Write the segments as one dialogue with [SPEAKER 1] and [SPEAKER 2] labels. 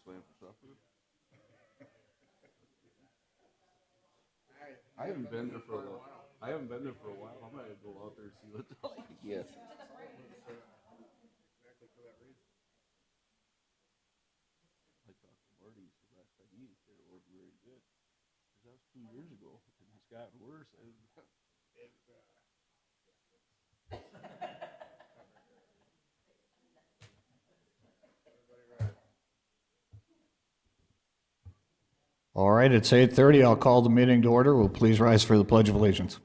[SPEAKER 1] plan for supper? I haven't been there for a while. I might go out there and see what I can get.
[SPEAKER 2] Exactly for that reason.
[SPEAKER 1] I talked to Marty, so last time he ate there, it wasn't very good. Because that was 2 years ago, and it's gotten worse.
[SPEAKER 3] All right, it's 8:30. I'll call the meeting to order. Will please rise for the Pledge of Allegiance.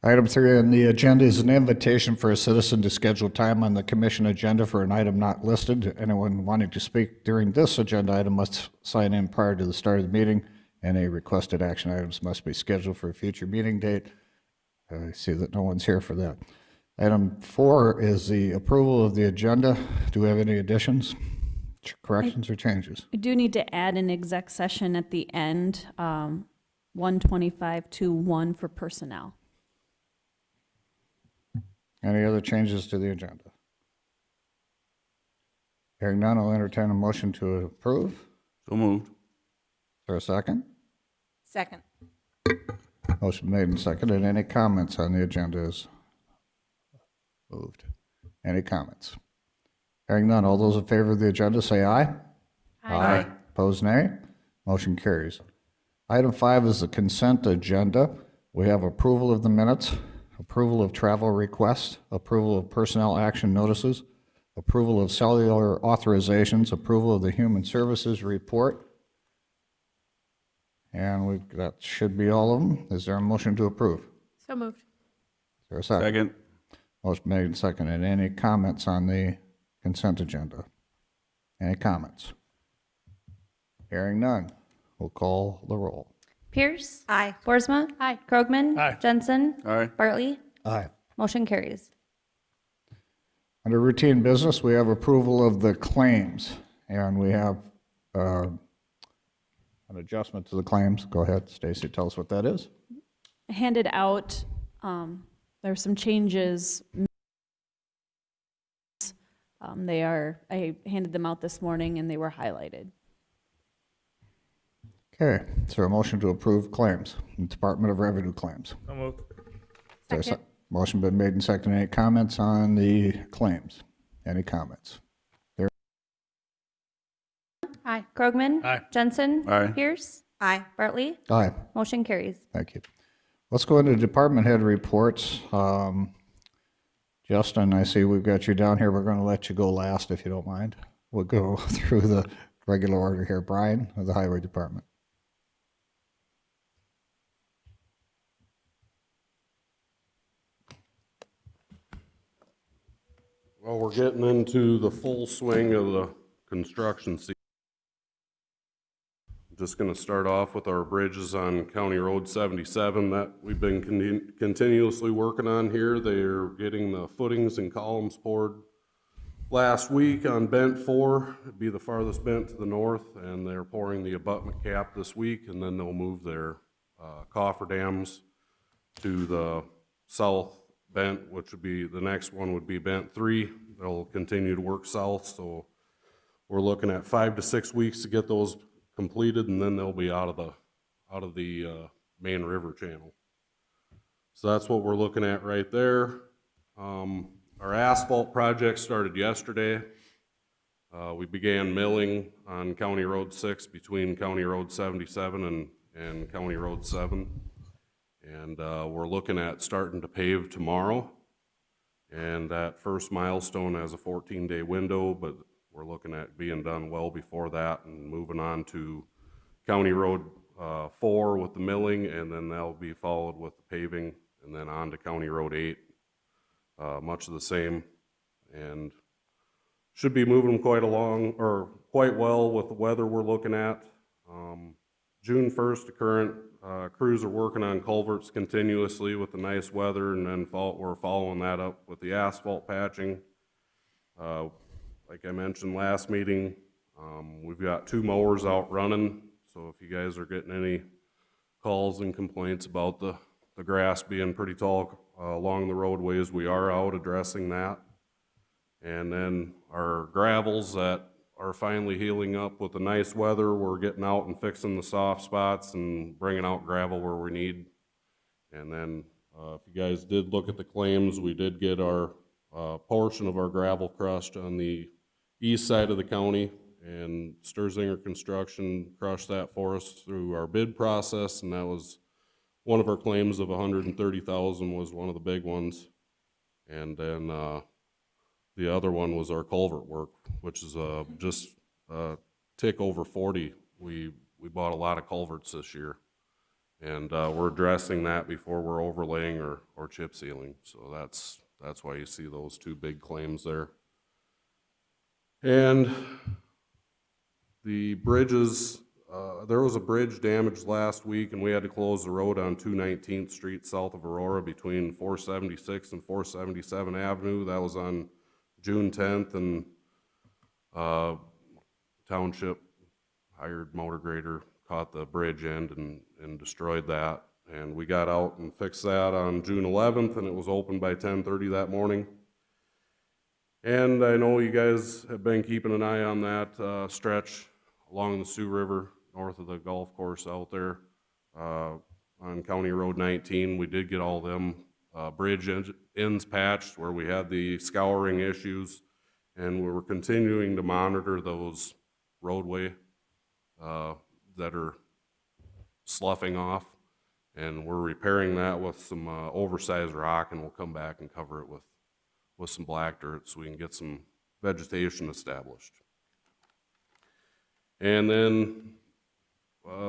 [SPEAKER 3] Item 3 on the agenda is an invitation for a citizen to schedule time on the commission agenda for an item not listed. Anyone wanting to speak during this agenda item must sign in prior to the start of the meeting. Any requested action items must be scheduled for a future meeting date. I see that no one's here for that. Item 4 is the approval of the agenda. Do we have any additions, corrections, or changes?
[SPEAKER 4] We do need to add an exec session at the end, 125-1 for personnel.
[SPEAKER 3] Any other changes to the agenda? Hearing none, I'll entertain a motion to approve.
[SPEAKER 1] So moved.
[SPEAKER 3] Is there a second?
[SPEAKER 5] Second.
[SPEAKER 3] Motion made and seconded. Any comments on the agenda is moved? Any comments? Hearing none, all those in favor of the agenda say aye.
[SPEAKER 5] Aye.
[SPEAKER 3] Opposed, nay. Motion carries. Item 5 is the consent agenda. We have approval of the minutes, approval of travel requests, approval of personnel action notices, approval of cellular authorizations, approval of the human services report. And that should be all of them. Is there a motion to approve?
[SPEAKER 5] So moved.
[SPEAKER 3] Is there a second?
[SPEAKER 1] Second.
[SPEAKER 3] Motion made and seconded. Any comments on the consent agenda? Any comments? Hearing none, we'll call the roll.
[SPEAKER 6] Pierce.
[SPEAKER 5] Aye.
[SPEAKER 6] Boersma.
[SPEAKER 5] Aye.
[SPEAKER 6] Krogman.
[SPEAKER 2] Aye.
[SPEAKER 6] Jensen.
[SPEAKER 1] Aye.
[SPEAKER 6] Bartley.
[SPEAKER 3] Aye.
[SPEAKER 6] Motion carries.
[SPEAKER 3] Under routine business, we have approval of the claims, and we have an adjustment to the claims. Go ahead, Stacy, tell us what that is.
[SPEAKER 4] Handed out, there are some changes. I handed them out this morning and they were highlighted.
[SPEAKER 3] Okay, is there a motion to approve claims, Department of Revenue claims?
[SPEAKER 2] So moved.
[SPEAKER 3] Is there a
[SPEAKER 5] Second.
[SPEAKER 3] motion been made and seconded. Any comments on the claims? Any comments?
[SPEAKER 5] Aye.
[SPEAKER 6] Krogman.
[SPEAKER 2] Aye.
[SPEAKER 6] Jensen.
[SPEAKER 1] Aye.
[SPEAKER 6] Pierce.
[SPEAKER 5] Aye.
[SPEAKER 6] Bartley.
[SPEAKER 3] Aye.
[SPEAKER 6] Motion carries.
[SPEAKER 3] Thank you. Let's go into department head reports. Justin, I see we've got you down here. We're going to let you go last if you don't mind. We'll go through the regular order here. Brian of the Highway Department.
[SPEAKER 7] Well, we're getting into the full swing of the construction season. Just going to start off with our bridges on County Road 77 that we've been continuously working on here. They're getting the footings and columns poured last week on bent 4. It'd be the farthest bent to the north, and they're pouring the abutment cap this week, and then they'll move their cofferdams to the south bent, which would be, the next one would be bent 3. They'll continue to work south, so we're looking at 5 to 6 weeks to get those completed, and then they'll be out of the main river channel. So that's what we're looking at right there. Our asphalt project started yesterday. We began milling on County Road 6 between County Road 77 and County Road 7. And we're looking at starting to pave tomorrow. And that first milestone has a 14-day window, but we're looking at being done well before that and moving on to County Road 4 with the milling, and then that'll be followed with the paving, and then on to County Road 8. Much of the same, and should be moving quite along, or quite well with the weather we're looking at. June 1st to current, crews are working on culverts continuously with the nice weather, and then we're following that up with the asphalt patching. Like I mentioned last meeting, we've got 2 mowers out running, so if you guys are getting any calls and complaints about the grass being pretty tall along the roadways, we are out addressing that. And then our gravels that are finally healing up with the nice weather, we're getting out and fixing the soft spots and bringing out gravel where we need. And then if you guys did look at the claims, we did get our portion of our gravel crushed on the east side of the county, and Sturzinger Construction crushed that for us through our bid process, and that was one of our claims of $130,000 was one of the big ones. And then the other one was our culvert work, which is just a tick over 40. We bought a lot of culverts this year, and we're addressing that before we're overlaying or chip sealing. So that's why you see those 2 big claims there. And the bridges, there was a bridge damaged last week, and we had to close the road on 219th Street south of Aurora between 476 and 477 Avenue. That was on June 10th, and Township hired motor grader, caught the bridge end and destroyed that. And we got out and fixed that on June 11th, and it was open by 10:30 that morning. And I know you guys have been keeping an eye on that stretch along the Sioux River, north of the golf course out there on County Road 19. We did get all them bridge ends patched where we had the scouring issues, and we were continuing to monitor those roadway that are sloughing off, and we're repairing that with some oversized rock, and we'll come back and cover it with some black dirt so we can get some vegetation established. And then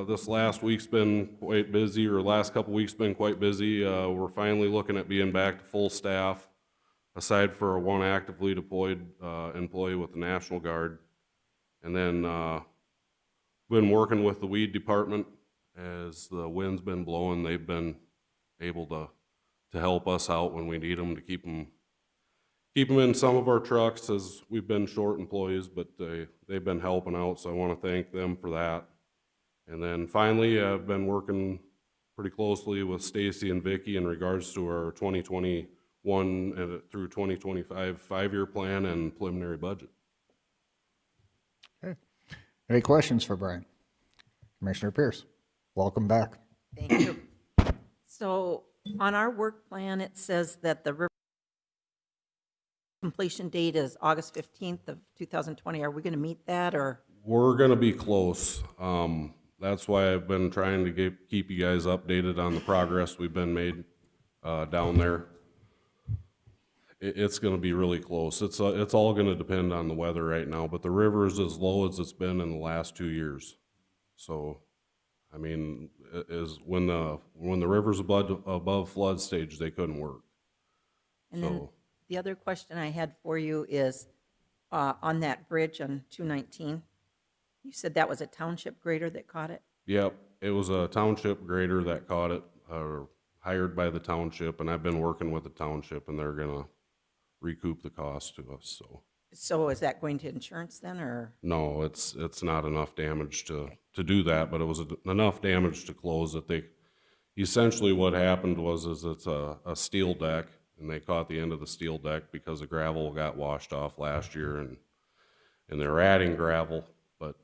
[SPEAKER 7] this last week's been quite busy, or last couple weeks been quite busy. We're finally looking at being back to full staff, aside for one actively deployed employee with the National Guard. And then been working with the weed department as the wind's been blowing. They've been able to help us out when we need them, to keep them in some of our trucks, as we've been short employees, but they've been helping out, so I want to thank them for that. And then finally, I've been working pretty closely with Stacy and Vicky in regards to our 2021 through 2025 5-year plan and preliminary budget.
[SPEAKER 3] Okay. Any questions for Brian? Commissioner Pierce, welcome back.
[SPEAKER 5] Thank you. So on our work plan, it says that the river completion date is August 15th of 2020. Are we going to meet that, or?
[SPEAKER 7] We're going to be close. That's why I've been trying to keep you guys updated on the progress we've been made down there. It's going to be really close. It's all going to depend on the weather right now, but the river is as low as it's been in the last 2 years. So, I mean, when the river's above flood stage, they couldn't work.
[SPEAKER 5] And then the other question I had for you is on that bridge on 219, you said that was a township grader that caught it?
[SPEAKER 7] Yep, it was a township grader that caught it, hired by the township, and I've been working with the township, and they're gonna recoup the cost to us, so.
[SPEAKER 5] So is that going to insurance then, or?
[SPEAKER 7] No, it's not enough damage to do that, but it was enough damage to close it. Essentially what happened was it's a steel deck, and they caught the end of the steel deck because the gravel got washed off last year, and they're adding gravel, but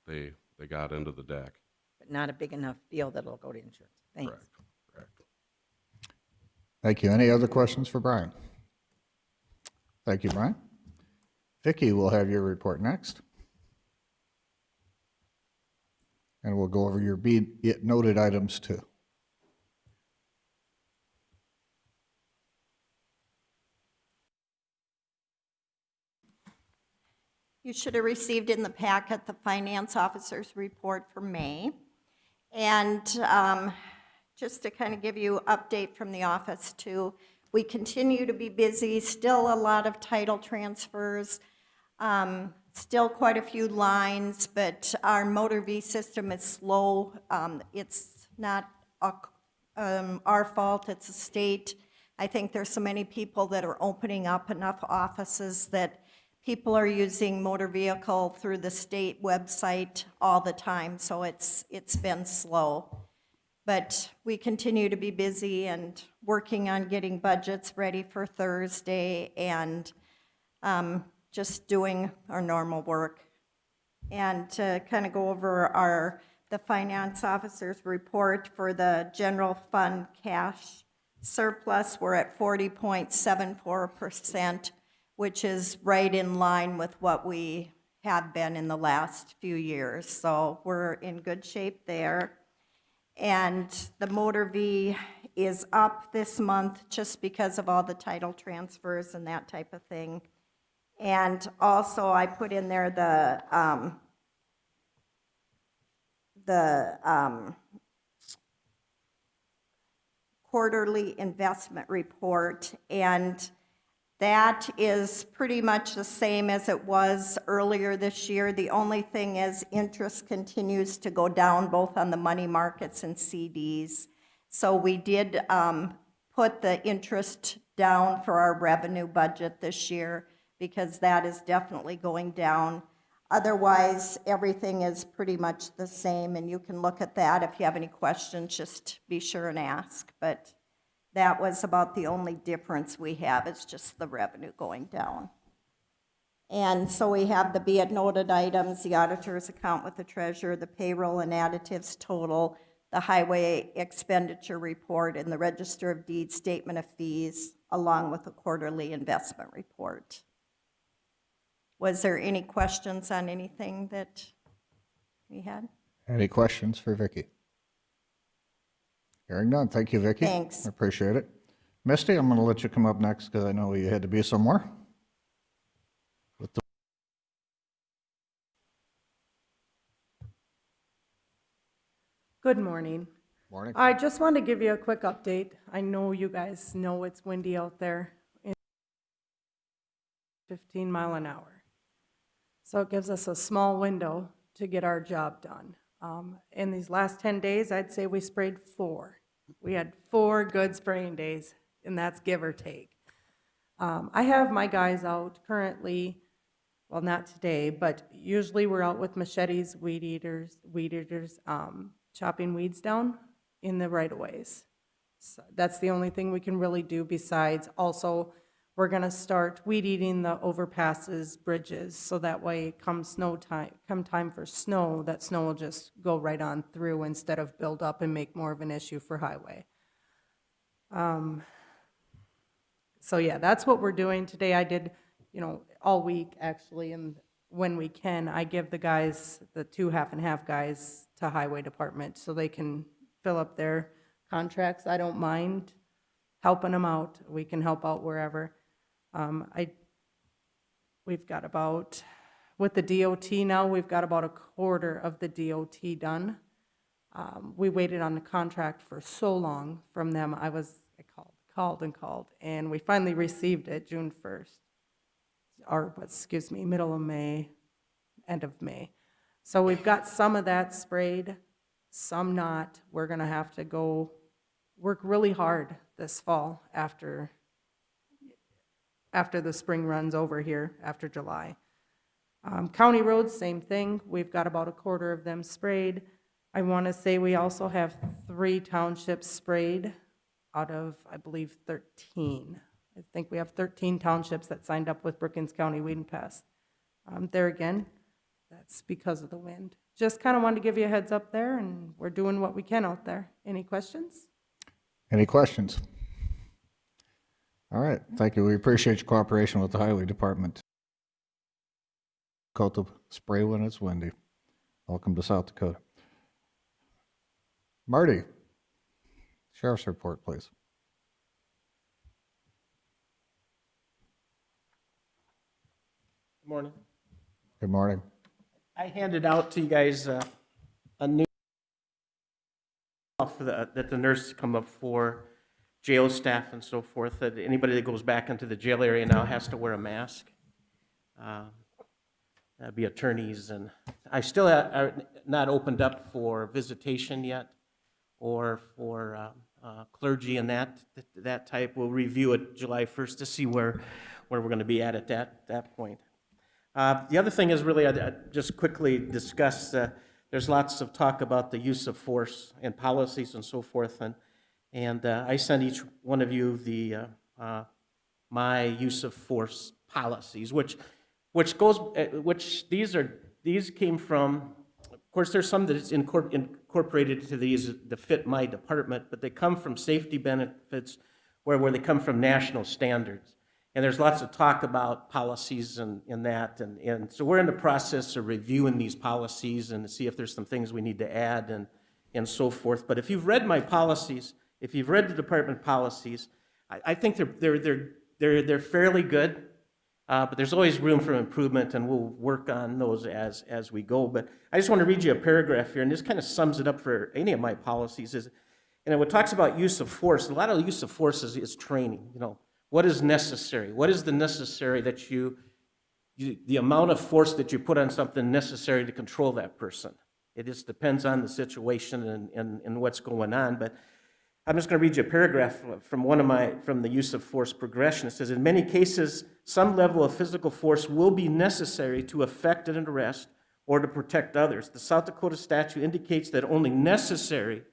[SPEAKER 7] they got into the deck.
[SPEAKER 5] But not a big enough deal that it'll go to insurance. Thanks.
[SPEAKER 7] Correct.
[SPEAKER 3] Thank you. Any other questions for Brian? Thank you, Brian. Vicki will have your report next. And we'll go over your be it noted items too.
[SPEAKER 2] You should have received in the packet the finance officer's report for May. And just to kind of give you an update from the office too, we continue to be busy, still a lot of title transfers. Still quite a few lines, but our motor V system is slow. It's not our fault, it's a state. I think there's so many people that are opening up enough offices that people are using motor vehicle through the state website all the time, so it's been slow. But we continue to be busy and working on getting budgets ready for Thursday and just doing our normal work. And to kind of go over the finance officer's report for the general fund cash surplus, we're at 40.74%, which is right in line with what we have been in the last few years. So we're in good shape there. And the motor V is up this month just because of all the title transfers and that type of thing. And also I put in there the quarterly investment report, and that is pretty much the same as it was earlier this year. The only thing is interest continues to go down both on the money markets and CDs. So we did put the interest down for our revenue budget this year because that is definitely going down. Otherwise, everything is pretty much the same, and you can look at that. If you have any questions, just be sure and ask. But that was about the only difference we have, is just the revenue going down. And so we have the be it noted items, the auditor's account with the treasurer, the payroll and additives total, the highway expenditure report, and the register of deeds statement of fees, along with the quarterly investment report. Was there any questions on anything that we had?
[SPEAKER 3] Any questions for Vicki? Hearing none. Thank you, Vicki.
[SPEAKER 2] Thanks.
[SPEAKER 3] I appreciate it. Misty, I'm going to let you come up next because I know you had to be somewhere.
[SPEAKER 8] Good morning.
[SPEAKER 3] Morning.
[SPEAKER 8] I just wanted to give you a quick update. I know you guys know it's windy out there, 15 miles an hour. So it gives us a small window to get our job done. In these last 10 days, I'd say we sprayed 4. We had 4 good spraying days, and that's give or take. I have my guys out currently, well, not today, but usually we're out with machetes, weed eaters, chopping weeds down in the right-of-ways. So that's the only thing we can really do. Besides, also, we're gonna start weed eating the overpasses, bridges, so that way come time for snow, that snow will just go right on through instead of build up and make more of an issue for highway. So yeah, that's what we're doing today. I did, all week actually, and when we can, I give the guys, the 2 half and half guys to highway department so they can fill up their contracts. I don't mind helping them out. We can help out wherever. We've got about, with the DOT now, we've got about a quarter of the DOT done. We waited on the contract for so long from them. I called, and we finally received it June 1st, or excuse me, middle of May, end of May. So we've got some of that sprayed, some not. We're gonna have to go work really hard this fall after the spring runs over here, after July. County roads, same thing. We've got about a quarter of them sprayed. I want to say we also have 3 townships sprayed out of, I believe, 13. I think we have 13 townships that signed up with Brookings County Weed and Pest. There again, that's because of the wind. Just kind of wanted to give you a heads up there, and we're doing what we can out there. Any questions?
[SPEAKER 3] Any questions? All right, thank you. We appreciate your cooperation with the highway department. Dakota spray when it's windy. Welcome to South Dakota. Marty, sheriff's report, please.
[SPEAKER 9] Good morning.
[SPEAKER 3] Good morning.
[SPEAKER 9] I handed out to you guys a new that the nurses come up for jail staff and so forth, that anybody that goes back into the jail area now has to wear a mask. be attorneys, and I still are not opened up for visitation yet, or for clergy and that type. We'll review it July 1st to see where we're going to be at that point. The other thing is really, I'd just quickly discuss, there's lots of talk about the use of force and policies and so forth, and I sent each one of you the my use of force policies, which these came from. Of course, there's some that is incorporated to these to fit my department, but they come from safety benefits, where they come from national standards. And there's lots of talk about policies and that, and so we're in the process of reviewing these policies and to see if there's some things we need to add and so forth. But if you've read my policies, if you've read the department policies, I think they're fairly good. But there's always room for improvement, and we'll work on those as we go. But I just want to read you a paragraph here, and this kind of sums it up for any of my policies. And it talks about use of force. A lot of the use of force is training. What is necessary? What is the necessary that the amount of force that you put on something necessary to control that person? It just depends on the situation and what's going on. But I'm just going to read you a paragraph from the use of force progression. It says, in many cases, some level of physical force will be necessary to effect an arrest or to protect others. The South Dakota statute indicates that only necessary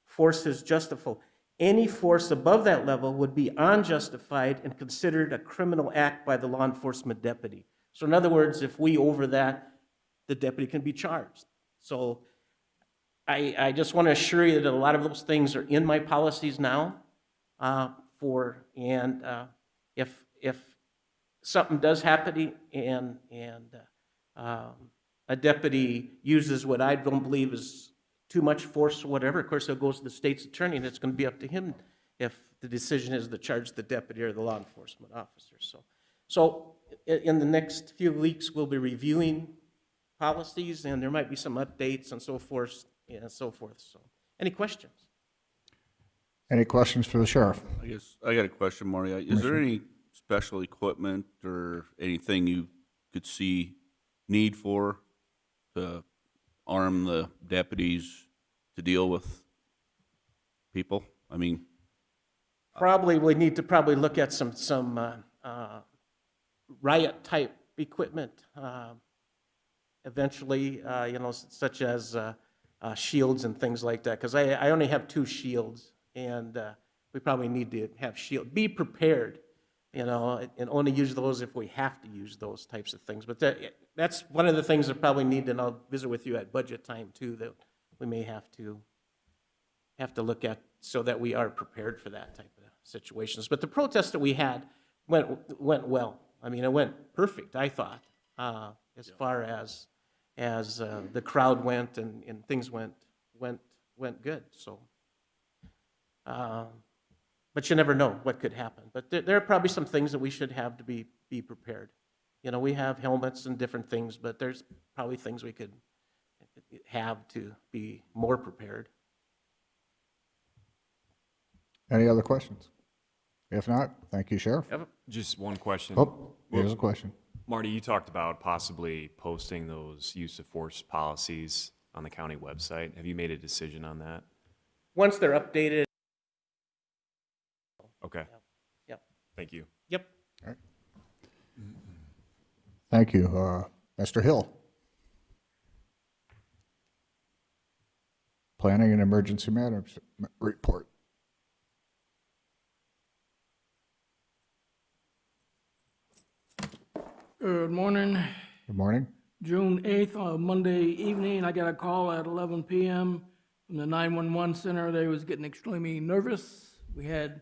[SPEAKER 9] force is justifiable. Any force above that level would be unjustified and considered a criminal act by the law enforcement deputy. So in other words, if we over that, the deputy can be charged. So I just want to assure you that a lot of those things are in my policies now. If something does happen and a deputy uses what I don't believe is too much force or whatever, of course it goes to the state's attorney, and it's going to be up to him if the decision is to charge the deputy or the law enforcement officer. So in the next few weeks, we'll be reviewing policies, and there might be some updates and so forth. So, any questions?
[SPEAKER 3] Any questions for the sheriff?
[SPEAKER 1] I guess I got a question, Marty. Is there any special equipment or anything you could see need for to arm the deputies to deal with people? I mean,
[SPEAKER 9] probably we need to look at some riot type equipment eventually, such as shields and things like that, because I only have 2 shields, and we probably need to have shield. Be prepared, and only use those if we have to use those types of things. But that's one of the things that probably need, and I'll visit with you at budget time too, that we may have to look at so that we are prepared for that type of situations. But the protest that we had went well. I mean, it went perfect, I thought, as far as the crowd went and things went good. So, but you never know what could happen. But there are probably some things that we should have to be prepared. We have helmets and different things, but there's probably things we could have to be more prepared.
[SPEAKER 3] Any other questions? If not, thank you, Sheriff.
[SPEAKER 10] Just one question.
[SPEAKER 3] Oh, here's a question.
[SPEAKER 10] Marty, you talked about possibly posting those use of force policies on the county website. Have you made a decision on that?
[SPEAKER 9] Once they're updated.
[SPEAKER 10] Okay.
[SPEAKER 9] Yep.
[SPEAKER 10] Thank you.
[SPEAKER 9] Yep.
[SPEAKER 3] All right. Thank you. Mr. Hill. Planning and Emergency Management Report.
[SPEAKER 11] Good morning.
[SPEAKER 3] Good morning.
[SPEAKER 11] June 8th, Monday evening, I got a call at 11 p.m. from the 911 center. They was getting extremely nervous. We had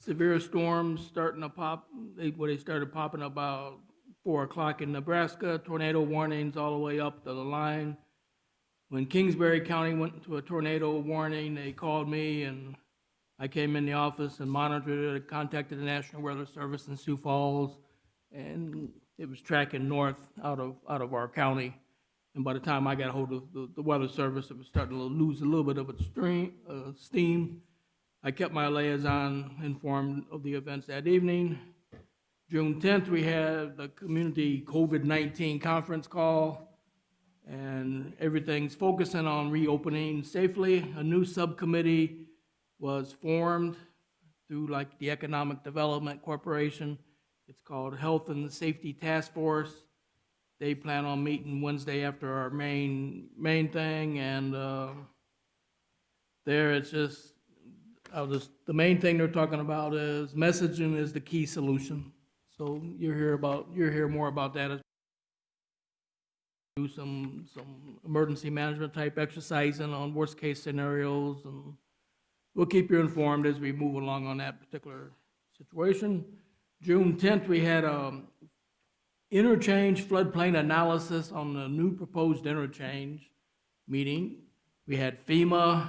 [SPEAKER 11] severe storms starting to pop. They started popping about 4 o'clock in Nebraska. Tornado warnings all the way up to the line. When Kingsbury County went into a tornado warning, they called me, and I came in the office and monitored it. I contacted the National Weather Service in Sioux Falls, and it was tracking north out of our county. And by the time I got a hold of the Weather Service, it was starting to lose a little bit of its steam. I kept my liaison informed of the events that evening. June 10th, we had the community COVID-19 conference call, and everything's focusing on reopening safely. A new subcommittee was formed through like the Economic Development Corporation. It's called Health and Safety Task Force. They plan on meeting Wednesday after our main thing, and there it's just, the main thing they're talking about is messaging is the key solution. So you'll hear more about that as do some emergency management type exercising on worst case scenarios, and we'll keep you informed as we move along on that particular situation. June 10th, we had interchange floodplain analysis on the new proposed interchange meeting. We had FEMA,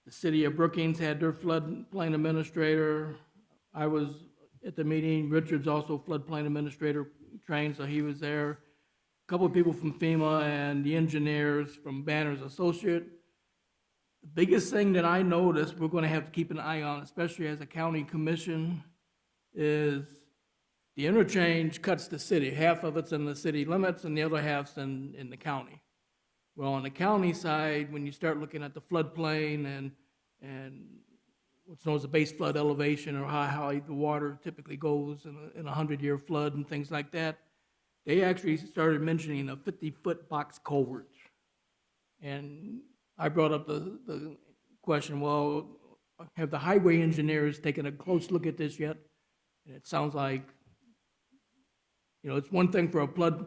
[SPEAKER 11] the city of Brookings had their floodplain administrator. I was at the meeting. Richard's also floodplain administrator trained, so he was there. A couple of people from FEMA and the engineers from Banner's Associate. The biggest thing that I noticed we're going to have to keep an eye on, especially as a county commission, is the interchange cuts the city. Half of it's in the city limits and the other half's in the county. Well, on the county side, when you start looking at the floodplain and what's known as the base flood elevation, or how high the water typically goes in a 100-year flood and things like that, they actually started mentioning a 50-foot box culvert. And I brought up the question, well, have the highway engineers taken a close look at this yet? And it sounds like, you know, it's one thing for a flood,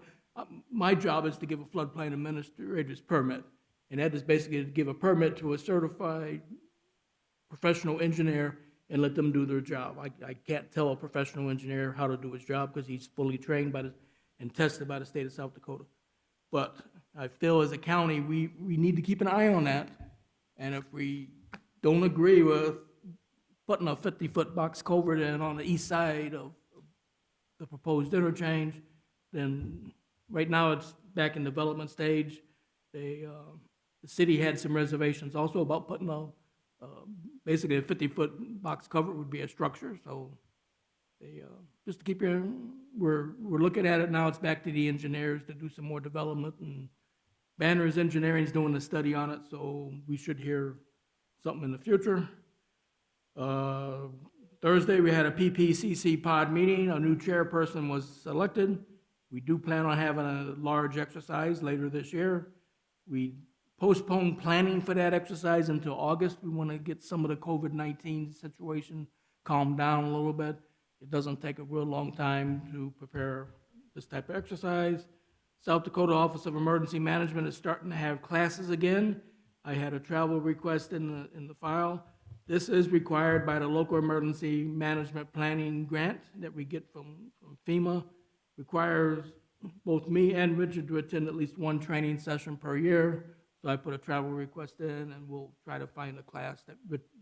[SPEAKER 11] my job is to give a floodplain administrator's permit. And that is basically to give a permit to a certified professional engineer and let them do their job. I can't tell a professional engineer how to do his job because he's fully trained and tested by the state of South Dakota. But I feel as a county, we need to keep an eye on that. And if we don't agree with putting a 50-foot box culvert in on the east side of the proposed interchange, then right now it's back in development stage. The city had some reservations also about putting basically a 50-foot box culvert would be a structure. So just to keep we're looking at it now. It's back to the engineers to do some more development, and Banner's Engineering is doing a study on it, so we should hear something in the future. Thursday, we had a Ppcc Pod Meeting. A new chairperson was selected. We do plan on having a large exercise later this year. We postponed planning for that exercise until August. We want to get some of the COVID-19 situation calmed down a little bit. It doesn't take a real long time to prepare this type of exercise. South Dakota Office of Emergency Management is starting to have classes again. I had a travel request in the file. This is required by the local emergency management planning grant that we get from FEMA. Requires both me and Richard to attend at least one training session per year. So I put a travel request in, and we'll try to find a class that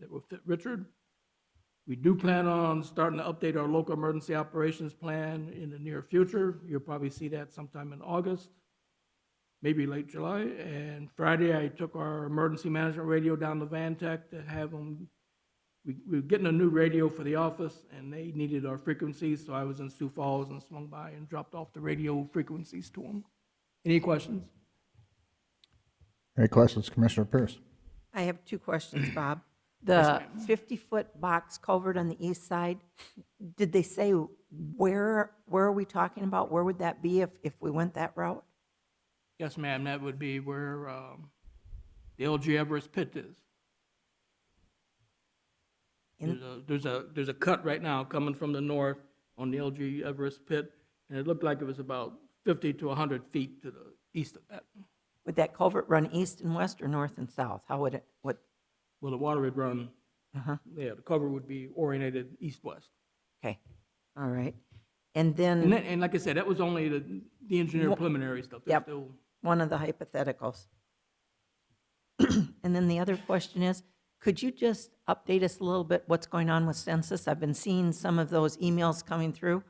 [SPEAKER 11] will fit Richard. We do plan on starting to update our local emergency operations plan in the near future. You'll probably see that sometime in August, maybe late July. And Friday, I took our emergency management radio down to Vantech to have them. We're getting a new radio for the office, and they needed our frequencies, so I was in Sioux Falls and swung by and dropped off the radio frequencies to them. Any questions?
[SPEAKER 3] Any questions, Commissioner Pierce?
[SPEAKER 5] I have two questions, Bob. The 50-foot box culvert on the east side, did they say where are we talking about? Where would that be if we went that route?
[SPEAKER 11] Yes, ma'am, that would be where the LG Everest pit is. There's a cut right now coming from the north on the LG Everest pit, and it looked like it was about 50 to 100 feet to the east of that.
[SPEAKER 5] Would that culvert run east and west or north and south? How would it,
[SPEAKER 11] Well, the water would run, the cover would be oriented east-west.
[SPEAKER 5] Okay, all right. And then,
[SPEAKER 11] And like I said, that was only the engineer preliminary stuff. There's
[SPEAKER 5] Yep.
[SPEAKER 11] still-
[SPEAKER 5] one of the hypotheticals. And then the other question is, could you just update us a little bit what's going on with census? I've been seeing some of those emails coming through,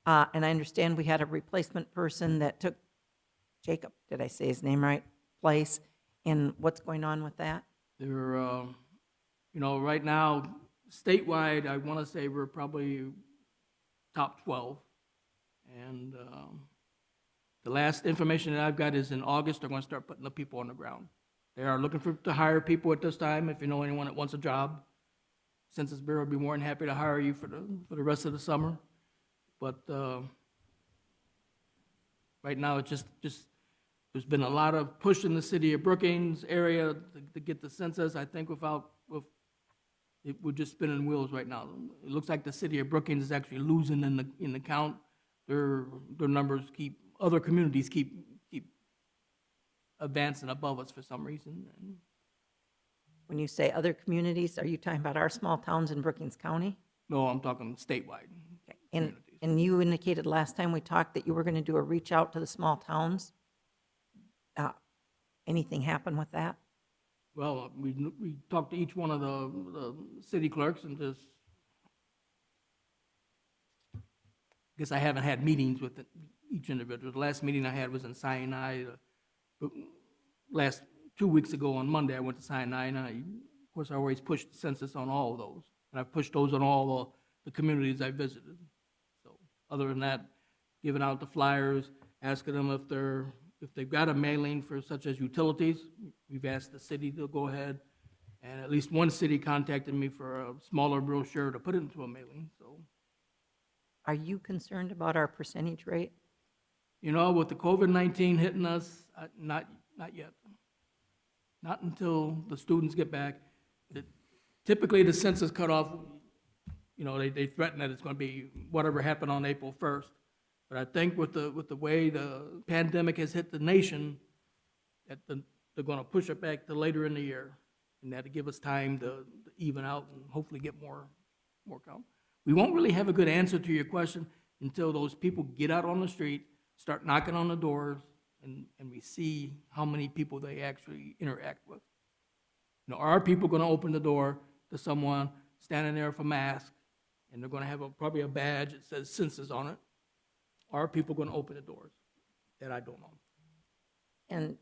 [SPEAKER 5] and I understand we had a replacement person that took Jacob, did I say his name right, place, and what's going on with that?
[SPEAKER 11] There, right now, statewide, I want to say we're probably top 12. And the last information that I've got is in August, they're going to start putting the people on the ground. They are looking to hire people at this time. If you know anyone that wants a job, Census Bureau would be more than happy to hire you for the rest of the summer. But right now, it's just there's been a lot of push in the city of Brookings area to get the census. I think we're just spinning wheels right now. It looks like the city of Brookings is actually losing in the count. Their numbers other communities keep advancing above us for some reason. And
[SPEAKER 5] When you say other communities, are you talking about our small towns in Brookings County?
[SPEAKER 11] no, I'm talking statewide.
[SPEAKER 5] Okay. And,
[SPEAKER 11] Communities.
[SPEAKER 5] and you indicated last time we talked that you were going to do a reach out to the small towns. Anything happen with that?
[SPEAKER 11] Well, we talked to each one of the city clerks and just, guess I haven't had meetings with each individual. The last meeting I had was in Sinai. Last 2 weeks ago on Monday, I went to Sinai, and of course, I always push the census on all of those. And I've pushed those on all the communities I visited. So other than that, giving out the flyers, asking them if they've got a mailing for such as utilities. We've asked the city to go ahead, and at least one city contacted me for a smaller brochure to put into a mailing, so.
[SPEAKER 5] Are you concerned about our percentage rate?
[SPEAKER 11] You know, with the COVID-19 hitting us, not yet. Not until the students get back. Typically, the census cutoff, you know, they threaten that it's going to be whatever happened on April 1st. But I think with the way the pandemic has hit the nation, that they're going to push it back to later in the year, and that'll give us time to even out and hopefully get more count. We won't really have a good answer to your question until those people get out on the street, start knocking on the doors, and we see how many people they actually interact with. You know, are people going to open the door to someone standing there with a mask, and they're going to have probably a badge that says census on it? Are people going to open the doors? That I don't know.
[SPEAKER 5] And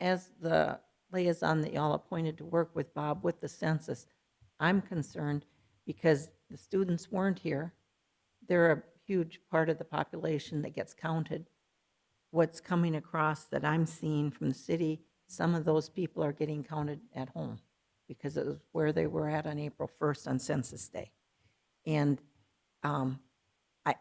[SPEAKER 5] as the liaison that y'all appointed to work with Bob with the census, I'm concerned because the students weren't here. They're a huge part of the population that gets counted. What's coming across that I'm seeing from the city, some of those people are getting counted at home because it was where they were at on April 1st on Census Day. And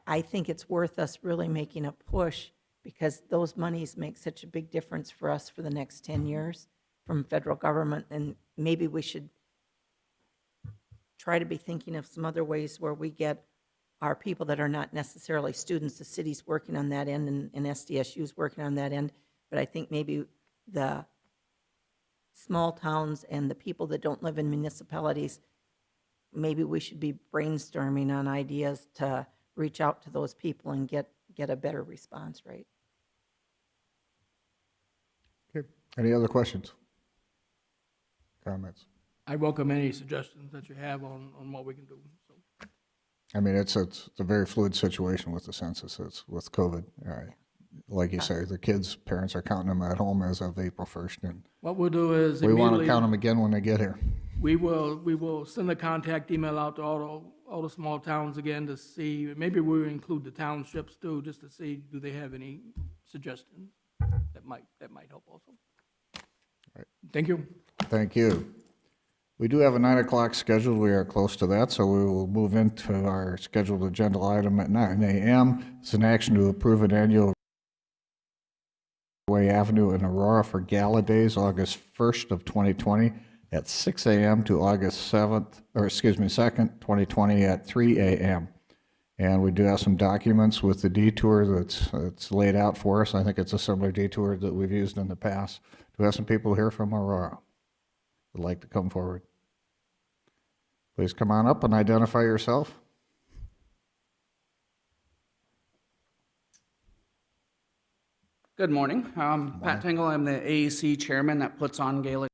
[SPEAKER 5] I think it's worth us really making a push because those monies make such a big difference for us for the next 10 years from federal government, and maybe we should try to be thinking of some other ways where we get our people that are not necessarily students. The city's working on that end, and SDSU's working on that end, but I think maybe the small towns and the people that don't live in municipalities, maybe we should be brainstorming on ideas to reach out to those people and get a better response rate.
[SPEAKER 3] Okay. Any other questions? Comments?
[SPEAKER 11] I welcome any suggestions that you have on what we can do. So.
[SPEAKER 3] I mean, it's a very fluid situation with the census. It's with COVID. All right. Like you say, the kids' parents are counting them at home as of April 1st, and
[SPEAKER 11] What we'll do is
[SPEAKER 3] we want to
[SPEAKER 11] immediately,
[SPEAKER 3] count them again when they get here.
[SPEAKER 11] we will send a contact email out to all the small towns again to see, maybe we'll include the townships too, just to see, do they have any suggestions that might help also.
[SPEAKER 3] Right.
[SPEAKER 11] Thank you.
[SPEAKER 3] Thank you. We do have a 9 o'clock scheduled. We are close to that, so we will move into our scheduled agenda item at 9 a.m. It's an action to approve an annual Way Avenue in Aurora for Gala Days, August 1st of 2020 at 6 a.m. to August 2nd, 2020 at 3 a.m. And we do have some documents with the detour that's laid out for us. I think it's a similar detour that we've used in the past. Do we have some people here from Aurora would like to come forward? Please come on up and identify yourself.
[SPEAKER 12] Good morning. Pat Tingle. I'm the AEC chairman that puts on Gala.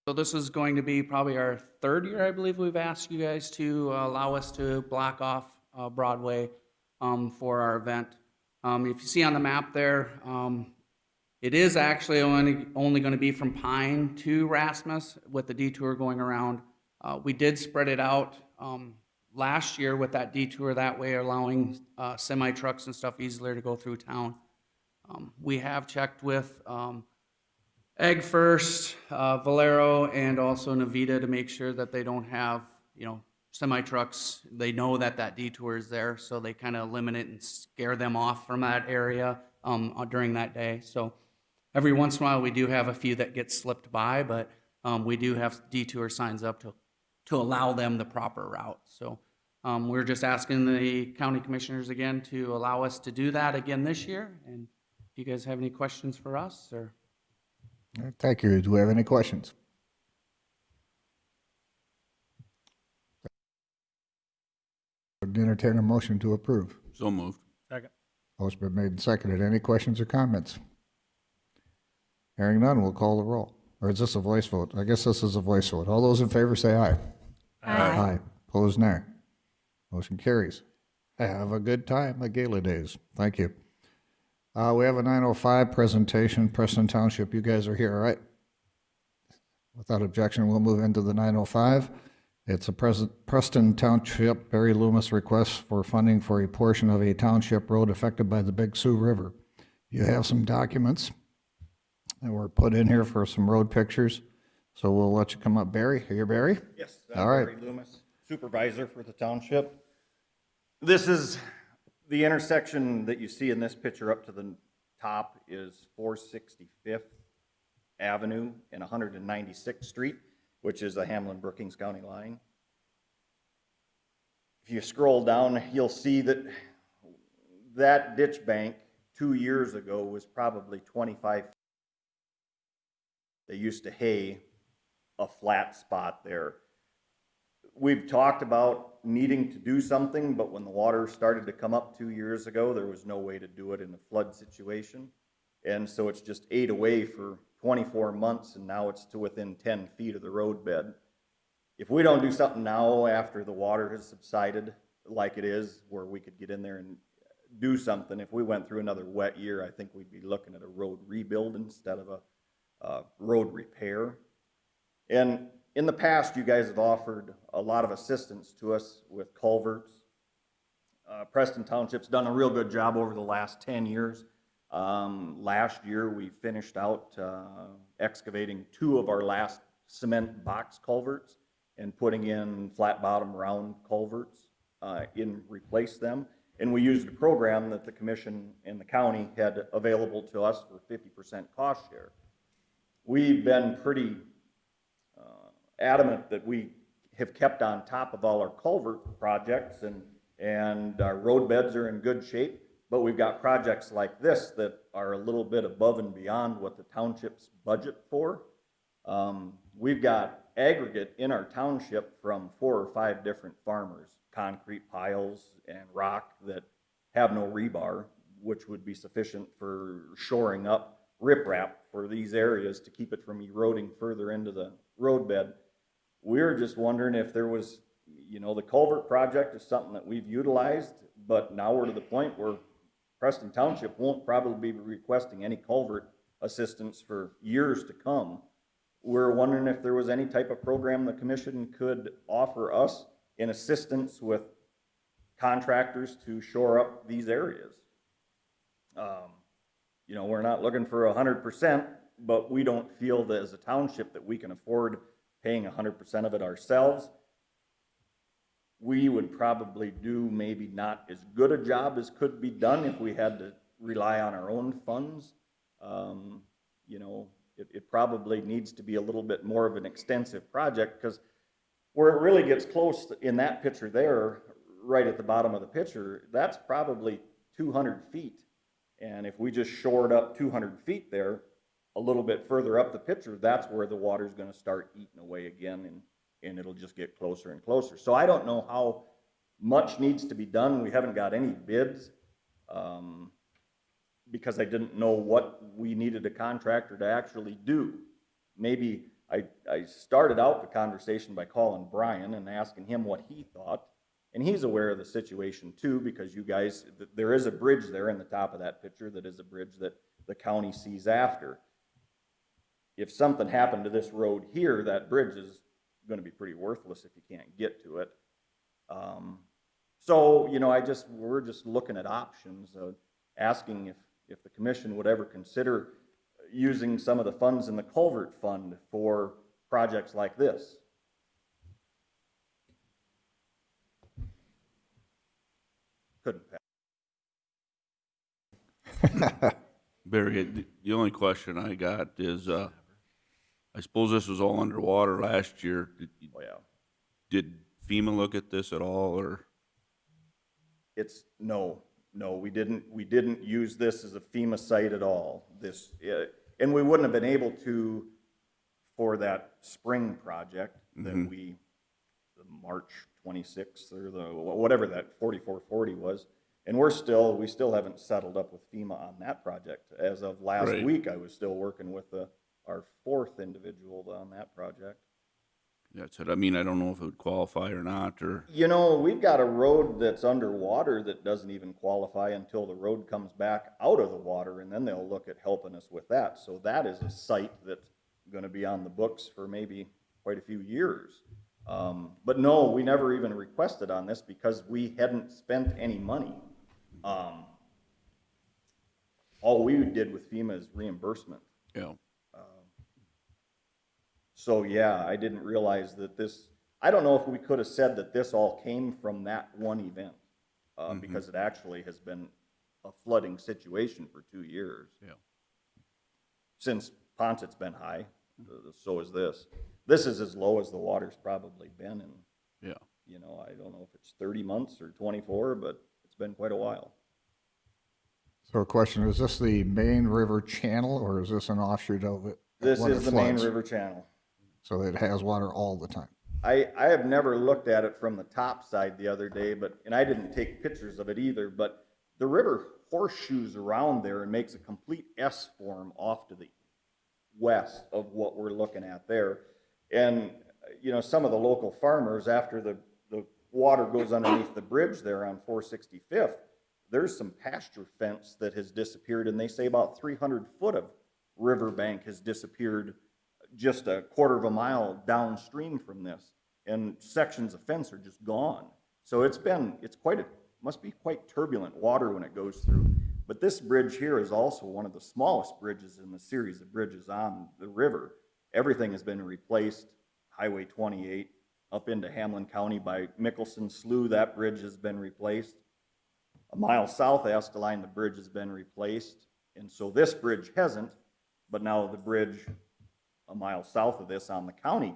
[SPEAKER 12] So this is going to be probably our third year, I believe we've asked you guys to allow us to block off Broadway for our event. If you see on the map there, it is actually only going to be from Pine to Rasmus with the detour going around. We did spread it out last year with that detour that way, allowing semi trucks and stuff easier to go through town. We have checked with Egg First, Valero, and also Navita to make sure that they don't have, semi trucks. They know that that detour is there, so they kind of limit it and scare them off from that area during that day. So every once in a while, we do have a few that get slipped by, but we do have detour signs up to allow them the proper route. So we're just asking the county commissioners again to allow us to do that again this year. And if you guys have any questions for us, or
[SPEAKER 3] Thank you. Do we have any questions? Would entertain a motion to approve.
[SPEAKER 1] So moved.
[SPEAKER 3] Motion been made and seconded. Any questions or comments? Hearing none, we'll call the roll. Or is this a voice vote? I guess this is a voice vote. All those in favor say aye. Aye. Opposed, nay. Motion carries. Have a good time at Gala Days. Thank you. We have a 9:05 presentation. Preston Township, you guys are here, all right? Without objection, we'll move into the 9:05. It's a Preston Township Barry Loomis request for funding for a portion of a township road affected by the Big Sioux River. You have some documents that were put in here for some road pictures. So we'll let you come up, Barry. Are you Barry?
[SPEAKER 13] Yes,
[SPEAKER 3] All right.
[SPEAKER 13] Barry Loomis, supervisor for the township. This is the intersection that you see in this picture up to the top is 465th Avenue and 196th Street, which is the Hamlin-Brookings County line. If you scroll down, you'll see that that ditch bank 2 years ago was probably 25. They used to hay a flat spot there. We've talked about needing to do something, but when the water started to come up 2 years ago, there was no way to do it in a flood situation. And so it's just ate away for 24 months, and now it's to within 10 feet of the road bed. If we don't do something now after the water has subsided like it is, where we could get in there and do something, if we went through another wet year, I think we'd be looking at a road rebuild instead of a road repair. And in the past, you guys have offered a lot of assistance to us with culverts. Preston Township's done a real good job over the last 10 years. Last year, we finished out excavating 2 of our last cement box culverts and putting in flat bottom round culverts in replace them. And we used a program that the commission and the county had available to us for 50% cost share. We've been pretty adamant that we have kept on top of all our culvert projects, and our road beds are in good shape, but we've got projects like this that are a little bit above and beyond what the township's budget for. We've got aggregate in our township from 4 or 5 different farmers, concrete piles and rock that have no rebar, which would be sufficient for shoring up riprap for these areas to keep it from eroding further into the roadbed. We're just wondering if there was, the culvert project is something that we've utilized, but now we're to the point where Preston Township won't probably be requesting any culvert assistance for years to come. We're wondering if there was any type of program the commission could offer us in assistance with contractors to shore up these areas. We're not looking for 100%, but we don't feel that as a township that we can afford paying 100% of it ourselves. We would probably do maybe not as good a job as could be done if we had to rely on our own funds. It probably needs to be a little bit more of an extensive project, because where it really gets close in that picture there, right at the bottom of the picture, that's probably 200 feet. And if we just shored up 200 feet there, a little bit further up the picture, that's where the water's gonna start eating away again, and it'll just get closer and closer. So I don't know how much needs to be done. We haven't got any bids, because I didn't know what we needed a contractor to actually do. Maybe I started out the conversation by calling Brian and asking him what he thought. And he's aware of the situation too, because you guys, there is a bridge there in the top of that picture that is a bridge that the county sees after. If something happened to this road here, that bridge is going to be pretty worthless if you can't get to it. So, you know, we're just looking at options, asking if the commission would ever consider using some of the funds in the culvert fund for projects like this. Couldn't pass.
[SPEAKER 1] Barry, the only question I got is, I suppose this was all underwater last year.
[SPEAKER 13] Oh, yeah.
[SPEAKER 1] Did FEMA look at this at all, or?
[SPEAKER 13] No, we didn't use this as a FEMA site at all. And we wouldn't have been able to for that spring project that the March 26th or whatever that 4440 was. And we still haven't settled up with FEMA on that project. As of last week, I was still working with our fourth individual on that project.
[SPEAKER 1] That's it. I mean, I don't know if it would qualify or not, or.
[SPEAKER 13] You know, we've got a road that's underwater that doesn't even qualify until the road comes back out of the water, and then they'll look at helping us with that. So that is a site that's gonna be on the books for maybe quite a few years. But no, we never even requested on this because we hadn't spent any money. All we did with FEMA is reimbursement.
[SPEAKER 1] Yeah.
[SPEAKER 13] So yeah, I didn't realize that I don't know if we could have said that this all came from that one event, because it actually has been a flooding situation for 2 years.
[SPEAKER 1] Yeah.
[SPEAKER 13] Since Poncet's been high, so is this. This is as low as the water's probably been in,
[SPEAKER 1] Yeah.
[SPEAKER 13] you know, I don't know if it's 30 months or 24, but it's been quite a while.
[SPEAKER 3] So a question, is this the main river channel or is this an offshoot of it?
[SPEAKER 13] This
[SPEAKER 3] when
[SPEAKER 13] is
[SPEAKER 3] it
[SPEAKER 13] the main
[SPEAKER 3] floods?
[SPEAKER 13] river channel.
[SPEAKER 3] So it has water all the time.
[SPEAKER 13] I have never looked at it from the top side the other day, and I didn't take pictures of it either, but the river horseshoes around there and makes a complete S form off to the west of what we're looking at there. And, you know, some of the local farmers, after the water goes underneath the bridge there on 465th, there's some pasture fence that has disappeared, and they say about 300 foot of riverbank has disappeared just a quarter of a mile downstream from this, and sections of fence are just gone. So must be quite turbulent water when it goes through. But this bridge here is also one of the smallest bridges in the series of bridges on the river. Everything has been replaced. Highway 28 up into Hamlin County by Mickelson Slough, that bridge has been replaced. A mile south of Esteline, the bridge has been replaced. And so this bridge hasn't, but now the bridge a mile south of this on the county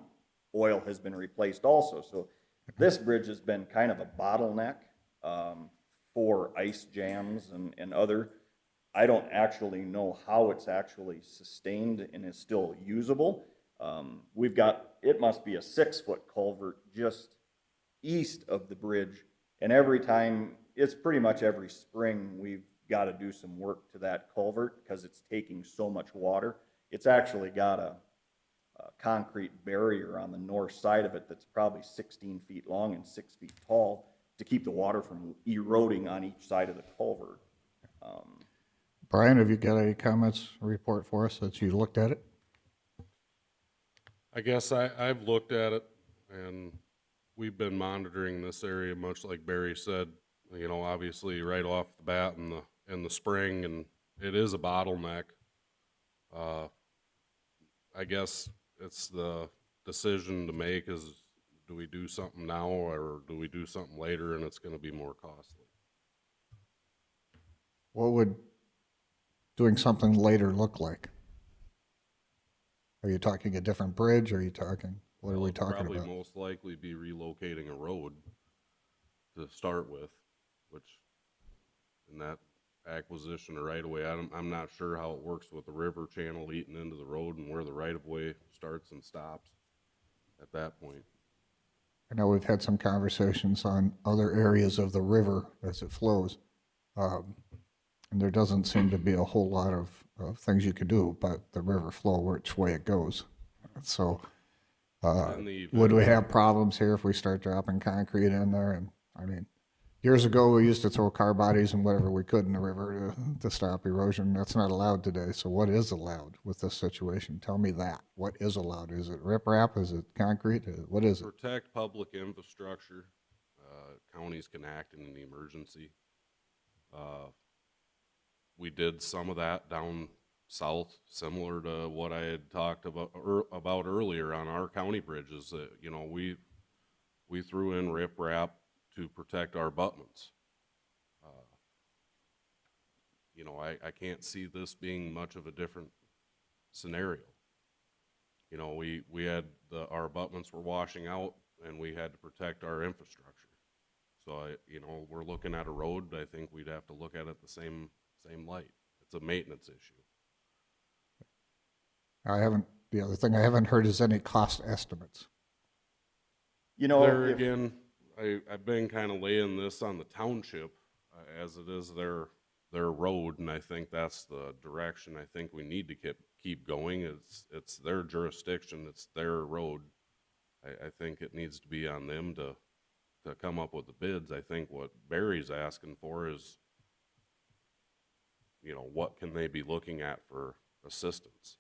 [SPEAKER 13] oil has been replaced also. So this bridge has been kind of a bottleneck for ice jams and other. I don't actually know how it's actually sustained and is still usable. It must be a 6-foot culvert just east of the bridge. And it's pretty much every spring we've got to do some work to that culvert because it's taking so much water. It's actually got a concrete barrier on the north side of it that's probably 16 feet long and 6 feet tall to keep the water from eroding on each side of the culvert.
[SPEAKER 3] Brian, have you got any comments, report for us that you looked at it?
[SPEAKER 7] I guess I've looked at it, and we've been monitoring this area, much like Barry said, you know, obviously right off the bat in the spring, and it is a bottleneck. I guess it's the decision to make is, do we do something now or do we do something later, and it's going to be more costly.
[SPEAKER 3] What would doing something later look like? Are you talking a different bridge? What are we talking
[SPEAKER 7] Probably
[SPEAKER 3] about?
[SPEAKER 7] most likely be relocating a road to start with, which in that acquisition or right of way, I'm not sure how it works with the river channel eating into the road and where the right of way starts and stops at that point.
[SPEAKER 3] I know we've had some conversations on other areas of the river as it flows. And there doesn't seem to be a whole lot of things you could do about the river flow, which way it goes. So would we have problems here if we start dropping concrete in there? And I mean, years ago, we used to throw car bodies and whatever we could in the river to stop erosion. That's not allowed today. So what is allowed with this situation? Tell me that. What is allowed? Is it riprap? Is it concrete? What is it?
[SPEAKER 7] Protect public infrastructure. Counties can act in an emergency. We did some of that down south, similar to what I had talked about earlier on our county bridges. That, you know, we threw in riprap to protect our abutments. You know, I can't see this being much of a different scenario. You know, we had our abutments were washing out, and we had to protect our infrastructure. So you know, we're looking at a road. I think we'd have to look at it the same light. It's a maintenance issue.
[SPEAKER 3] The other thing I haven't heard is any cost estimates.
[SPEAKER 13] You know,
[SPEAKER 7] There
[SPEAKER 13] if-
[SPEAKER 7] again, I've been kind of laying this on the township as it is their road, and I think that's the direction I think we need to keep going. It's their jurisdiction, it's their road. I think it needs to be on them to come up with the bids. I think what Barry's asking for is, you know, what can they be looking at for assistance?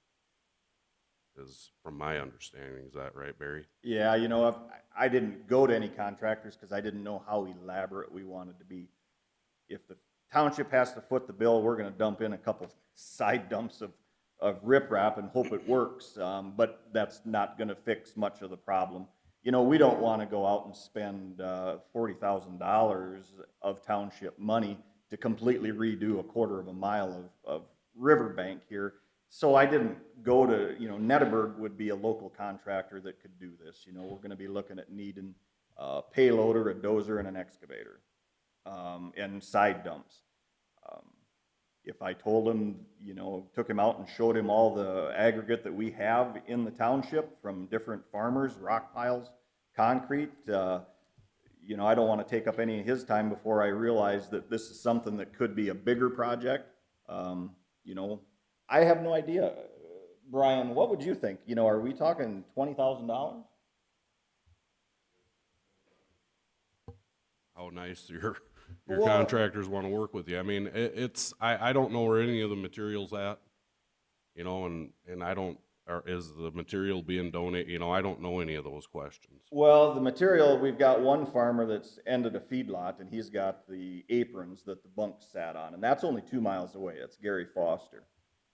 [SPEAKER 7] Is from my understanding. Is that right, Barry?
[SPEAKER 13] Yeah, you know, I didn't go to any contractors because I didn't know how elaborate we wanted to be. If the township has to foot the bill, we're gonna dump in a couple side dumps of riprap and hope it works, but that's not gonna fix much of the problem. You know, we don't wanna go out and spend $40,000 of township money to completely redo a quarter of a mile of riverbank here. So I didn't go to, you know, Nedeburg would be a local contractor that could do this. You know, we're gonna be looking at needing a payloader, a dozer, and an excavator, and side dumps. If I told him, you know, took him out and showed him all the aggregate that we have in the township from different farmers, rock piles, concrete, you know, I don't wanna take up any of his time before I realize that this is something that could be a bigger project. You know, I have no idea. Brian, what would you think? You know, are we talking $20,000?
[SPEAKER 7] How nice your
[SPEAKER 13] Well-
[SPEAKER 7] contractors want to work with you. I mean, I don't know where any of the material's at, you know, and I don't, or is the material being donated, you know, I don't know any of those questions.
[SPEAKER 13] Well, the material, we've got one farmer that's ended a feedlot, and he's got the aprons that the bunks sat on, and that's only 2 miles away. That's Gary Foster.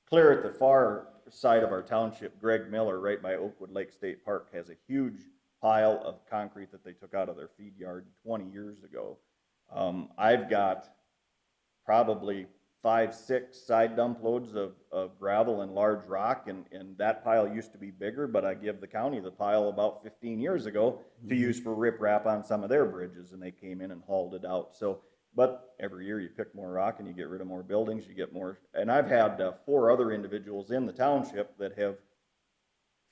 [SPEAKER 13] Clear at the far side of our township, Greg Miller, right by Oakwood Lake State Park, has a huge pile of concrete that they took out of their feed yard 20 years ago. I've got probably 5, 6 side dump loads of gravel and large rock, and that pile used to be bigger, but I give the county the pile about 15 years ago to use for riprap on some of their bridges, and they came in and hauled it out. So, but every year you pick more rock and you get rid of more buildings, you get more, and I've had 4 other individuals in the township that have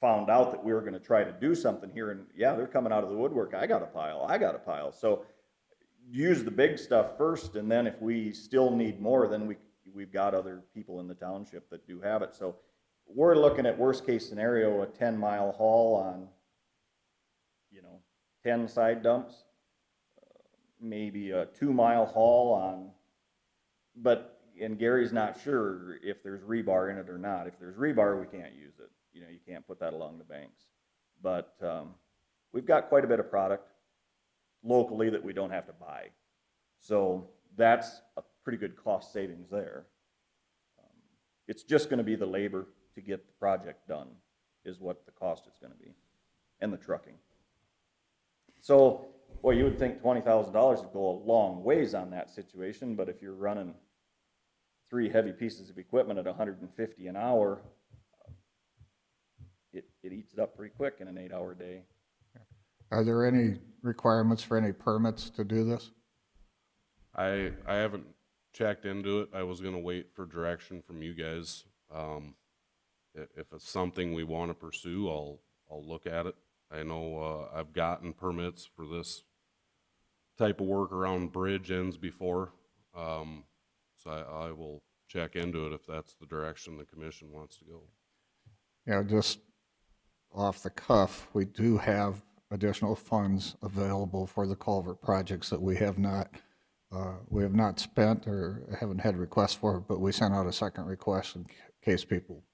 [SPEAKER 13] found out that we were gonna try to do something here, and yeah, they're coming out of the woodwork, I got a pile. So use the big stuff first, and then if we still need more, then we've got other people in the township that do have it. So we're looking at worst case scenario, a 10-mile haul on, you know, 10 side dumps, maybe a 2-mile haul on, and Gary's not sure if there's rebar in it or not. If there's rebar, we can't use it. You know, you can't put that along the banks. But we've got quite a bit of product locally that we don't have to buy. So that's a pretty good cost savings there. It's just gonna be the labor to get the project done is what the cost is gonna be, and the trucking. So, boy, you would think $20,000 would go a long ways on that situation, but if you're running 3 heavy pieces of equipment at 150 an hour, it eats it up pretty quick in an 8-hour day.
[SPEAKER 3] Are there any requirements for any permits to do this?
[SPEAKER 7] I haven't checked into it. I was gonna wait for direction from you guys. If it's something we want to pursue, I'll look at it. I know I've gotten permits for this type of work around bridge ends before, so I will check into it if that's the direction the commission wants to go.
[SPEAKER 3] Yeah, just off the cuff, we do have additional funds available for the culvert projects that we have not spent or haven't had requests for, but we sent out a second request in case people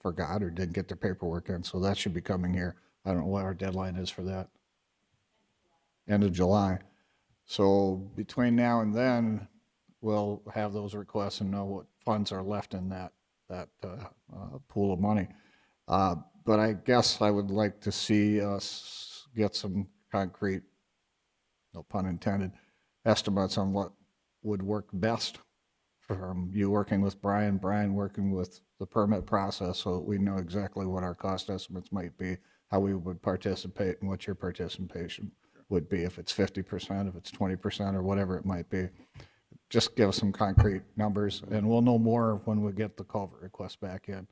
[SPEAKER 3] forgot or didn't get their paperwork in, so that should be coming here. I don't know what our deadline is for that. End of July. So between now and then, we'll have those requests and know what funds are left in that pool of money. But I guess I would like to see us get some concrete, no pun intended, estimates on what would work best, from you working with Brian working with the permit process, so that we know exactly what our cost estimates might be, how we would participate, and what your participation would be, if it's 50%, if it's 20%, or whatever it might be. Just give us some concrete numbers, and we'll know more when we get the culvert request back in.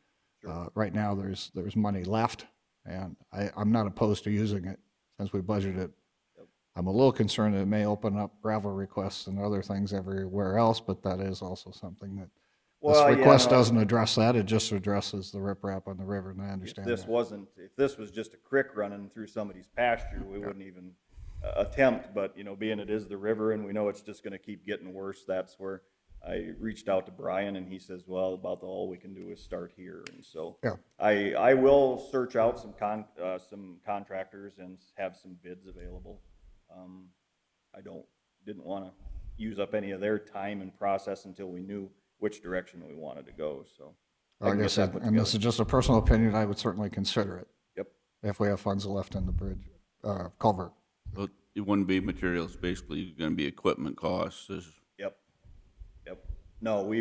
[SPEAKER 3] Right now, there's money left, and I'm not opposed to using it since we budgeted it. I'm a little concerned that it may open up gravel requests and other things everywhere else, but that is also something that,
[SPEAKER 13] Well,
[SPEAKER 3] this
[SPEAKER 13] yeah,
[SPEAKER 3] request
[SPEAKER 13] no,
[SPEAKER 3] doesn't address that, it just addresses the riprap on the river, and I understand that.
[SPEAKER 13] If this was just a creek running through somebody's pasture, we wouldn't even attempt, but, you know, being it is the river and we know it's just gonna keep getting worse, that's where I reached out to Brian, and he says, well, about all we can do is start here, and so.
[SPEAKER 3] Yeah.
[SPEAKER 13] I will search out some contractors and have some bids available. I didn't wanna use up any of their time and process until we knew which direction we wanted to go, so.
[SPEAKER 3] Like I said, and this is just a personal opinion, I would certainly consider it.
[SPEAKER 13] Yep.
[SPEAKER 3] If we have funds left in the bridge, culvert.
[SPEAKER 1] Well, it wouldn't be materials, basically gonna be equipment costs.
[SPEAKER 13] Yep. No,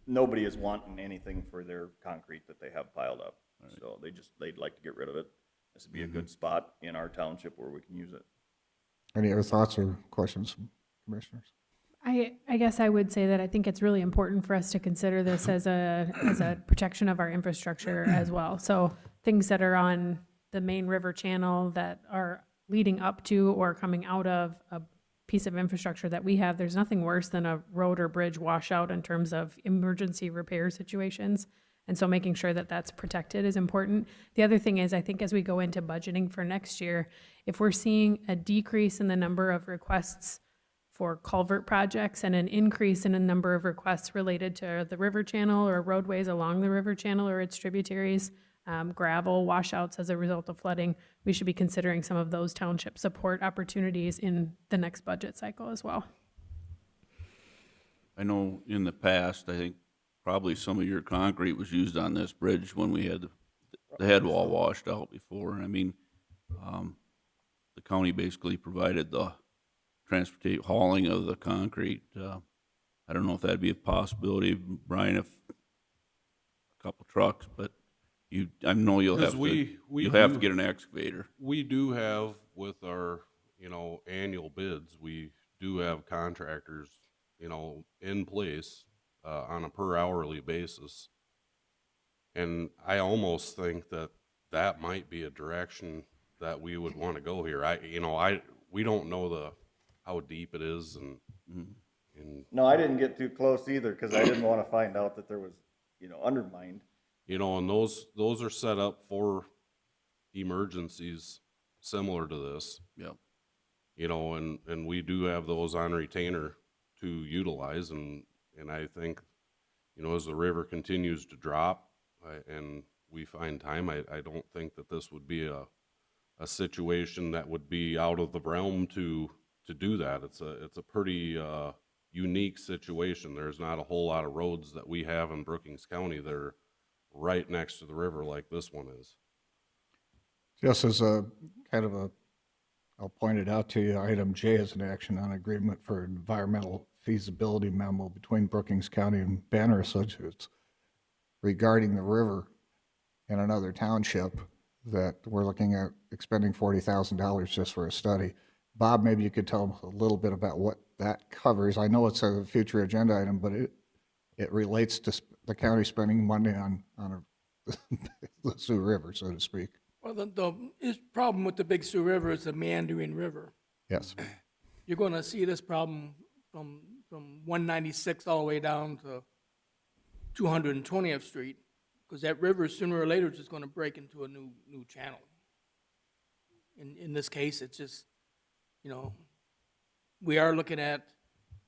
[SPEAKER 13] nobody is wanting anything for their concrete that they have piled up. So they'd like to get rid of it. This would be a good spot in our township where we can use it.
[SPEAKER 3] Any other thoughts or questions from commissioners?
[SPEAKER 14] I guess I would say that I think it's really important for us to consider this as a protection of our infrastructure as well. So things that are on the main river channel that are leading up to or coming out of a piece of infrastructure that we have, there's nothing worse than a road or bridge washout in terms of emergency repair situations. And so making sure that that's protected is important. The other thing is, I think as we go into budgeting for next year, if we're seeing a decrease in the number of requests for culvert projects and an increase in a number of requests related to the river channel or roadways along the river channel or its tributaries, gravel washouts as a result of flooding, we should be considering some of those township support opportunities in the next budget cycle as well.
[SPEAKER 1] I know in the past, I think probably some of your concrete was used on this bridge when we had the head wall washed out before. I mean, the county basically provided the hauling of the concrete. I don't know if that'd be a possibility, Brian, if a couple trucks, but I know you'll have to get an excavator.
[SPEAKER 7] We do have with our, annual bids, we do have contractors, in place, on a per hourly basis. And I almost think that might be a direction that we would want to go here. We don't know how deep it is and
[SPEAKER 13] No, I didn't get too close either, because I didn't want to find out that there was, undermined.
[SPEAKER 7] and those are set up for emergencies similar to this.
[SPEAKER 1] Yep.
[SPEAKER 7] And we do have those on retainer to utilize, and I think, as the river continues to drop, and we find time, I don't think that this would be a situation that would be out of the realm to do that. It's a pretty unique situation. There's not a whole lot of roads that we have in Brookings County that are right next to the river like this one is.
[SPEAKER 3] Just as a kind of I'll point it out to you, item J is an action on agreement for environmental feasibility memo between Brookings County and Banner Associates regarding the river in another township that we're looking at expending $40,000 just for a study. Bob, maybe you could tell them a little bit about what that covers. I know it's a future agenda item, but it relates to the county spending money on the Sioux River, so to speak.
[SPEAKER 11] Well, the problem with the Big Sioux River is the meandering river.
[SPEAKER 3] Yes.
[SPEAKER 11] You're going to see this problem from 196 all the way down to 220th Street, because that river sooner or later is just going to break into a new channel. In this case, it's just, we are looking at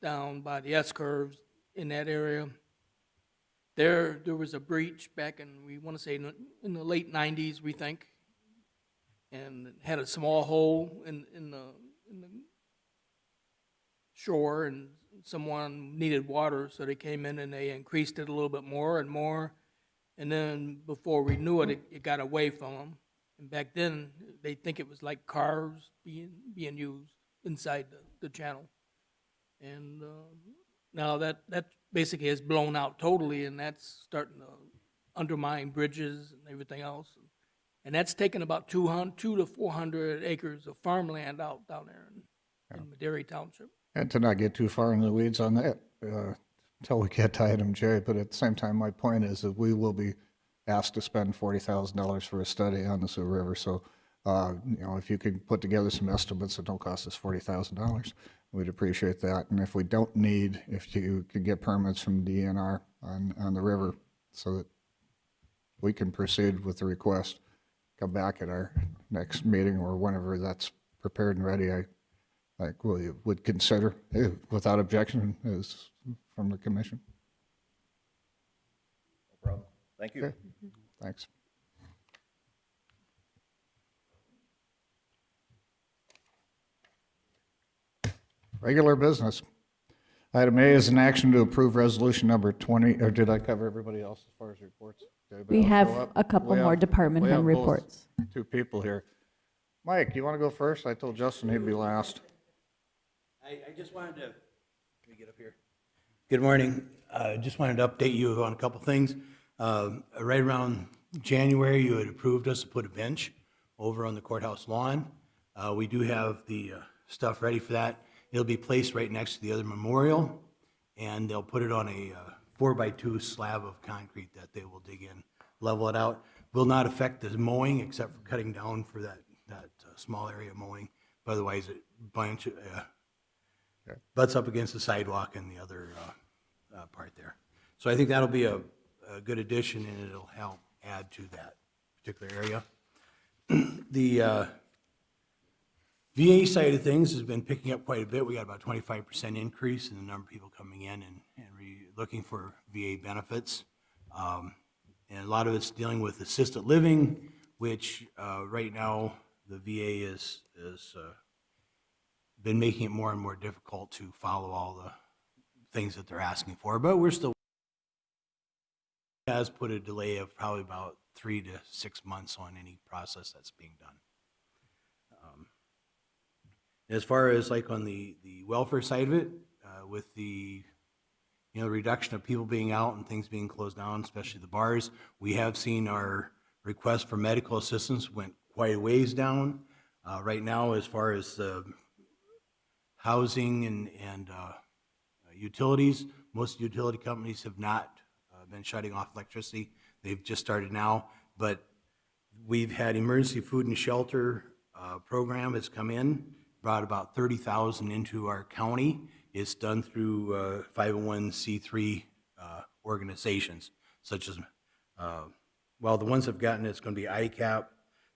[SPEAKER 11] down by the S-curves in that area. There was a breach back in, we want to say in the late 90s, we think, and it had a small hole in the shore, and someone needed water, so they came in and they increased it a little bit more and more. And then before we knew it, it got away from them. And back then, they think it was like cars being used inside the channel. And now that basically has blown out totally, and that's starting to undermine bridges and everything else. And that's taken about 200 to 400 acres of farmland out down there in Madera Township.
[SPEAKER 3] And to not get too far in the weeds on that, until we get to item J, but at the same time, my point is that we will be asked to spend $40,000 for a study on the Sioux River. So, if you could put together some estimates that don't cost us $40,000, we'd appreciate that. And if we don't need, if you could get permits from DNR on the river so that we can proceed with the request, come back at our next meeting or whenever that's prepared and ready, I would consider, without objection, is from the commission.
[SPEAKER 13] No problem. Thank you.
[SPEAKER 3] Okay. Thanks. Regular business. Item A is an action to approve resolution number 20, or did I cover everybody else as far as reports? Did anybody
[SPEAKER 4] We
[SPEAKER 3] else
[SPEAKER 4] have
[SPEAKER 3] show up?
[SPEAKER 4] a couple
[SPEAKER 3] We
[SPEAKER 4] more
[SPEAKER 3] have-
[SPEAKER 4] department
[SPEAKER 3] we
[SPEAKER 4] head
[SPEAKER 3] have both
[SPEAKER 4] reports.
[SPEAKER 3] Two people here. Mike, you want to go first? I told Justin he'd be last.
[SPEAKER 15] I just wanted to, let me get up here. Good morning. Just wanted to update you on a couple things. Right around January, you had approved us to put a bench over on the courthouse lawn. We do have the stuff ready for that. It'll be placed right next to the other memorial, and they'll put it on a 4x2 slab of concrete that they will dig in, level it out. Will not affect the mowing except for cutting down for that small area mowing. But otherwise, it butts up against the sidewalk and the other part there. So I think that'll be a good addition, and it'll help add to that particular area. The VA side of things has been picking up quite a bit. We got about 25% increase in the number of people coming in and looking for VA benefits. And a lot of it's dealing with assisted living, which right now the VA is been making it more and more difficult to follow all the things that they're asking for. But we're still has put a delay of probably about 3 to 6 months on any process that's being done. As far as like on the welfare side of it, with the reduction of people being out and things being closed down, especially the bars, we have seen our request for medical assistance went quite a ways down. Right now, as far as the housing and utilities, most utility companies have not been shutting off electricity. They've just started now, but we've had emergency food and shelter program has come in, brought about 30,000 into our county. It's done through 501c3 organizations, such as, well, the ones I've gotten, it's going to be ICAP,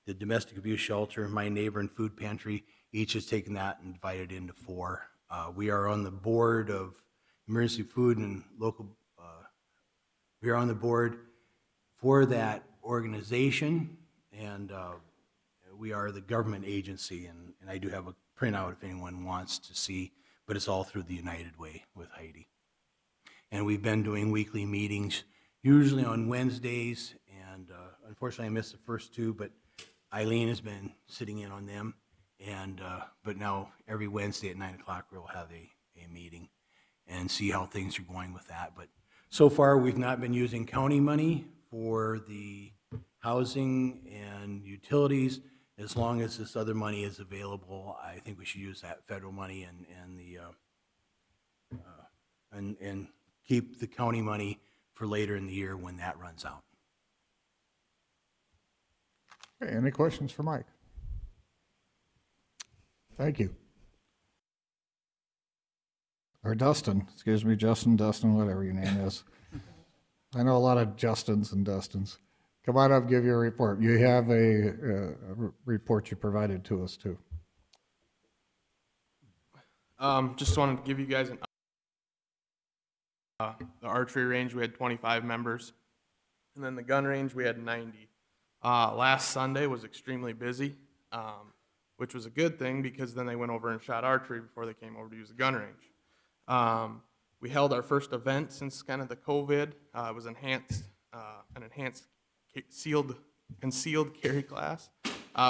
[SPEAKER 15] the Domestic Abuse Shelter, My Neighbor, and Food Pantry. Each has taken that and divided into 4. We are on the board of Emergency Food and Local, we are on the board for that organization, and we are the government agency, and I do have a printout if anyone wants to see, but it's all through the United Way with Heidi. And we've been doing weekly meetings, usually on Wednesdays, and unfortunately I missed the first 2, but Eileen has been sitting in on them, and but now every Wednesday at 9 o'clock we'll have a meeting and see how things are going with that. But so far we've not been using county money for the housing and utilities. As long as this other money is available, I think we should use that federal money and keep the county money for later in the year when that runs out.
[SPEAKER 3] Okay, any questions for Mike? Thank you. Or Dustin, excuse me, Justin, Dustin, whatever your name is. I know a lot of Justins and Dustins. Come on up, give your report. You have a report you provided to us too.
[SPEAKER 16] Just wanted to give you guys the archery range, we had 25 members. And then the gun range, we had 90. Last Sunday was extremely busy, which was a good thing because then they went over and shot archery before they came over to use the gun range. We held our first event since kind of the COVID. It was an enhanced concealed carry class.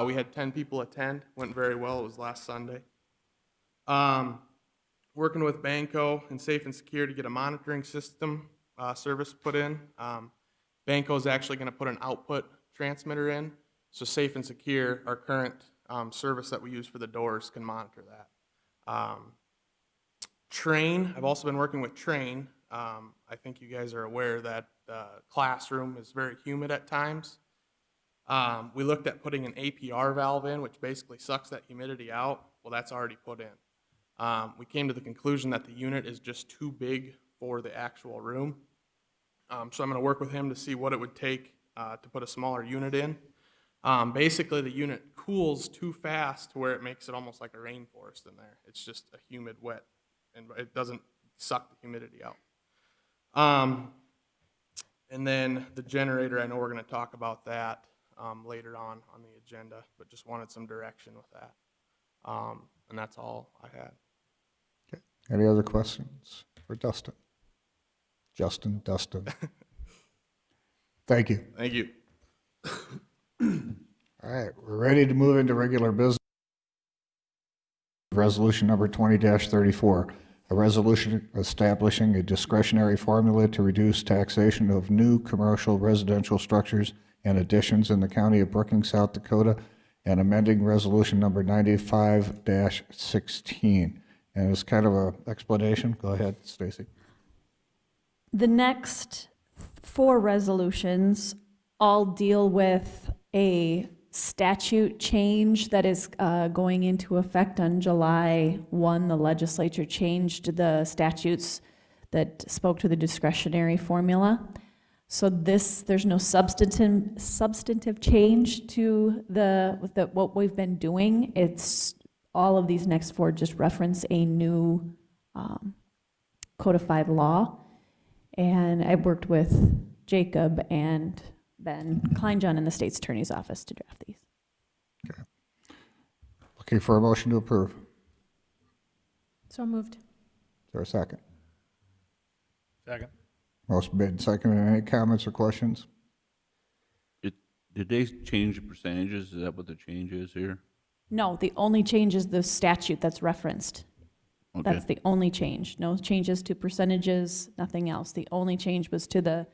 [SPEAKER 16] We had 10 people attend, went very well. It was last Sunday. Working with Banco and Safe and Secure to get a monitoring system service put in. Banco is actually going to put an output transmitter in, so Safe and Secure, our current service that we use for the doors, can monitor that. Train, I've also been working with Train. I think you guys are aware that the classroom is very humid at times. We looked at putting an APR valve in, which basically sucks that humidity out. Well, that's already put in. We came to the conclusion that the unit is just too big for the actual room. So I'm going to work with him to see what it would take to put a smaller unit in. Basically, the unit cools too fast to where it makes it almost like a rainforest in there. It's just a humid, wet, and it doesn't suck the humidity out. And then the generator, I know we're going to talk about that later on the agenda, but just wanted some direction with that. And that's all I had.
[SPEAKER 3] Okay. Any other questions for Dustin? Dustin. Thank you.
[SPEAKER 16] Thank you.
[SPEAKER 3] All right, we're ready to move into regular business. Resolution number 20-34, a resolution establishing a discretionary formula to reduce taxation of new commercial residential structures and additions in the county of Brookings, South Dakota, and amending resolution number 95-16. And it's kind of an explanation. Go ahead, Stacy.
[SPEAKER 4] The next 4 resolutions all deal with a statute change that is going into effect on July 1. The legislature changed the statutes that spoke to the discretionary formula. So there's no substantive change to what we've been doing. It's all of these next 4 just reference a new codified law. And I worked with Jacob and Ben Kleinjohn in the state's attorney's office to draft these.
[SPEAKER 3] Okay. Looking for a motion to approve.
[SPEAKER 14] So moved.
[SPEAKER 3] Is there a second?
[SPEAKER 15] Second.
[SPEAKER 3] Motion made and seconded. Any comments or questions?
[SPEAKER 1] Did they change the percentages? Is that what the change is here?
[SPEAKER 4] No, the only change is the statute that's referenced.
[SPEAKER 1] Okay.
[SPEAKER 4] That's the only change. No changes to percentages, nothing else. The only change was to the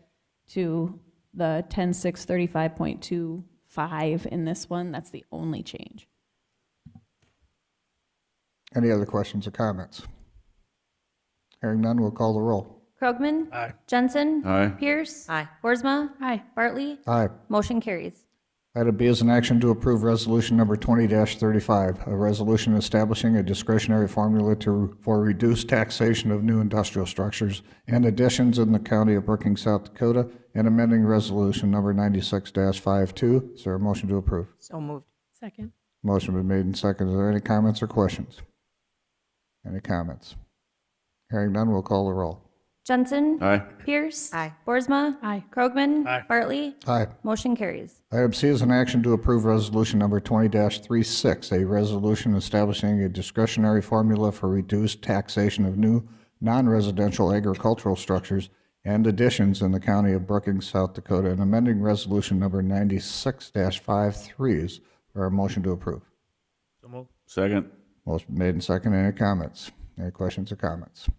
[SPEAKER 4] 10.635.25 in this one. That's the only change.
[SPEAKER 3] Any other questions or comments? Hearing none, we'll call the roll.
[SPEAKER 6] Krogman?
[SPEAKER 15] Aye.
[SPEAKER 6] Jensen?
[SPEAKER 1] Aye.
[SPEAKER 6] Pierce?
[SPEAKER 5] Aye.
[SPEAKER 6] Boersma?
[SPEAKER 14] Aye.
[SPEAKER 6] Bartley?
[SPEAKER 3] Aye.
[SPEAKER 6] Motion carries.
[SPEAKER 3] Item B is an action to approve resolution number 20-35, a resolution establishing a discretionary formula for reduced taxation of new industrial structures and additions in the county of Brookings, South Dakota, and amending resolution number 96-52. Is there a motion to approve?
[SPEAKER 5] So moved.
[SPEAKER 14] Second.
[SPEAKER 3] Motion been made and seconded. Are there any comments or questions? Any comments? Hearing none, we'll call the roll.
[SPEAKER 6] Jensen?
[SPEAKER 1] Aye.
[SPEAKER 6] Pierce?
[SPEAKER 5] Aye.
[SPEAKER 6] Boersma?
[SPEAKER 14] Aye.
[SPEAKER 6] Krogman?
[SPEAKER 15] Aye.
[SPEAKER 6] Bartley?
[SPEAKER 3] Aye.
[SPEAKER 6] Motion carries.
[SPEAKER 3] Item C is an action to approve resolution number 20-36, a resolution establishing a discretionary formula for reduced taxation of new non-residential agricultural structures and additions in the county of Brookings, South Dakota, and amending resolution number 96-53. Is there a motion to approve?
[SPEAKER 15] So moved.
[SPEAKER 1] Second.
[SPEAKER 3] Motion made and seconded. Any comments? Any questions or comments?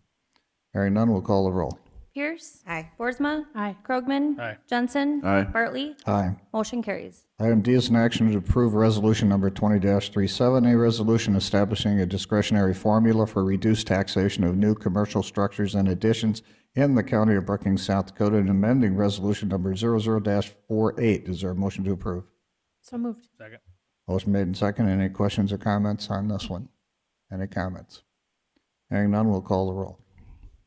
[SPEAKER 3] Hearing none, we'll call the roll.
[SPEAKER 6] Pierce?
[SPEAKER 5] Aye.
[SPEAKER 6] Boersma?
[SPEAKER 14] Aye.
[SPEAKER 6] Krogman?
[SPEAKER 15] Aye.
[SPEAKER 6] Jensen?
[SPEAKER 1] Aye.
[SPEAKER 6] Bartley?
[SPEAKER 3] Aye.
[SPEAKER 6] Motion carries.
[SPEAKER 3] Item D is an action to approve resolution number 20-37, a resolution establishing a discretionary formula for reduced taxation of new commercial structures and additions in the county of Brookings, South Dakota, and amending resolution number 00-48. Is there a motion to approve?
[SPEAKER 14] So moved.
[SPEAKER 15] Second.
[SPEAKER 3] Motion made and seconded. Any questions or comments on this one? Any comments? Hearing none, we'll call the roll.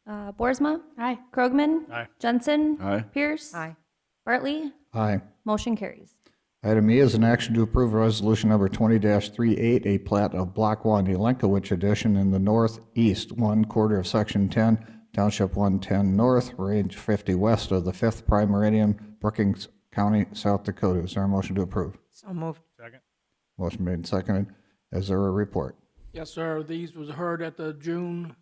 [SPEAKER 6] Boersma?
[SPEAKER 14] Aye.
[SPEAKER 6] Krogman?
[SPEAKER 15] Aye.
[SPEAKER 6] Jensen?
[SPEAKER 1] Aye.
[SPEAKER 6] Pierce?
[SPEAKER 5] Aye.
[SPEAKER 6] Bartley?
[SPEAKER 3] Aye.
[SPEAKER 6] Motion carries.
[SPEAKER 3] Item E is an action to approve resolution number 20-38, a plat of Block 1, Elenkowicz Edition in the northeast, 1/4 of Section 10, Township 110 North, Range 50 West of the 5th Prime Meridian, Brookings County, South Dakota. Is there a motion to approve?
[SPEAKER 5] So moved.
[SPEAKER 15] Second.
[SPEAKER 3] Motion made and seconded. Is there a report?
[SPEAKER 11] Yes, sir. These was heard at the June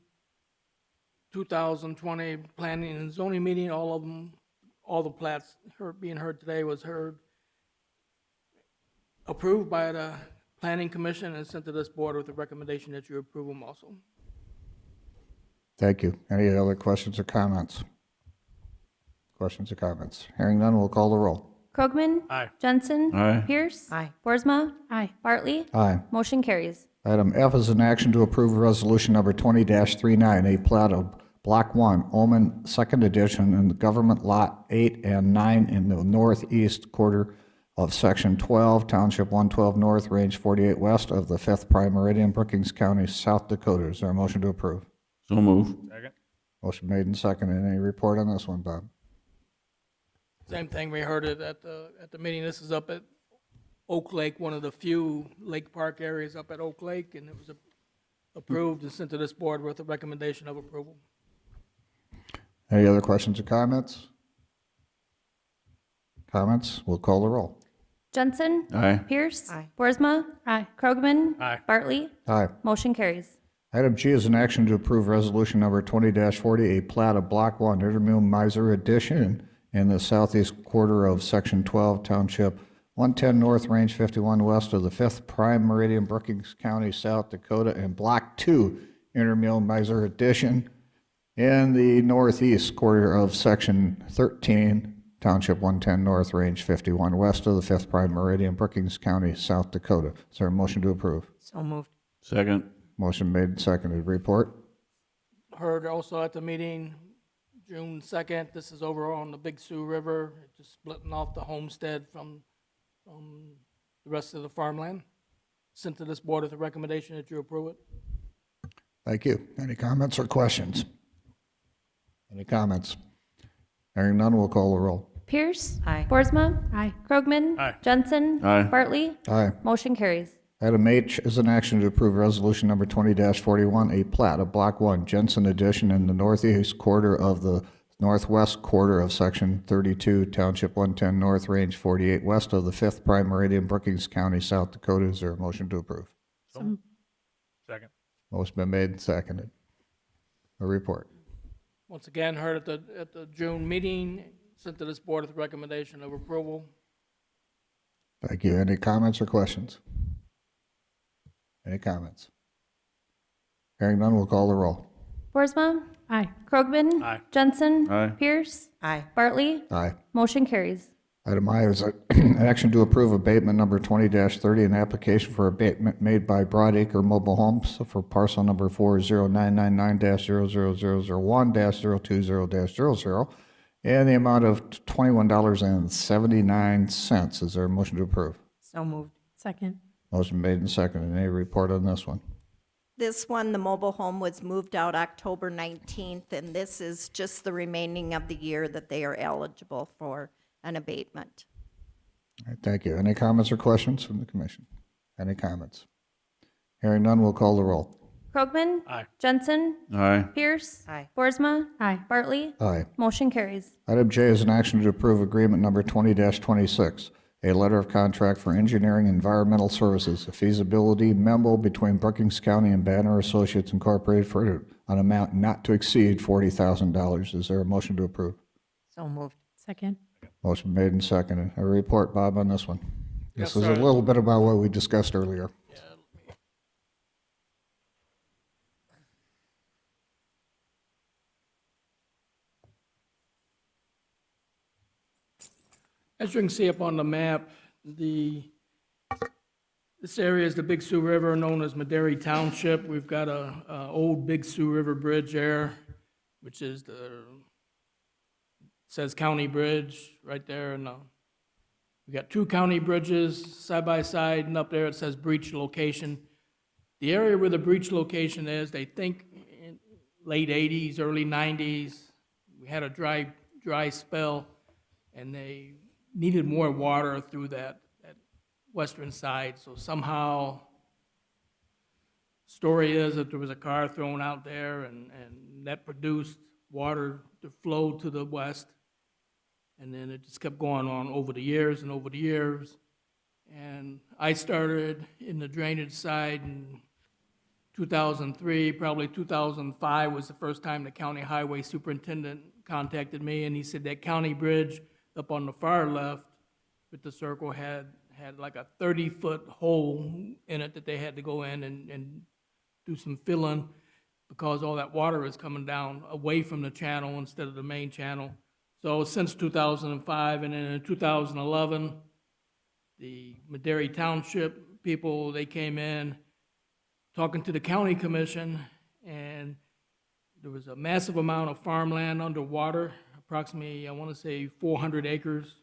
[SPEAKER 11] 2020 Planning and Zoning meeting, all of them, all the plats being heard today was approved by the Planning Commission and sent to this board with a recommendation that you approve them also.
[SPEAKER 3] Thank you. Any other questions or comments? Questions or comments? Hearing none, we'll call the roll.
[SPEAKER 6] Krogman?
[SPEAKER 11] Aye.
[SPEAKER 6] Jensen?
[SPEAKER 1] Aye.
[SPEAKER 6] Pierce?
[SPEAKER 5] Aye.
[SPEAKER 6] Boersma?
[SPEAKER 14] Aye.
[SPEAKER 6] Bartley?
[SPEAKER 3] Aye.
[SPEAKER 6] Motion carries.
[SPEAKER 3] Item F is an action to approve resolution number 20-39, a plat of Block 1, Omen Second Edition in the Government Lot 8 and 9 in the northeast quarter of Section 12, Township 112 North, Range 48 West of the 5th Prime Meridian, Brookings County, South Dakota. Is there a motion to approve?
[SPEAKER 1] So move.
[SPEAKER 3] Motion made and seconded. Any report on this one, Bob?
[SPEAKER 11] Same thing, we heard it at the meeting. This is up at Oak Lake, one of the few lake park areas up at Oak Lake, and it was approved and sent to this board with a recommendation of approval.
[SPEAKER 3] Any other questions or comments? Comments? We'll call the roll.
[SPEAKER 6] Jensen?
[SPEAKER 1] Aye.
[SPEAKER 6] Pierce?
[SPEAKER 5] Aye.
[SPEAKER 6] Boersma?
[SPEAKER 14] Aye.
[SPEAKER 6] Krogman?
[SPEAKER 11] Aye.
[SPEAKER 6] Bartley?
[SPEAKER 3] Aye.
[SPEAKER 6] Motion carries.
[SPEAKER 3] Item G is an action to approve resolution number 20-40, a plat of Block 1, Intermule Miser Addition in the southeast quarter of Section 12, Township 110 North, Range 51 West of the 5th Prime Meridian, Brookings County, South Dakota, and Block 2, Intermule Miser Addition in the northeast quarter of Section 13, Township 110 North, Range 51 West of the 5th Prime Meridian, Brookings County, South Dakota. Is there a motion to approve?
[SPEAKER 5] So moved.
[SPEAKER 1] Second.
[SPEAKER 3] Motion made and seconded. Report.
[SPEAKER 11] Heard also at the meeting, June 2nd, this is over on the Big Sioux River, just splitting off the homestead from the rest of the farmland. Sent to this board with a recommendation that you approve it.
[SPEAKER 3] Thank you. Any comments or questions? Any comments? Hearing none, we'll call the roll.
[SPEAKER 6] Pierce?
[SPEAKER 5] Aye.
[SPEAKER 6] Boersma?
[SPEAKER 14] Aye.
[SPEAKER 6] Krogman?
[SPEAKER 11] Aye.
[SPEAKER 6] Jensen?
[SPEAKER 1] Aye.
[SPEAKER 6] Bartley?
[SPEAKER 3] Aye.
[SPEAKER 6] Motion carries.
[SPEAKER 3] Item H is an action to approve resolution number 20-41, a plat of Block 1, Jensen Addition in the northeast quarter of the northwest quarter of Section 32, Township 110 North, Range 48 West of the 5th Prime Meridian, Brookings County, South Dakota. Is there a motion to approve?
[SPEAKER 11] Second.
[SPEAKER 3] Motion been made and seconded. A report.
[SPEAKER 11] Once again, heard at the June meeting, sent to this board with a recommendation of approval.
[SPEAKER 3] Thank you. Any comments or questions? Any comments? Hearing none, we'll call the roll.
[SPEAKER 6] Boersma?
[SPEAKER 14] Aye.
[SPEAKER 6] Krogman?
[SPEAKER 11] Aye.
[SPEAKER 6] Jensen?
[SPEAKER 1] Aye.
[SPEAKER 6] Pierce?
[SPEAKER 5] Aye.
[SPEAKER 6] Bartley?
[SPEAKER 3] Aye.
[SPEAKER 6] Motion carries.
[SPEAKER 3] Item I is an action to approve abatement number 20-30, an application for abatement made by Broadacre Mobile Homes for parcel number 40999-00001-020-00, and the amount of $21.79. Is there a motion to approve?
[SPEAKER 5] So moved.
[SPEAKER 14] Second.
[SPEAKER 3] Motion made and seconded. Any report on this one?
[SPEAKER 2] This one, the mobile home was moved out October 19th, and this is just the remaining of the year that they are eligible for an abatement.
[SPEAKER 3] All right, thank you. Any comments or questions from the commission? Any comments? Hearing none, we'll call the roll.
[SPEAKER 6] Krogman?
[SPEAKER 11] Aye.
[SPEAKER 6] Jensen?
[SPEAKER 1] Aye.
[SPEAKER 6] Pierce?
[SPEAKER 5] Aye.
[SPEAKER 6] Boersma?
[SPEAKER 14] Aye.
[SPEAKER 6] Bartley?
[SPEAKER 3] Aye.
[SPEAKER 6] Motion carries.
[SPEAKER 3] Item J is an action to approve agreement number 20-26, a letter of contract for engineering environmental services, a feasibility memo between Brookings County and Banner Associates Incorporated for an amount not to exceed $40,000. Is there a motion to approve?
[SPEAKER 5] So moved.
[SPEAKER 14] Second.
[SPEAKER 3] Motion made and seconded. A report, Bob, on this one. This
[SPEAKER 11] Yes,
[SPEAKER 3] is
[SPEAKER 11] sir.
[SPEAKER 3] a little bit about what we discussed earlier.
[SPEAKER 11] As you can see up on the map, this area is the Big Sioux River, known as Madera Township. We've got a old Big Sioux River Bridge there, which is says County Bridge right there, and we got two county bridges side by side, and up there it says breach location. The area where the breach location is, they think in late 80s, early 90s, we had a dry spell, and they needed more water through that western side. So somehow, story is that there was a car thrown out there, and that produced water to flow to the west. And then it just kept going on over the years and over the years. And I started in the drainage side, and 2003, probably 2005 was the first time the county highway superintendent contacted me, and he said that county bridge up on the far left with the circle had like a 30-foot hole in it that they had to go in and do some filling because all that water is coming down away from the channel instead of the main channel. So since 2005, and then in 2011, the Madera Township people, they came in talking to the county commission, and there was a massive amount of farmland underwater, approximately, I want to say 400 acres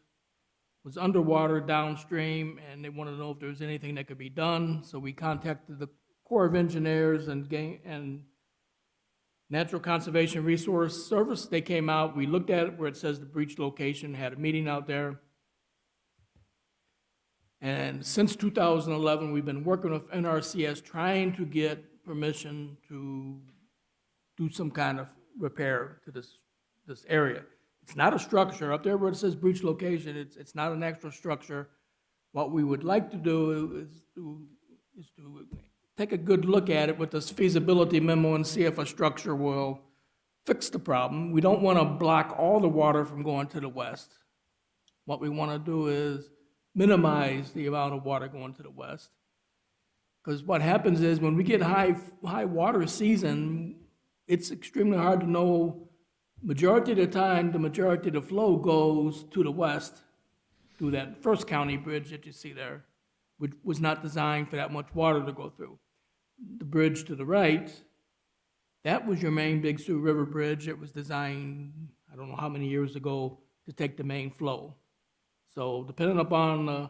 [SPEAKER 11] was underwater downstream, and they wanted to know if there was anything that could be done. So we contacted the Corps of Engineers and Natural Conservation Resource Service. They came out, we looked at it where it says the breach location, had a meeting out there. And since 2011, we've been working with NRCS trying to get permission to do some kind of repair to this area. It's not a structure. Up there where it says breach location, it's not an actual structure. What we would like to do is to take a good look at it with this feasibility memo and see if a structure will fix the problem. We don't want to block all the water from going to the west. What we want to do is minimize the amount of water going to the west. Because what happens is when we get high water season, it's extremely hard to know. Majority of the time, the majority of the flow goes to the west through that first county bridge that you see there, which was not designed for that much water to go through. The bridge to the right, that was your main Big Sioux River Bridge. It was designed, I don't know how many years ago, to take the main flow. So depending upon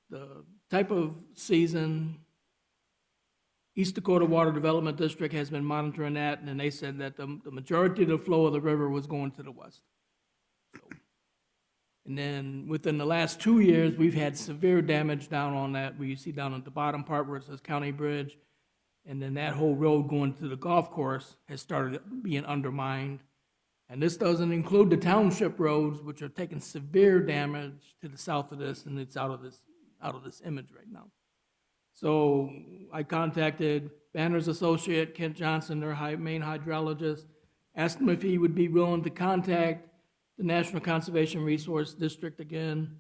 [SPEAKER 11] the type of season, East Dakota Water Development District has been monitoring that, and they said that the majority of the flow of the river was going to the west. So, and then within the last 2 years, we've had severe damage down on that, where you see down at the bottom part where it says County Bridge, and then that whole road going to the golf course has started being undermined. And this doesn't include the township roads, which are taking severe damage to the south of this, and it's out of this image right now. So I contacted Banner's associate, Kent Johnson, their main hydrologist, asked him if he would be willing to contact the National Conservation Resource District again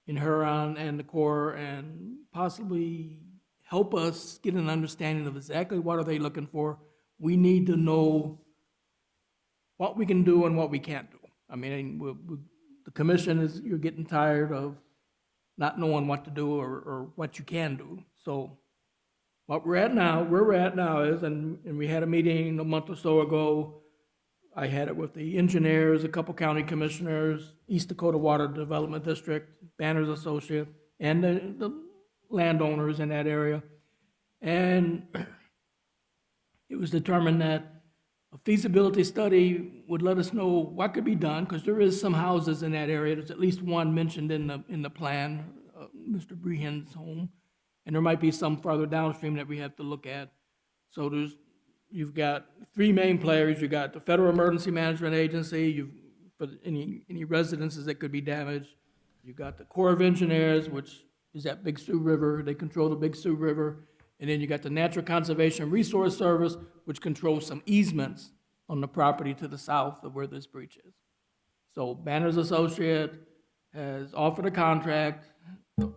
[SPEAKER 11] in Huron and the Corps and possibly help us get an understanding of exactly what are they looking for. We need to know what we can do and what we can't do. I mean, the commission you're getting tired of not knowing what to do or what you can do. So where we're at now is, and we had a meeting a month or so ago, I had it with the engineers, a couple county commissioners, East Dakota Water Development District, Banner's associate, and the landowners in that area. And it was determined that a feasibility study would let us know what could be done, because there is some houses in that area. There's at least one mentioned in the plan, Mr. Brehan's home, and there might be some farther downstream that we have to look at. So you've got three main players. You've got the Federal Emergency Management Agency, for any residences that could be damaged. You've got the Corps of Engineers, which is at Big Sioux River. They control the Big Sioux River. And then you got the Natural Conservation Resource Service, which controls some easements on the property to the south of where this breach is. So Banner's associate has offered a contract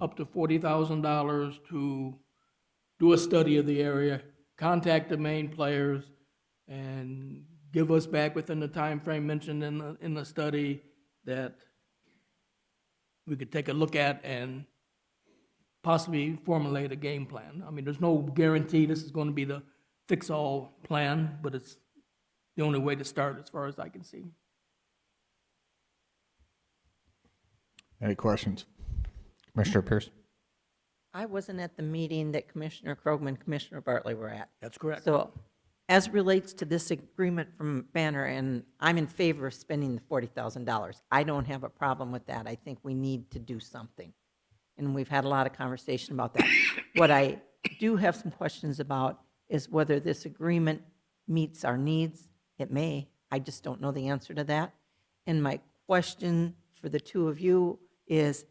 [SPEAKER 11] up to $40,000 to do a study of the area, contact the main players, and give us back within the time frame mentioned in the study that we could take a look at and possibly formulate a game plan. I mean, there's no guarantee this is going to be the fix-all plan, but it's the only way to start as far as I can see.
[SPEAKER 3] Any questions? Commissioner Pierce?
[SPEAKER 5] I wasn't at the meeting that Commissioner Krogman and Commissioner Bartley were at.
[SPEAKER 11] That's correct.
[SPEAKER 5] So as relates to this agreement from Banner, and I'm in favor of spending the $40,000. I don't have a problem with that. I think we need to do something. And we've had a lot of conversation about that. What I do have some questions about is whether this agreement meets our needs. It may. I just don't know the answer to that. And my question for the two of you is,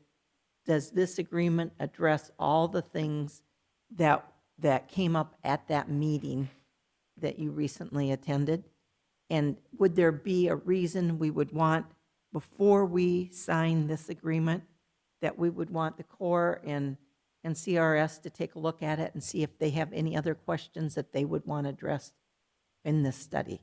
[SPEAKER 5] does this agreement address all the things that that came up at that meeting that you recently attended? And would there be a reason we would want, before we sign this agreement, that we would want the Corps and CRS to take a look at it and see if they have any other questions that they would want addressed in this study?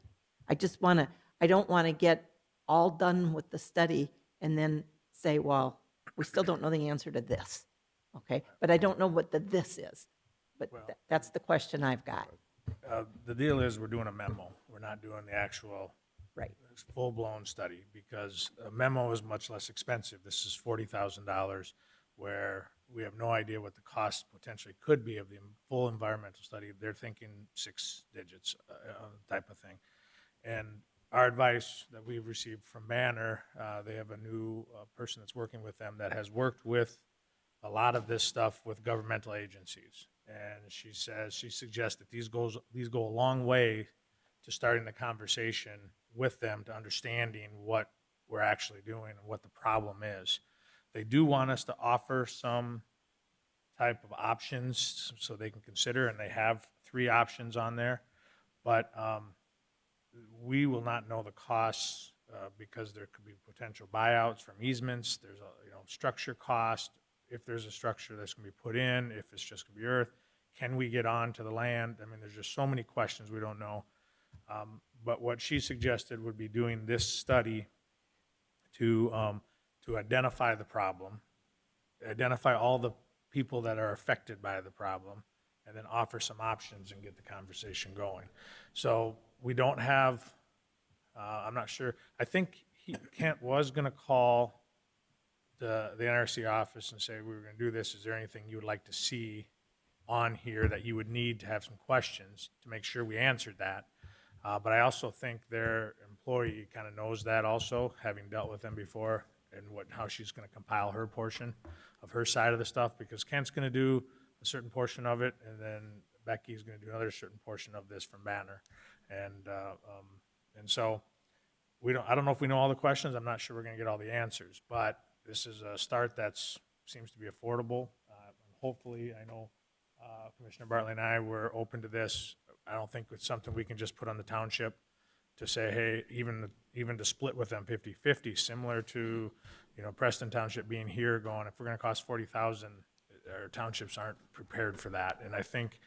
[SPEAKER 5] I don't want to get all done with the study and then say, well, we still don't know the answer to this, okay? But I don't know what the this is. But that's the question I've got.
[SPEAKER 17] The deal is, we're doing a memo. We're not doing the actual
[SPEAKER 5] Right.
[SPEAKER 17] full-blown study, because a memo is much less expensive. This is $40,000, where we have no idea what the cost potentially could be of the full environmental study. They're thinking 6 digits type of thing. And our advice that we've received from Banner, they have a new person that's working with them that has worked with a lot of this stuff with governmental agencies. And she suggests that these go a long way to starting the conversation with them, to understanding what we're actually doing and what the problem is. They do want us to offer some type of options so they can consider, and they have 3 options on there. But we will not know the costs because there could be potential buyouts from easements. There's a structure cost, if there's a structure that's going to be put in, if it's just going to be earth. Can we get onto the land? I mean, there's just so many questions we don't know. But what she suggested would be doing this study to identify the problem, identify all the people that are affected by the problem, and then offer some options and get the conversation going. So we don't have, I'm not sure, I think Kent was going to call the NRC office and say, we were going to do this. Is there anything you would like to see on here that you would need to have some questions to make sure we answered that? But I also think their employee kind of knows that also, having dealt with them before, and how she's going to compile her portion of her side of the stuff, because Kent's going to do a certain portion of it, and then Becky's going to do another certain portion of this from Banner. And so I don't know if we know all the questions. I'm not sure we're going to get all the answers, but this is a start that seems to be affordable. Hopefully, I know Commissioner Bartley and I were open to this. I don't think it's something we can just put on the township to say, hey, even to split with them 50-50, similar to, Preston Township being here going, if we're going to cost $40,000, our townships aren't prepared for that. And I think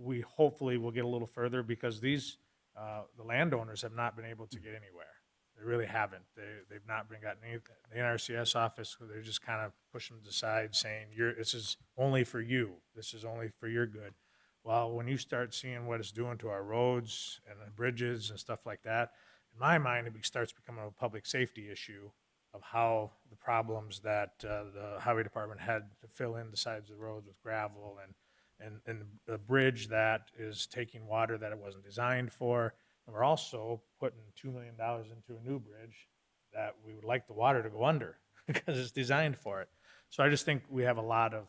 [SPEAKER 17] we hopefully will get a little further, because the landowners have not been able to get anywhere. They really haven't. They've not gotten anything. The NRCS office, they're just kind of pushing them aside, saying, this is only for you. This is only for your good. Well, when you start seeing what it's doing to our roads and the bridges and stuff like that, in my mind, it starts becoming a public safety issue of how the problems that the highway department had to fill in the sides of the roads with gravel, and the bridge that is taking water that it wasn't designed for. And we're also putting $2 million into a new bridge that we would like the water to go under because it's designed for it. So I just think we have a lot of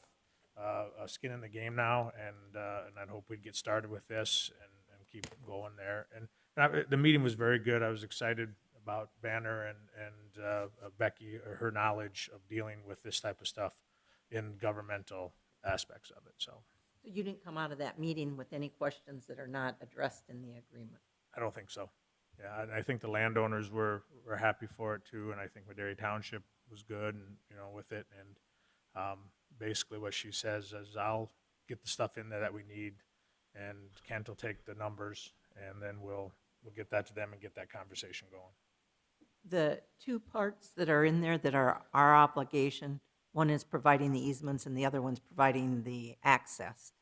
[SPEAKER 17] skin in the game now, and I'd hope we'd get started with this and keep going there. And the meeting was very good. I was excited about Banner and Becky, her knowledge of dealing with this type of stuff in governmental aspects of it. So
[SPEAKER 5] You didn't come out of that meeting with any questions that are not addressed in the agreement?
[SPEAKER 17] I don't think so. Yeah, and I think the landowners were happy for it too, and I think Madera Township was good and with it. And basically what she says is, I'll get the stuff in there that we need, and Kent will take the numbers, and then we'll get that to them and get that conversation going.
[SPEAKER 5] The 2 parts that are in there that are our obligation, one is providing the easements and the other one's providing the access.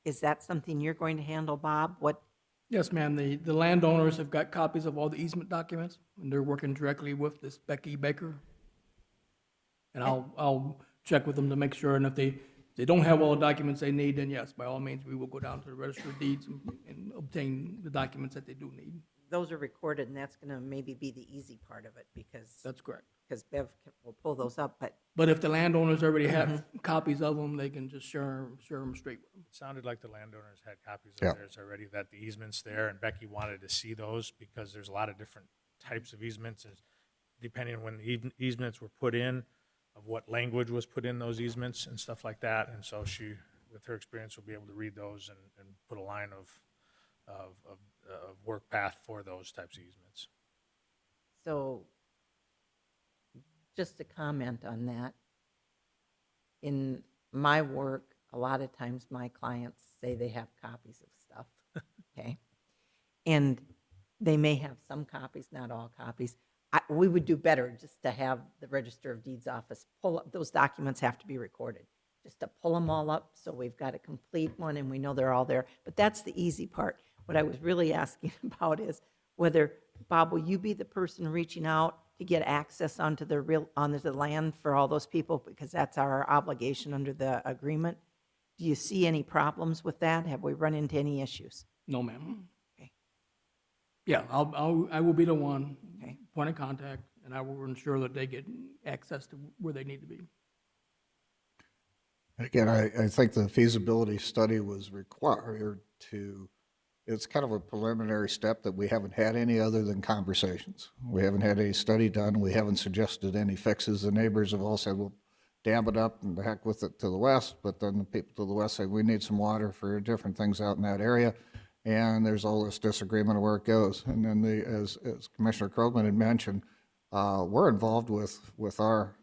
[SPEAKER 5] Is that something you're going to handle, Bob?
[SPEAKER 11] Yes, ma'am. The landowners have got copies of all the easement documents, and they're working directly with this Becky Baker. And I'll check with them to make sure, and if they don't have all the documents they need, then yes, by all means, we will go down to the Register of Deeds and obtain the documents that they do need.
[SPEAKER 5] Those are recorded, and that's going to maybe be the easy part of it, because
[SPEAKER 11] That's correct.
[SPEAKER 5] Bev will pull those up,
[SPEAKER 11] But if the landowners already have copies of them, they can just share them straight with them.
[SPEAKER 17] It sounded like the landowners had copies
[SPEAKER 3] Yeah.
[SPEAKER 17] of theirs already, that the easement's there, and Becky wanted to see those because there's a lot of different types of easements, and depending on when the easements were put in, of what language was put in those easements and stuff like that. And so she with her experience, will be able to read those and put a line of work path for those types of easements.
[SPEAKER 5] So, just to comment on that, in my work, a lot of times my clients say they have copies of stuff, okay? And they may have some copies, not all copies. We would do better just to have the Register of Deeds office pull up, those documents have to be recorded, just to pull them all up so we've got a complete one and we know they're all there. But that's the easy part. What I was really asking about is whether, Bob, will you be the person reaching out to get access onto the land for all those people? Because that's our obligation under the agreement. Do you see any problems with that? Have we run into any issues?
[SPEAKER 11] No, ma'am.
[SPEAKER 5] Okay.
[SPEAKER 11] Yeah, I will be the one,
[SPEAKER 5] Okay.
[SPEAKER 11] point of contact, and I will ensure that they get access to where they need to be.
[SPEAKER 3] Again, I think the feasibility study was required to, it's kind of a preliminary step that we haven't had any other than conversations. We haven't had any study done. We haven't suggested any fixes. The neighbors have all said, well, dam it up and the heck with it to the west. But then the people to the west say, we need some water for different things out in that area. And there's all this disagreement of where it goes. And then as Commissioner Krogman had mentioned, we're involved with our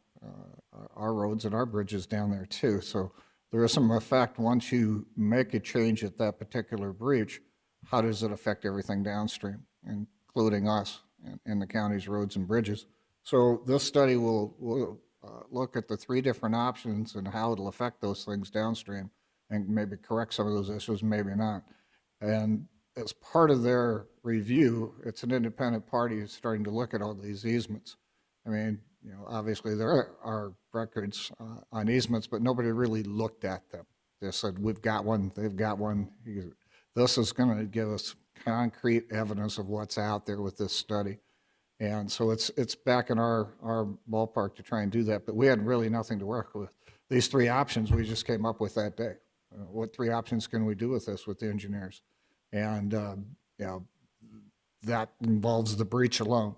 [SPEAKER 3] roads and our bridges down there too. So there is some effect once you make a change at that particular breach. How does it affect everything downstream, including us and the county's roads and bridges? So this study will look at the three different options and how it'll affect those things downstream and maybe correct some of those issues, maybe not. And as part of their review, it's an independent party who's starting to look at all these easements. I mean, you know, obviously there are records on easements, but nobody really looked at them. They said, we've got one, they've got one. This is going to give us concrete evidence of what's out there with this study. And so it's back in our ballpark to try and do that, but we had really nothing to work with. These three options we just came up with that day. What three options can we do with this with the engineers? And, you know, that involves the breach alone,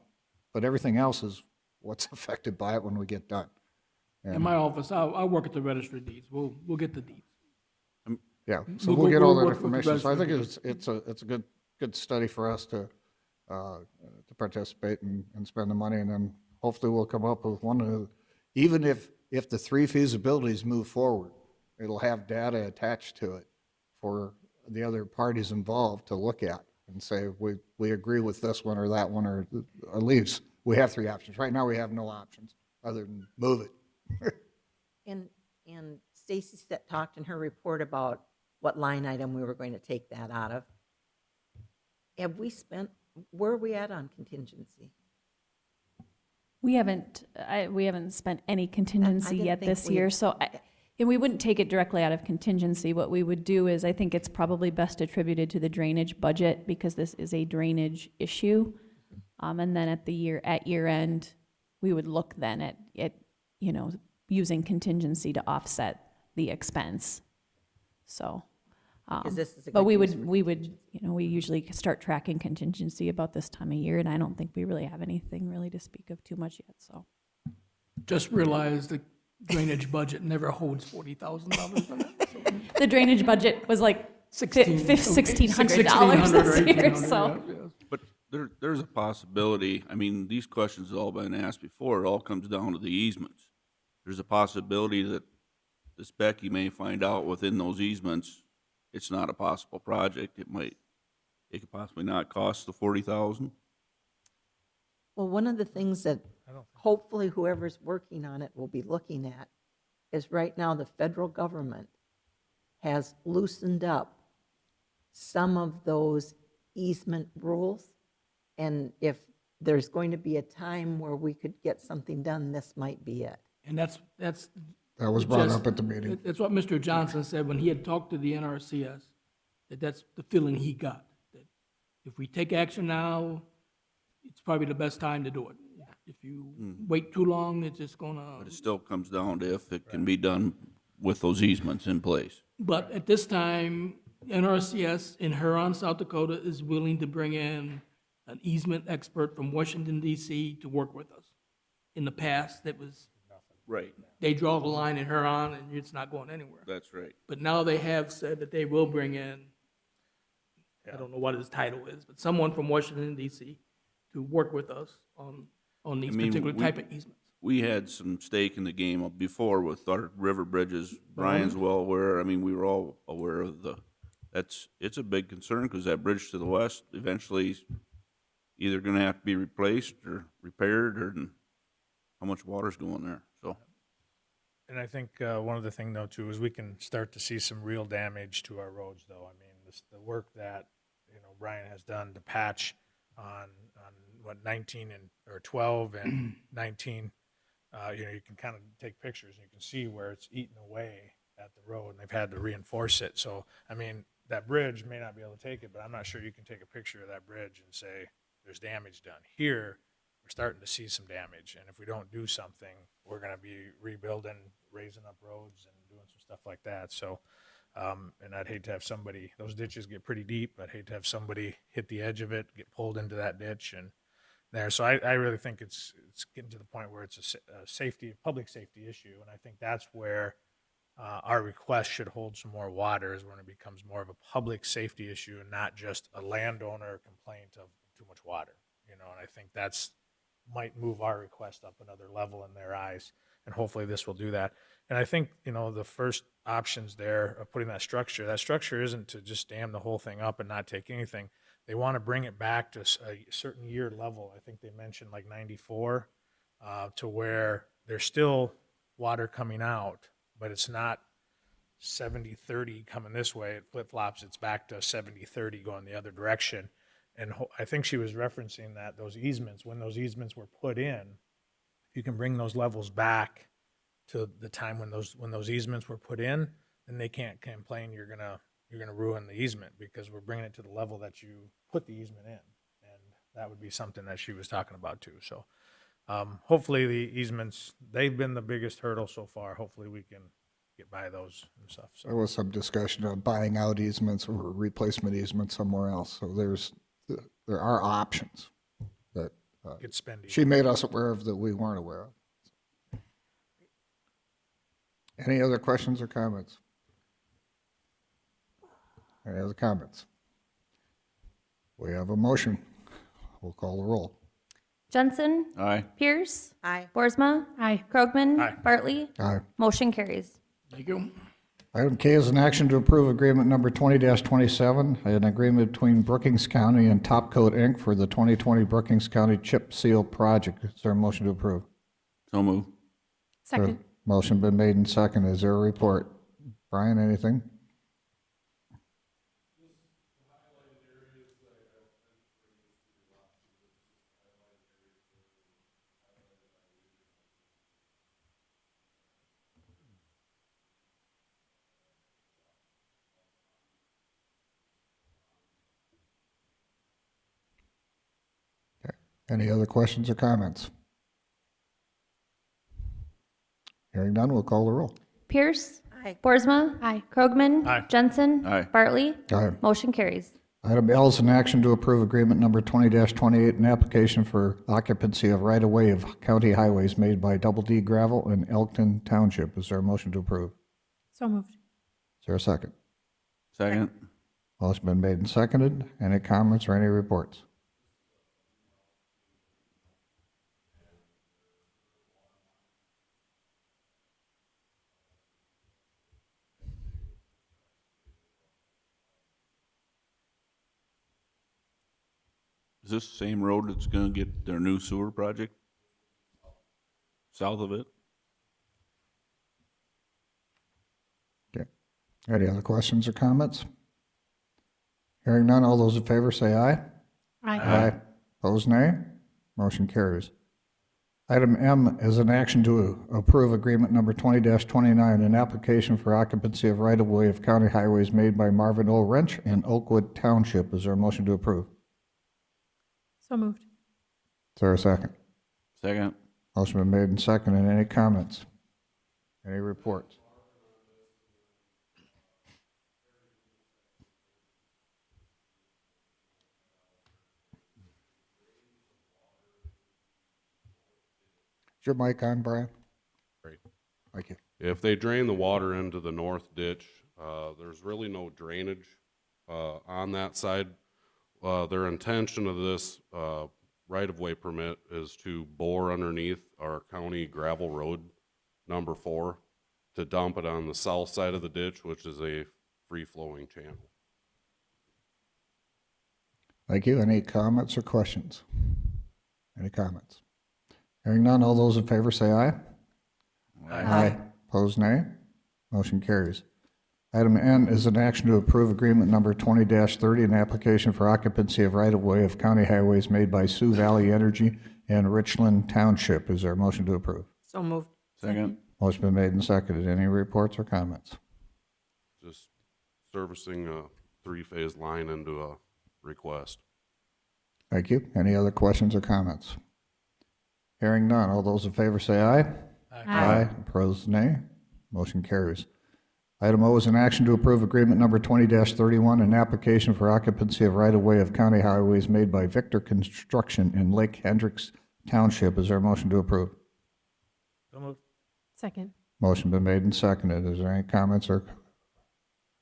[SPEAKER 3] but everything else is what's affected by it when we get done.
[SPEAKER 11] In my office, I'll work at the Register of Deeds. We'll get the deeds.
[SPEAKER 3] Yeah, so
[SPEAKER 11] We'll-
[SPEAKER 3] we'll get all
[SPEAKER 11] we'll
[SPEAKER 3] that
[SPEAKER 11] work with the
[SPEAKER 3] information. So I
[SPEAKER 11] rest
[SPEAKER 3] think
[SPEAKER 11] of
[SPEAKER 3] it's a good study for us to participate and spend the money, and then hopefully we'll come up with one of, even if the three feasibilities move forward, it'll have data attached to it for the other parties involved to look at and say, we agree with this one or that one, or at least we have three options. Right now we have no options other than move it.
[SPEAKER 5] And Stacy talked in her report about what line item we were going to take that out of. Have we spent, where are we at on contingency?
[SPEAKER 4] We haven't spent any contingency
[SPEAKER 5] didn't
[SPEAKER 4] yet
[SPEAKER 5] think
[SPEAKER 4] this
[SPEAKER 5] we-
[SPEAKER 4] year, so and we wouldn't take it directly out of contingency. What we would do is, I think it's probably best attributed to the drainage budget because this is a drainage issue. And then at year end, we would look then at you know, using contingency to offset the expense. So,
[SPEAKER 5] Because this is a
[SPEAKER 4] but
[SPEAKER 5] good
[SPEAKER 4] we
[SPEAKER 5] use for
[SPEAKER 4] would, you know, we usually start tracking contingency about this time of year, and I don't think we really have anything really to speak of too much yet, so.
[SPEAKER 11] Just realize the drainage budget never holds $40,000 in it. So
[SPEAKER 4] The drainage budget was like $1,600
[SPEAKER 11] $1,600
[SPEAKER 4] this
[SPEAKER 11] or
[SPEAKER 4] year,
[SPEAKER 11] $1,800,
[SPEAKER 4] so.
[SPEAKER 11] yeah.
[SPEAKER 1] But there's a possibility, I mean, these questions have all been asked before, it all comes down to the easements. There's a possibility that this Becky may find out within those easements, it's not a possible project, it could possibly not cost the 40,000.
[SPEAKER 5] Well, one of the things that hopefully whoever's working on it will be looking at is right now the federal government has loosened up some of those easement rules. And if there's going to be a time where we could get something done, this might be it.
[SPEAKER 11] And that's.
[SPEAKER 3] That was brought up at the meeting.
[SPEAKER 11] That's what Mr. Johnson said when he had talked to the NRCS, that's the feeling he got. That if we take action now, it's probably the best time to do it. If you wait too long, it's just gonna.
[SPEAKER 1] But it still comes down to if it can be done with those easements in place.
[SPEAKER 11] But at this time, NRCS in Huron, South Dakota is willing to bring in an easement expert from Washington DC to work with us. In the past, that was
[SPEAKER 1] Right,
[SPEAKER 11] They draw the line in Huron, and it's not going anywhere.
[SPEAKER 1] that's right.
[SPEAKER 11] But now they have said that they will bring in, I don't know what his title is, but someone from Washington DC to work with us on these
[SPEAKER 1] mean,
[SPEAKER 11] particular
[SPEAKER 1] we-
[SPEAKER 11] type of easements.
[SPEAKER 1] We had some stake in the game before with our river bridges. Brian's well aware, I mean, we were all aware of it's a big concern because that bridge to the west eventually is either gonna have to be replaced or repaired, or how much water's going there, so.
[SPEAKER 17] And I think one other thing though too is we can start to see some real damage to our roads though. I mean, the work that, Brian has done to patch on what 19 or 12 and 19, you can kind of take pictures and you can see where it's eaten away at the road and they've had to reinforce it. So, I mean, that bridge may not be able to take it, but I'm not sure you can take a picture of that bridge and say there's damage done. Here, we're starting to see some damage, and if we don't do something, we're going to be rebuilding, raising up roads and doing some stuff like that. So, and I'd hate to have somebody, those ditches get pretty deep. I'd hate to have somebody hit the edge of it, get pulled into that ditch and there. So I really think it's getting to the point where it's a public safety issue. And I think that's where our request should hold some more water, is when it becomes more of a public safety issue and not just a landowner complaint of too much water, and I think might move our request up another level in their eyes. And hopefully this will do that. And I think, the first options there of putting that structure isn't to just dam the whole thing up and not take anything. They want to bring it back to a certain year level. I think they mentioned like 94, to where there's still water coming out, but it's not 70-30 coming this way. It flip-flops. It's back to 70-30 going the other direction. And I think she was referencing that those easements, when those easements were put in, if you can bring those levels back to the time when those easements were put in, then they can't complain you're gonna ruin the easement, because we're bringing it to the level that you put the easement in. And that would be something that she was talking about too. So hopefully the easements, they've been the biggest hurdle so far. Hopefully we can get by those and stuff. So
[SPEAKER 3] There was some discussion of buying out easements or replacement easements somewhere else. So there are options that
[SPEAKER 17] get spendy.
[SPEAKER 3] she made us aware of that we weren't aware of. Any other questions or comments? Any other comments? We have a motion. We'll call the roll.
[SPEAKER 6] Jensen?
[SPEAKER 1] Aye.
[SPEAKER 6] Pierce?
[SPEAKER 5] Aye.
[SPEAKER 6] Boersma?
[SPEAKER 14] Aye.
[SPEAKER 6] Krogman?
[SPEAKER 17] Aye.
[SPEAKER 6] Bartley?
[SPEAKER 3] Aye.
[SPEAKER 6] Motion carries.
[SPEAKER 11] Thank you.
[SPEAKER 3] Item K is an action to approve agreement number 20-27, an agreement between Brookings County and Top Coat Inc. for the 2020 Brookings County Chip Seal Project. Is there a motion to approve?
[SPEAKER 1] So move.
[SPEAKER 14] Second.
[SPEAKER 3] Motion been made and second. Is there a report? Brian, anything? Any other questions or comments? Hearing none, we'll call the roll.
[SPEAKER 6] Pierce?
[SPEAKER 5] Aye.
[SPEAKER 6] Boersma?
[SPEAKER 14] Aye.
[SPEAKER 6] Krogman?
[SPEAKER 17] Aye.
[SPEAKER 6] Jensen?
[SPEAKER 1] Aye.
[SPEAKER 6] Bartley?
[SPEAKER 3] Aye.
[SPEAKER 6] Motion carries.
[SPEAKER 3] Item L is an action to approve agreement number 20-28, an application for occupancy of right-of-way of county highways made by Double D Gravel in Elkton Township. Is there a motion to approve?
[SPEAKER 14] So moved.
[SPEAKER 3] Is there a second?
[SPEAKER 1] Second.
[SPEAKER 3] Motion been made and seconded. Any comments or any reports?
[SPEAKER 1] Is this the same road that's gonna get their new sewer project? South of it?
[SPEAKER 3] Okay. Any other questions or comments? Hearing none, all those in favor say aye.
[SPEAKER 14] Aye.
[SPEAKER 3] Opposed, nay. Motion carries. Item M is an action to approve agreement number 20-29, an application for occupancy of right-of-way of county highways made by Marvin O. Wrench in Oakwood Township. Is there a motion to approve?
[SPEAKER 14] So moved.
[SPEAKER 3] Is there a second?
[SPEAKER 1] Second.
[SPEAKER 3] Motion been made and seconded. Any comments? Any reports? Is your mic on, Brian?
[SPEAKER 10] Great.
[SPEAKER 7] If they drain the water into the north ditch, there's really no drainage on that side. Their intention of this right-of-way permit is to bore underneath our county gravel road, number 4, to dump it on the south side of the ditch, which is a free-flowing channel.
[SPEAKER 3] Thank you. Any comments or questions? Any comments? Hearing none, all those in favor say aye. Aye. Opposed, nay. Motion carries. Item N is an action to approve agreement number 20-30, an application for occupancy of right-of-way of county highways made by Sioux Valley Energy and Richland Township. Is there a motion to approve?
[SPEAKER 5] So moved.
[SPEAKER 1] Second.
[SPEAKER 3] Motion been made and seconded. Any reports or comments?
[SPEAKER 7] Just servicing a 3-phase line into a request.
[SPEAKER 3] Thank you. Any other questions or comments? Hearing none. All those in favor say aye. Aye. Opposed, nay. Motion carries. Item O is an action to approve agreement number 20-31, an application for occupancy of right-of-way of county highways made by Victor Construction in Lake Hendricks Township. Is there a motion to approve?
[SPEAKER 17] So moved.
[SPEAKER 14] Second.
[SPEAKER 3] Motion been made and seconded. Is there any comments or?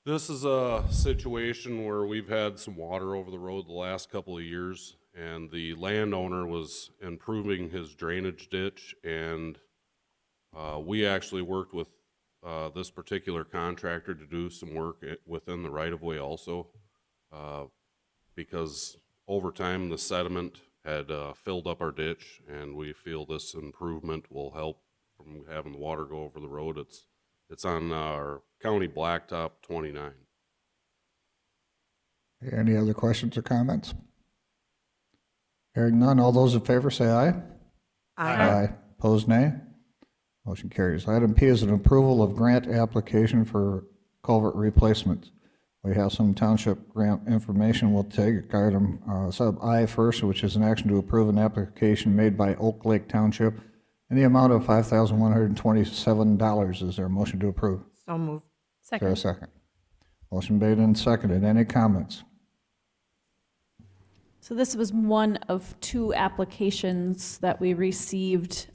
[SPEAKER 7] This is a situation where we've had some water over the road the last couple of years, and the landowner was improving his drainage ditch, and we actually worked with this particular contractor to do some work within the right-of-way also, because over time the sediment had filled up our ditch, and we feel this improvement will help from having the water go over the road. It's on our county blacktop 29.
[SPEAKER 3] Any other questions or comments? Hearing none, all those in favor say aye. Aye. Opposed, nay. Motion carries. Item P is an approval of grant application for culvert replacement. We have some township grant information. We'll take item sub I first, which is an action to approve an application made by Oak Lake Township in the amount of $5,127. Is there a motion to approve?
[SPEAKER 5] So moved.
[SPEAKER 3] Is there a second? Motion made and seconded. Any comments?
[SPEAKER 4] So this was one of 2 applications that we received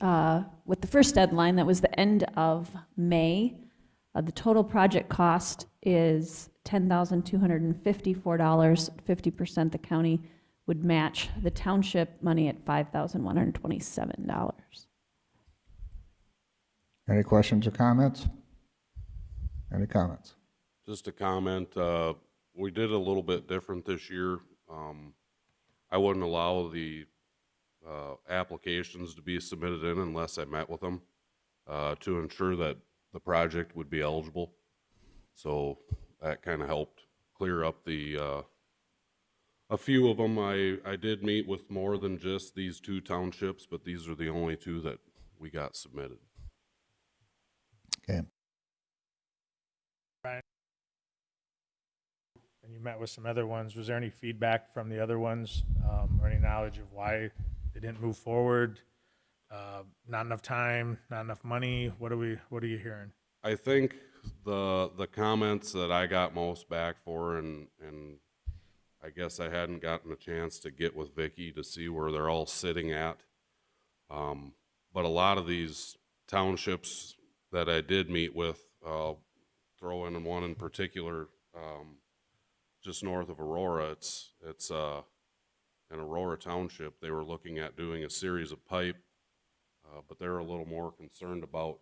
[SPEAKER 4] with the first deadline. That was the end of May. The total project cost is $10,254. 50% the county would match the township money at $5,127.
[SPEAKER 3] Any questions or comments? Any comments?
[SPEAKER 7] Just a comment, we did a little bit different this year. I wouldn't allow the applications to be submitted in unless I met with them to ensure that the project would be eligible. So that kind of helped clear up the a few of them. I did meet with more than just these 2 townships, but these are the only 2 that we got submitted.
[SPEAKER 3] Okay.
[SPEAKER 17] And you met with some other ones. Was there any feedback from the other ones, or any knowledge of why they didn't move forward? Not enough time, not enough money? What are you hearing?
[SPEAKER 7] I think the comments that I got most back for, and I guess I hadn't gotten a chance to get with Vicky to see where they're all sitting at. But a lot of these townships that I did meet with, throw in one in particular, just north of Aurora. It's in Aurora Township. They were looking at doing a series of pipe, but they're a little more concerned about,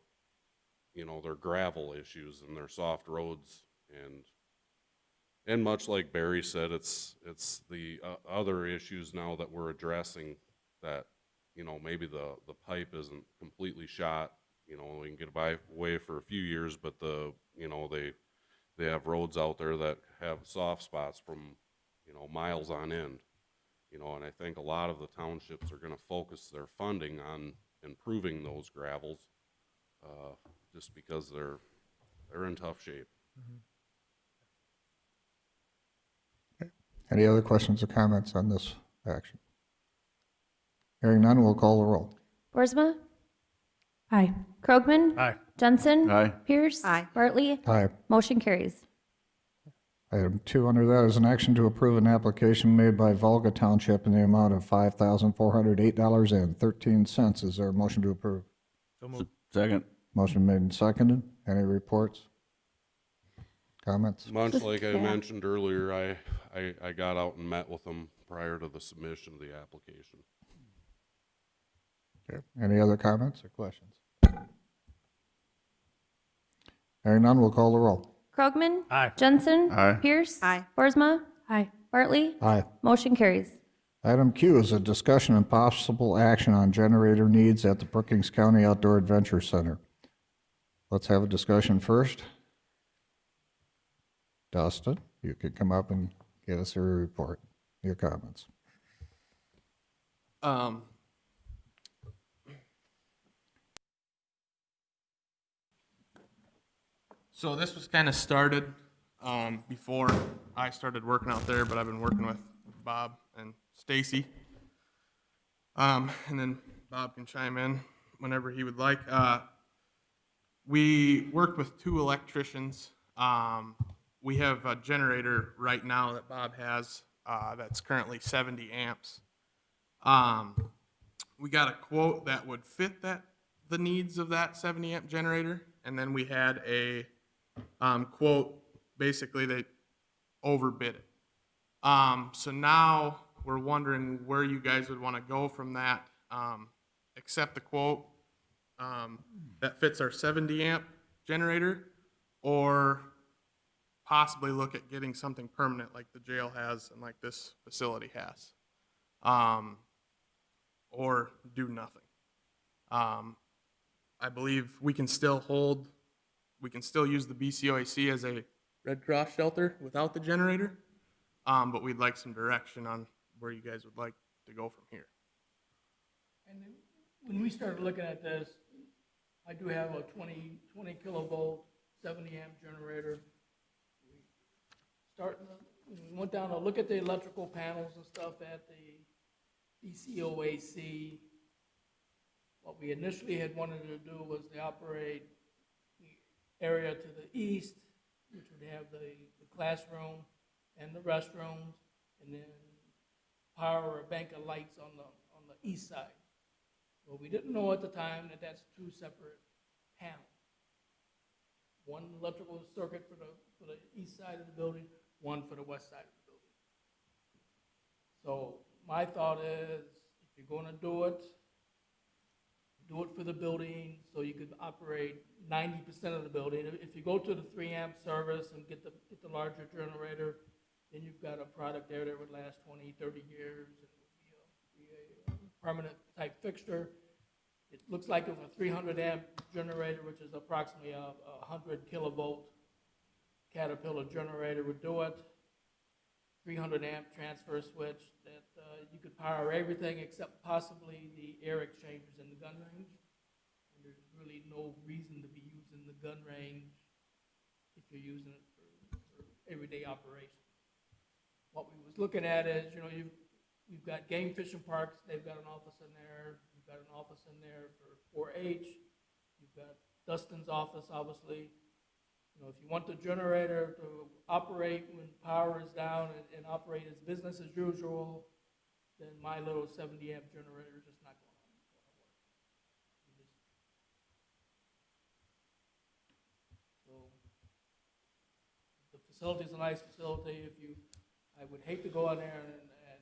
[SPEAKER 7] their gravel issues and their soft roads. And much like Barry said, it's the other issues now that we're addressing that, maybe the pipe isn't completely shot. We can get away for a few years, but they have roads out there that have soft spots from, miles on end, and I think a lot of the townships are going to focus their funding on improving those gravels, just because they're in tough shape.
[SPEAKER 3] Any other questions or comments on this action? Hearing none, we'll call the roll.
[SPEAKER 6] Boersma?
[SPEAKER 14] Aye.
[SPEAKER 6] Krogman?
[SPEAKER 17] Aye.
[SPEAKER 6] Jensen?
[SPEAKER 1] Aye.
[SPEAKER 6] Pierce?
[SPEAKER 5] Aye.
[SPEAKER 6] Bartley?
[SPEAKER 3] Aye.
[SPEAKER 6] Motion carries.
[SPEAKER 3] Item 2 under that is an action to approve an application made by Volga Township in the amount of $5,408.13. Is there a motion to approve?
[SPEAKER 17] So moved.
[SPEAKER 1] Second.
[SPEAKER 3] Motion made and seconded. Any reports? Comments?
[SPEAKER 7] Much like I mentioned earlier, I got out and met with them prior to the submission of the application.
[SPEAKER 3] Okay. Any other comments or questions? Hearing none, we'll call the roll.
[SPEAKER 6] Krogman?
[SPEAKER 17] Aye.
[SPEAKER 6] Jensen?
[SPEAKER 1] Aye.
[SPEAKER 6] Pierce?
[SPEAKER 5] Aye.
[SPEAKER 6] Boersma?
[SPEAKER 14] Aye.
[SPEAKER 6] Bartley?
[SPEAKER 3] Aye.
[SPEAKER 6] Motion carries.
[SPEAKER 3] Item Q is a discussion and possible action on generator needs at the Brookings County Outdoor Adventure Center. Let's have a discussion first. Dustin, you could come up and give us your report, your comments.
[SPEAKER 16] So this was kind of started before I started working out there, but I've been working with Bob and Stacy. And then Bob can chime in whenever he would like. We worked with 2 electricians. We have a generator right now that Bob has that's currently 70 amps. We got a quote that would fit the needs of that 70 amp generator, and then we had a quote, basically they overbid it. So now we're wondering where you guys would want to go from that. Accept the quote that fits our 70 amp generator, or possibly look at getting something permanent like the jail has and like this facility has, or do nothing. I believe we can still use the BCOAC as a Red Cross shelter without the generator, but we'd like some direction on where you guys would like to go from here.
[SPEAKER 11] And then when we started looking at this, I do have a 20 kilovolt, 70 amp generator. We went down to look at the electrical panels and stuff at the BCOAC. What we initially had wanted to do was to operate the area to the east, which would have the classroom and the restrooms, and then power a bank of lights on the east side. Well, we didn't know at the time that that's 2 separate panels. One electrical circuit for the east side of the building, one for the west side of the building. So my thought is, if you're gonna do it for the building so you could operate 90% of the building. If you go to the 3 amp service and get the larger generator, then you've got a product there that would last 20, 30 years. It would be a permanent type fixture. It looks like a 300 amp generator, which is approximately a 100 kilovolt Caterpillar generator would do it. 300 amp transfer switch that you could power everything except possibly the air exchangers in the gun range. And there's really no reason to be using the gun range if you're using it for everyday operation. What we was looking at is, we've got game fishing parks, they've got an office in there. You've got an office in there for 4-H. You've got Dustin's office, obviously. If you want the generator to operate when power is down and operate as business as usual, then my little 70 amp generator is just not going to work. So the facility's a nice facility. I would hate to go in there and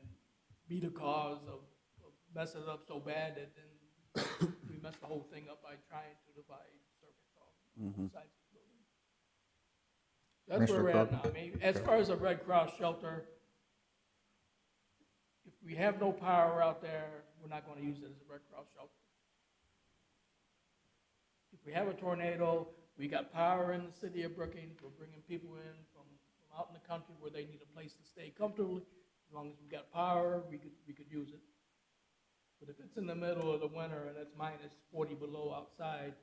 [SPEAKER 11] be the cause of messing it up so bad that then we mess the whole thing up by trying to divide circuits on both sides of the building. That's where we're at now. I mean, as far as a Red Cross shelter, if we have no power out there, we're not going to use it as a Red Cross shelter. If we have a tornado, we got power in the city of Brookings. We're bringing people in from out in the country where they need a place to stay comfortably. As long as we got power, we could use it. But if it's in the middle of the winter and it's minus 40 below outside,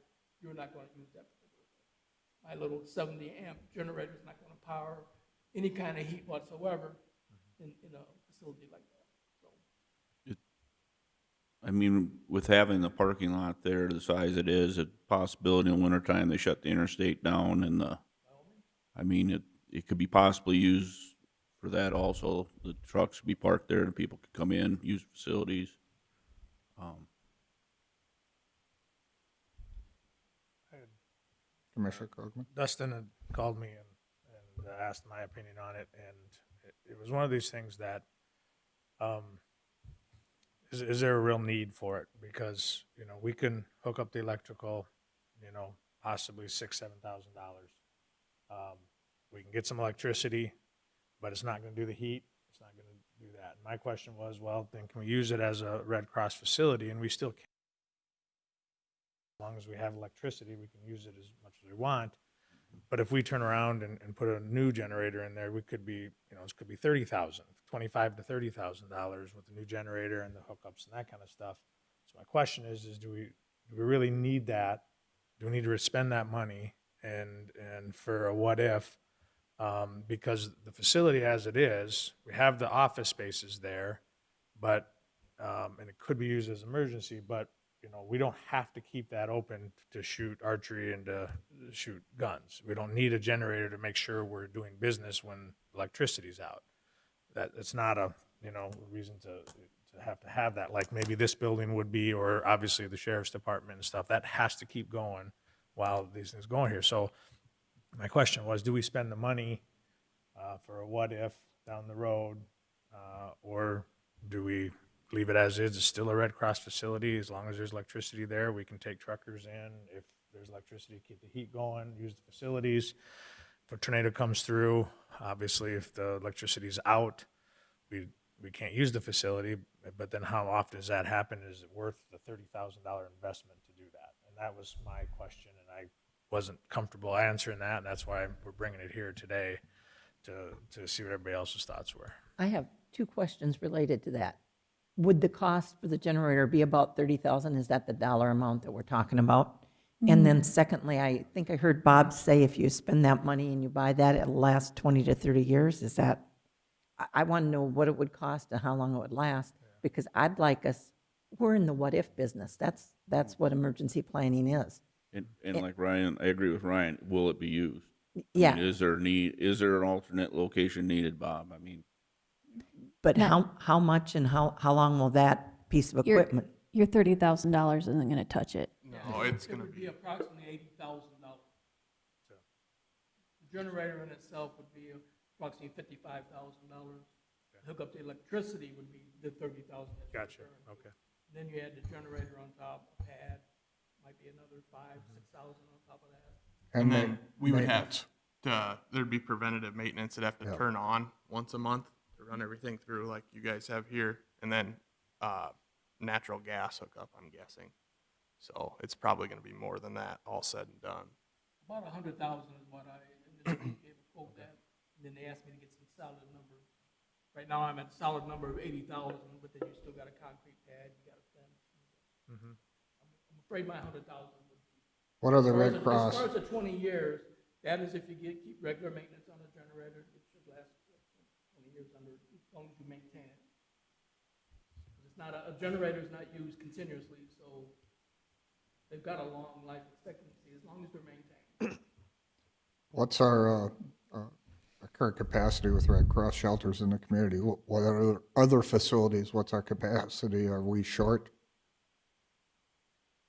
[SPEAKER 11] you're not going to use that particular thing. My little 70 amp generator is not going to power any kind of heat whatsoever in a facility like that. So.
[SPEAKER 1] I mean, with having the parking lot there the size it is, a possibility in the wintertime they shut the interstate down and it could be possibly used for that also. The trucks could be parked there and people could come in, use facilities.
[SPEAKER 17] I had
[SPEAKER 3] Commissioner Krogman?
[SPEAKER 17] Dustin had called me and asked my opinion on it, and it was one of these things that, is there a real need for it? Because, we can hook up the electrical, possibly $6,000-$7,000. We can get some electricity, but it's not gonna do the heat, it's not gonna do that. My question was, well, then can we use it as a Red Cross facility? And we still can. As long as we have electricity, we can use it as much as we want. But if we turn around and put a new generator in there, we could be, it could be $30,000, $25,000 to $30,000 with the new generator and the hookups and that kind of stuff. So my question is do we really need that? Do we need to spend that money? And for a what if? Because the facility as it is, we have the office spaces there, but, and it could be used as emergency, but we don't have to keep that open to shoot archery and to shoot guns. We don't need a generator to make sure we're doing business when electricity's out. It's not a, reason to have that, like maybe this building would be, or obviously the sheriff's department and stuff. That has to keep going while these things go on here. So my question was, do we spend the money for a what if down the road, or do we leave it as is? It's still a Red Cross facility. As long as there's electricity there, we can take truckers in. If there's electricity, keep the heat going, use the facilities. If a tornado comes through, obviously if the electricity's out, we can't use the facility, but then how often does that happen? Is it worth the $30,000 investment to do that? And that was my question, and I wasn't comfortable answering that, and that's why we're bringing it here today to see what everybody else's thoughts were.
[SPEAKER 5] I have two questions related to that. Would the cost for the generator be about $30,000? Is that the dollar amount that we're talking about? And then secondly, I think I heard Bob say if you spend that money and you buy that, it'll last 20 to 30 years. Is that, I want to know what it would cost and how long it would last, because I'd like us, we're in the what-if business. That's what emergency planning is.
[SPEAKER 1] And like Ryan, I agree with Ryan, will it be used?
[SPEAKER 5] Yeah.
[SPEAKER 1] I mean, is there an alternate location needed, Bob? I mean,
[SPEAKER 5] But how much and how long will that piece of equipment?
[SPEAKER 4] Your $30,000 isn't going to touch it.
[SPEAKER 16] No, it's gonna
[SPEAKER 11] would
[SPEAKER 16] be,
[SPEAKER 11] be approximately $80,000. The generator in itself would be approximately $55,000. Hook up the electricity would be the $30,000.
[SPEAKER 17] Gotcha, okay.
[SPEAKER 11] Then you add the generator on top, a pad, might be another $5,000-$6,000 on top of that.
[SPEAKER 16] and then we would have there'd be preventative maintenance that'd have to
[SPEAKER 3] Yeah.
[SPEAKER 16] turn on once a month to run everything through like you guys have here, and then natural gas hookup, I'm guessing. So it's probably gonna be more than that, all said and done.
[SPEAKER 11] About 100,000 is what I initially gave a quote at, and then they asked me to get some solid numbers. Right now, I'm at a solid number of 80,000, but then you still got a concrete pad, you got a fence. I'm afraid my 100,000 would be.
[SPEAKER 3] What are the
[SPEAKER 11] As far as
[SPEAKER 3] Red
[SPEAKER 11] the-
[SPEAKER 3] Cross?
[SPEAKER 11] As far as the 20 years, that is if you keep regular maintenance on the generator, it should last 20 years as long as you maintain it. It's not, a generator's not used continuously, so they've got a long life expectancy as long as they're maintained.
[SPEAKER 3] What's our current capacity with Red Cross shelters in the community? What are other facilities? What's our capacity? Are we short?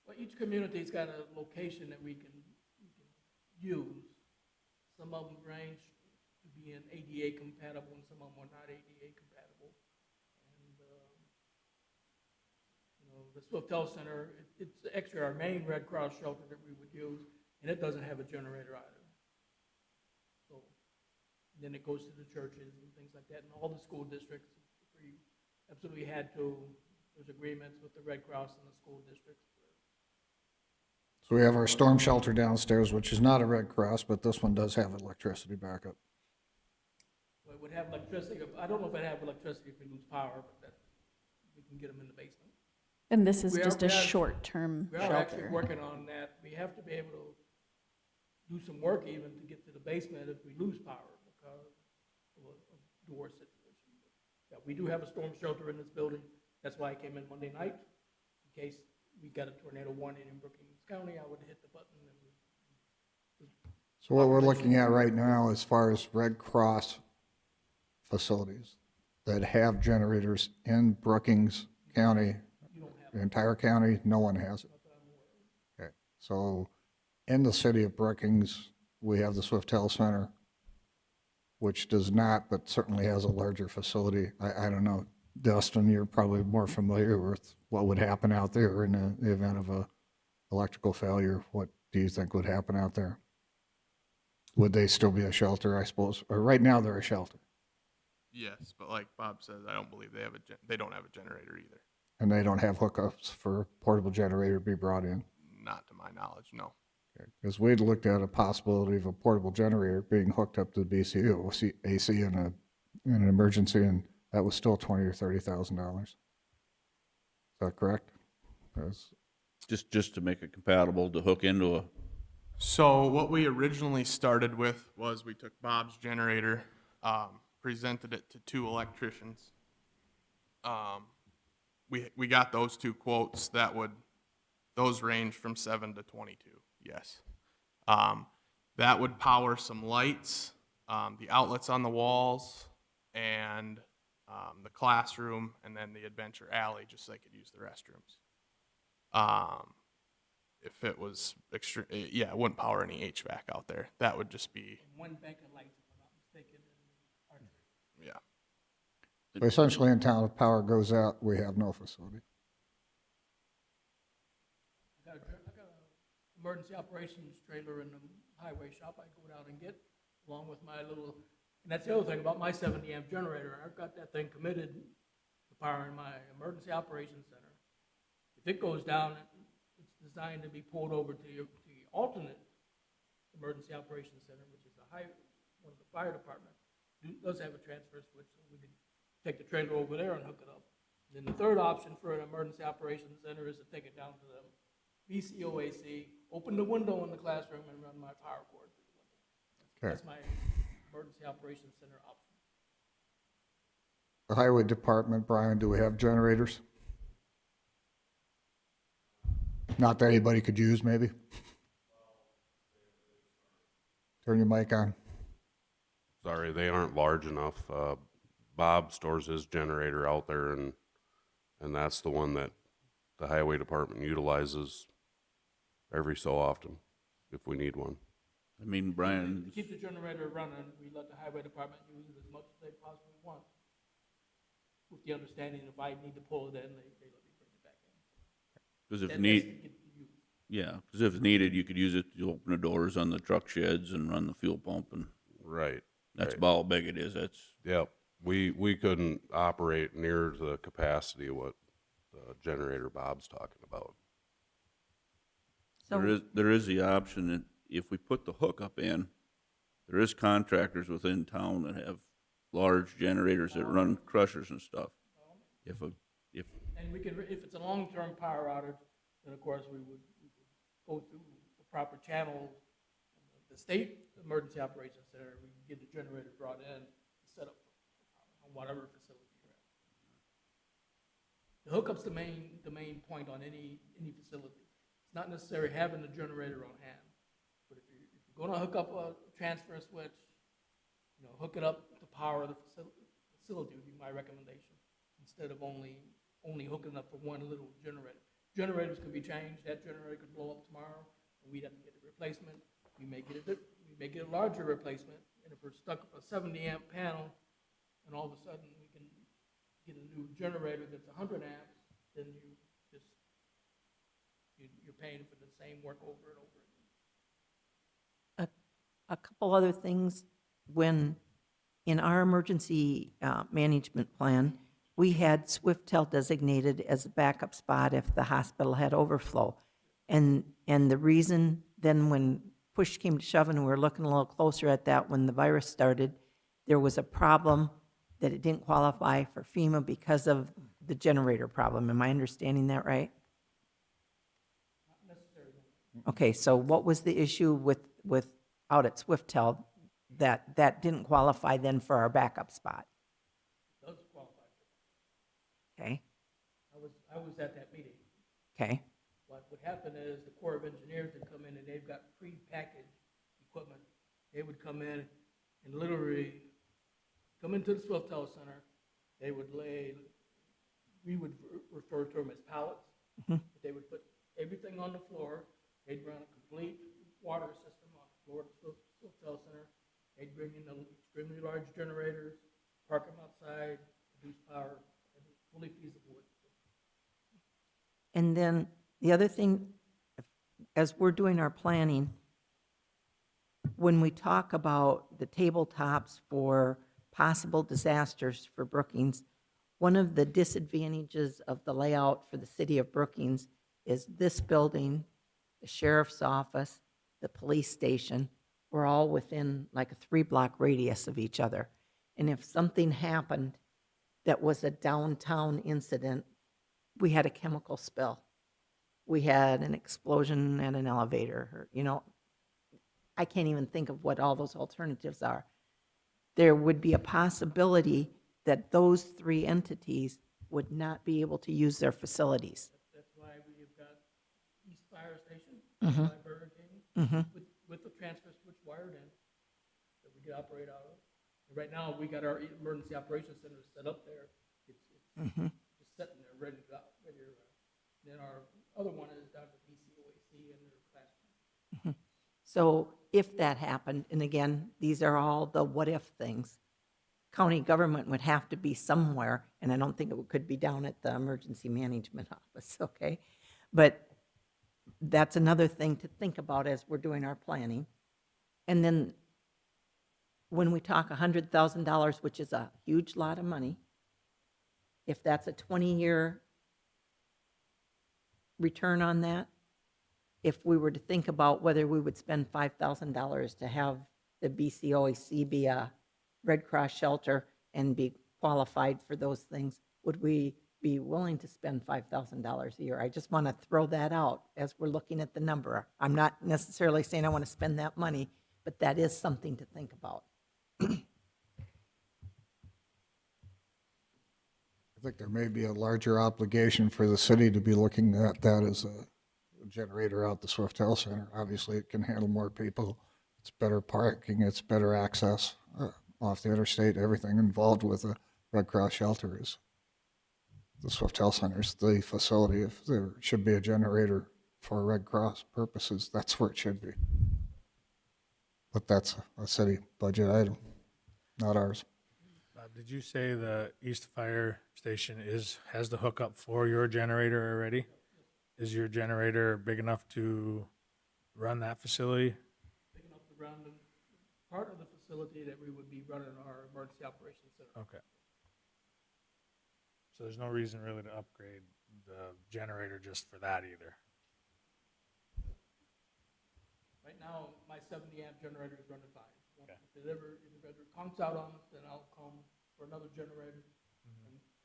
[SPEAKER 11] Well, each community's got a location that we can use. Some of them range to being ADA compatible, and some of them are not ADA compatible. And, the Softail Center, it's actually our main Red Cross shelter that we would use, and it doesn't have a generator either. So, then it goes to the churches and things like that, and all the school districts, we absolutely had to, there's agreements with the Red Cross and the school districts.
[SPEAKER 3] So we have our storm shelter downstairs, which is not a Red Cross, but this one does have electricity backup.
[SPEAKER 11] It would have electricity, I don't know if it have electricity if we lose power, but that, we can get them in the basement.
[SPEAKER 4] And this is
[SPEAKER 11] We are-
[SPEAKER 4] just a
[SPEAKER 11] we are-
[SPEAKER 4] short-term
[SPEAKER 11] We are actually
[SPEAKER 4] shelter.
[SPEAKER 11] working on that. We have to be able to do some work even to get to the basement if we lose power because of a door situation. Yeah, we do have a storm shelter in this building. That's why I came in Monday night, in case we got a tornado warning in Brookings County, I would hit the button and.
[SPEAKER 3] So what we're looking at right now, as far as Red Cross facilities that have generators in Brookings County, the entire county, no one has it. Okay, so in the city of Brookings, we have the Softail Center, which does not, but certainly has a larger facility. I don't know, Dustin, you're probably more familiar with what would happen out there in the event of a electrical failure. What do you think would happen out there? Would they still be a shelter, I suppose? Or right now, they're a shelter,
[SPEAKER 16] Yes, but like Bob says, I don't believe they don't have a generator either.
[SPEAKER 3] and they don't have hookups for a portable generator to be brought in.
[SPEAKER 16] Not to my knowledge, no.
[SPEAKER 3] Because we'd looked at a possibility of a portable generator being hooked up to the BCU, AC in an emergency, and that was still $20,000 or $30,000. Is that correct?
[SPEAKER 1] Just to make it compatible to hook into a,
[SPEAKER 16] So what we originally started with was we took Bob's generator, presented it to 2 electricians. We got those 2 quotes those range from 7 to 22, yes. That would power some lights, the outlets on the walls, and the classroom, and then the adventure alley, just so they could use the restrooms. If it was extreme, yeah, it wouldn't power any HVAC out there. That would just be,
[SPEAKER 11] One bank of lights, if I'm not mistaken, in Archery.
[SPEAKER 16] yeah.
[SPEAKER 3] So essentially, in town, if power goes out, we have no facility.
[SPEAKER 11] I got a emergency operations trailer in the highway shop I go down and get, along with my little, and that's the other thing about my 70 amp generator. I've got that thing committed to powering my emergency operations center. If it goes down, it's designed to be pulled over to your alternate emergency operations center, which is one of the fire departments. Does have a transfer switch, so we can take the trailer over there and hook it up. And then the third option for an emergency operations center is to take it down to the BCOAC, open the window in the classroom, and run my power cord through the window. That's my emergency operations center option.
[SPEAKER 3] The highway department, Brian, do we have generators? Not that anybody could use, maybe? Turn your mic on.
[SPEAKER 7] Sorry, they aren't large enough. Bob stores his generator out there, and that's the one that the highway department utilizes every so often if we need one.
[SPEAKER 1] I mean, Brian,
[SPEAKER 11] To keep the generator running, we let the highway department use it as much as they possibly want, with the understanding if I need to pull it in, they let me bring it back in.
[SPEAKER 1] because if
[SPEAKER 11] That's
[SPEAKER 1] need,
[SPEAKER 11] to get used.
[SPEAKER 1] yeah, because if needed, you could use it to open the doors on the truck sheds and run the fuel pump, and
[SPEAKER 7] Right.
[SPEAKER 1] that's
[SPEAKER 7] right.
[SPEAKER 1] about how big it is. That's,
[SPEAKER 7] Yep. We couldn't operate near the capacity of what the generator Bob's talking about.
[SPEAKER 1] there is the option that if we put the hookup in, there is contractors within town that have large generators that run crushers and stuff.
[SPEAKER 11] And we can, if it's a long-term power outage, then of course we would go through the proper channels. The state emergency operations center, we can get the generator brought in and set up on whatever facility you're at. The hookup's the main point on any facility. It's not necessarily having the generator on hand, but if you're gonna hook up a transfer switch, hook it up to power the facility would be my recommendation, instead of only hooking up for one little generator. Generators can be changed. That generator could blow up tomorrow, and we'd have to get a replacement. We may get a larger replacement, and if we're stuck with a 70 amp panel, and all of a sudden we can get a new generator that's 100 amps, then you're paying for the same work over and over again.
[SPEAKER 5] A couple other things. When, in our emergency management plan, we had Softail designated as a backup spot if the hospital had overflow. And the reason then when push came to shove and we were looking a little closer at that when the virus started, there was a problem that it didn't qualify for FEMA because of the generator problem. Am I understanding that right?
[SPEAKER 11] Not necessarily.
[SPEAKER 5] Okay, so what was the issue with out at Softail that didn't qualify then for our backup spot?
[SPEAKER 11] It does qualify.
[SPEAKER 5] Okay,
[SPEAKER 11] I was at that meeting.
[SPEAKER 5] okay,
[SPEAKER 11] What would happen is the Corps of Engineers would come in and they've got pre-packaged equipment. They would come in and literally come into the Softail Center. They would we would refer to them as pallets. But they would put everything on the floor. They'd run a complete water system on the floor of the Softail Center. They bring in the extremely large generators, park them outside, produce power, and it's fully feasible.
[SPEAKER 5] And then the other thing, as we're doing our planning, when we talk about the tabletops for possible disasters for Brookings, one of the disadvantages of the layout for the city of Brookings is this building, the sheriff's office, the police station, we're all within like a 3-block radius of each other. And if something happened that was a downtown incident, we had a chemical spill, we had an explosion at an elevator, or, you know, I can't even think of what all those alternatives are. There would be a possibility that those 3 entities would not be able to use their facilities.
[SPEAKER 11] That's why we've got East Fire Station,
[SPEAKER 5] Mhm.
[SPEAKER 11] by Burger King,
[SPEAKER 5] Mhm.
[SPEAKER 11] with the transfer switch wired in that we could operate out of. And right now, we got our emergency operations center set up there. It's
[SPEAKER 5] Mhm.
[SPEAKER 11] just sitting there, ready to go, ready to run. Then our other one is down to BCOAC and their classroom.
[SPEAKER 5] So if that happened, and again, these are all the what-if things, county government would have to be somewhere, and I don't think it could be down at the emergency management office, okay? But that's another thing to think about as we're doing our planning. And then when we talk $100,000, which is a huge lot of money, if that's a 20-year return on that, if we were to think about whether we would spend $5,000 to have the BCOAC be a Red Cross shelter and be qualified for those things, would we be willing to spend $5,000 a year? I just want to throw that out as we're looking at the number. I'm not necessarily saying I want to spend that money, but that is something to think about.
[SPEAKER 3] I think there may be a larger obligation for the city to be looking at that as a generator out the Softail Center. Obviously, it can handle more people. It's better parking, it's better access off the interstate. Everything involved with a Red Cross shelter is the Softail Center is the facility. If there should be a generator for Red Cross purposes, that's where it should be. But that's a city budget item, not ours.
[SPEAKER 17] Did you say the East Fire Station has the hookup for your generator already? Is your generator big enough to run that facility?
[SPEAKER 11] Big enough to run the part of the facility that we would be running our emergency operations center.
[SPEAKER 17] Okay. So there's no reason really to upgrade the generator just for that either.
[SPEAKER 11] Right now, my 70-amp generator is running fine. Once if it ever conks out on us, then I'll come for another generator.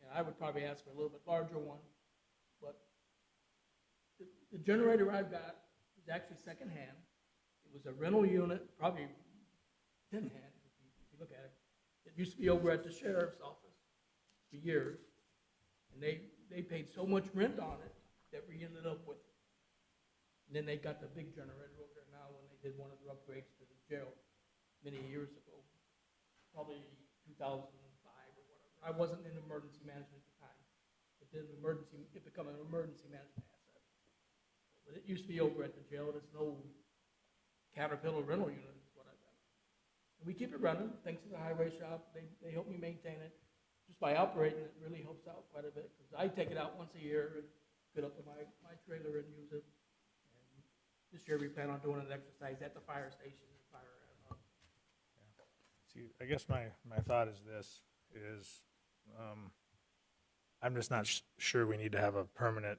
[SPEAKER 11] And I would probably ask for a little bit larger one. But the generator I've got is actually secondhand. It was a rental unit, probably 10-hand, if you look at it. It used to be over at the sheriff's office for years. And they paid so much rent on it that we ended up with it. And then they got the big generator over there now when they did one of the upgrades to the jail many years ago, probably 2005 or whatever. I wasn't in emergency management at the time. It became an emergency management asset. But it used to be over at the jail. There's no Caterpillar rental unit is what I've got. And we keep it running, thanks to the highway shop. They help me maintain it. Just by operating it really helps out quite a bit, because I take it out once a year and get up to my trailer and use it. And this year we plan on doing an exercise at the fire station and fire at
[SPEAKER 17] See, I guess my thought is this, I'm just not sure we need to have a permanent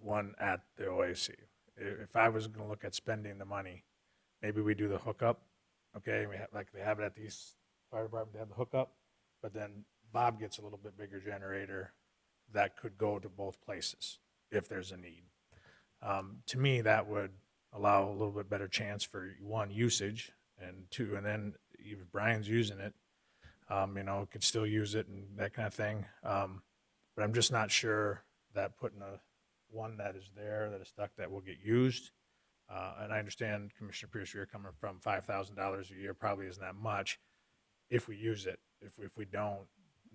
[SPEAKER 17] one at the OAC. If I was gonna look at spending the money, maybe we do the hookup, okay? We have, like they have it at the East Fire Department, they have the hookup, but then Bob gets a little bit bigger generator that could go to both places if there's a need. To me, that would allow a little bit better chance for one, usage, and two, and then if Brian's using it, could still use it and that kind of thing. But I'm just not sure that putting one that is there, that is stuck, that will get used. And I understand, Commissioner Pierce, you're coming from $5,000 a year, probably isn't that much if we use it. If we don't,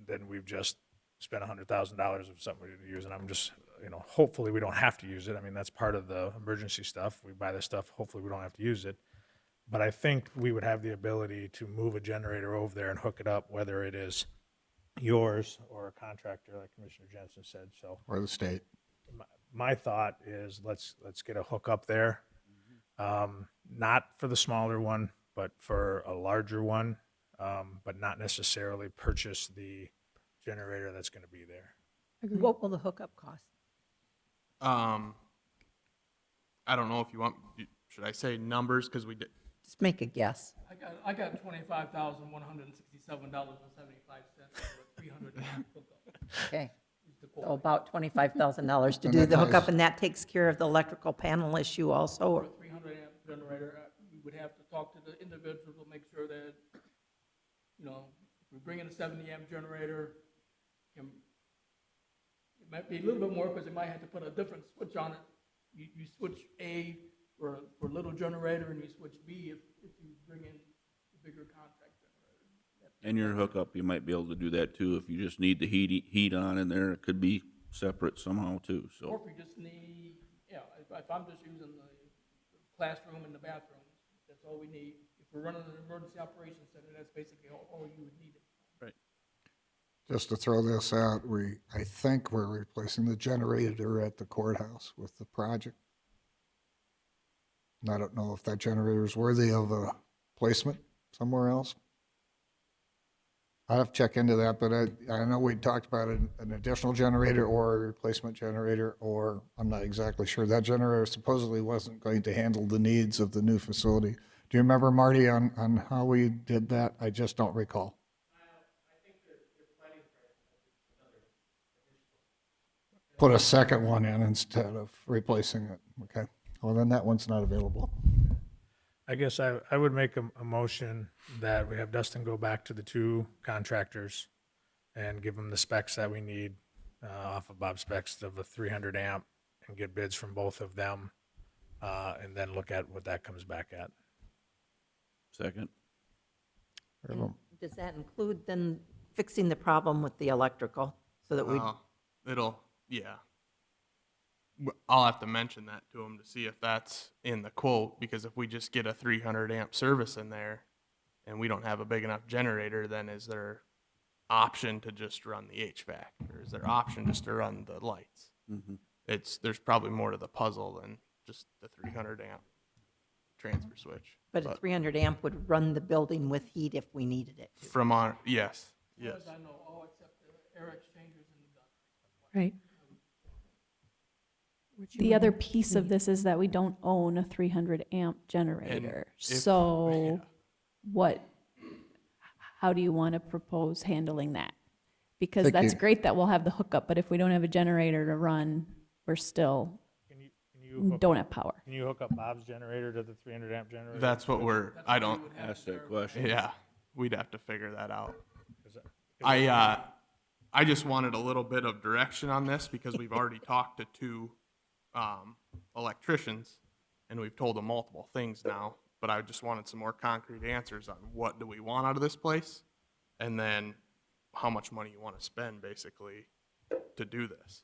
[SPEAKER 17] then we've just spent $100,000 of something we didn't use. And I'm just, hopefully we don't have to use it. I mean, that's part of the emergency stuff. We buy this stuff, hopefully we don't have to use it. But I think we would have the ability to move a generator over there and hook it up, whether it is yours or a contractor, like Commissioner Jensen said, so.
[SPEAKER 3] Or the state.
[SPEAKER 17] My thought is let's get a hook up there. Not for the smaller one, but for a larger one, but not necessarily purchase the generator that's going to be there.
[SPEAKER 5] What will the hookup cost?
[SPEAKER 16] I don't know if you want, should I say numbers? Because we did,
[SPEAKER 5] Just make a guess.
[SPEAKER 11] I got $25,167.75 for a 300 amp hookup.
[SPEAKER 5] Okay.
[SPEAKER 11] Is the
[SPEAKER 5] So
[SPEAKER 11] quote.
[SPEAKER 5] about $25,000 to
[SPEAKER 3] And
[SPEAKER 5] do
[SPEAKER 3] that
[SPEAKER 5] the hookup,
[SPEAKER 3] ties-
[SPEAKER 5] and that takes care of the electrical panel issue also?
[SPEAKER 11] For
[SPEAKER 5] or-
[SPEAKER 11] a 300 amp generator, we would have to talk to the individual to make sure that, if we bring in a 70 amp generator, it might be a little bit more because they might have to put a different switch on it. You switch A for a little generator and you switch B if you bring in the bigger contract generator.
[SPEAKER 1] And your hookup, you might be able to do that too. If you just need the heat on in there, it could be separate somehow too,
[SPEAKER 11] Or
[SPEAKER 1] so.
[SPEAKER 11] if we just need, if I'm just using the classroom and the bathrooms, that's all we need. If we're running an emergency operations center, that's basically all you would need it.
[SPEAKER 1] Right.
[SPEAKER 3] Just to throw this out, I think we're replacing the generator at the courthouse with the project. And I don't know if that generator is worthy of a placement somewhere else. I'll have to check into that, but I know we talked about an additional generator or a replacement generator, or I'm not exactly sure. That generator supposedly wasn't going to handle the needs of the new facility. Do you remember, Marty, on how we did that? I just don't recall. Put a second one in instead of replacing it. Okay. Well, then that one's not available.
[SPEAKER 17] I guess I would make a motion that we have Dustin go back to the two contractors and give them the specs that we need off of Bob's specs of a 300 amp and get bids from both of them and then look at what that comes back at.
[SPEAKER 1] Second.
[SPEAKER 5] And does that include then fixing the problem with the electrical so that we,
[SPEAKER 16] yeah. I'll have to mention that to them to see if that's in the quote, because if we just get a 300 amp service in there and we don't have a big enough generator, then is there option to just run the HVAC, or is there option just to run the lights?
[SPEAKER 1] Mm-hmm.
[SPEAKER 16] There's probably more to the puzzle than just the 300 amp transfer switch.
[SPEAKER 5] but a 300 amp would run the building with heat if we needed it.
[SPEAKER 16] From our, yes.
[SPEAKER 11] As far as I know, all except the air exchangers and the gun.
[SPEAKER 14] Right.
[SPEAKER 4] The other piece of this is that we don't own a 300 amp generator. So how do you want to propose handling that? Because
[SPEAKER 3] Thank
[SPEAKER 4] that's
[SPEAKER 3] you.
[SPEAKER 4] great that we'll have the hookup, but if we don't have a generator to run, we're still, don't have power.
[SPEAKER 17] Can you hook up Bob's generator to the 300 amp generator?
[SPEAKER 16] That's what I don't,
[SPEAKER 1] Ask that question.
[SPEAKER 16] yeah, we'd have to figure that out.
[SPEAKER 17] 'Cause
[SPEAKER 16] I just wanted a little bit of direction on this because we've already talked to two electricians and we've told them multiple things now, but I just wanted some more concrete answers on what do we want out of this place and then how much money you want to spend basically to do this.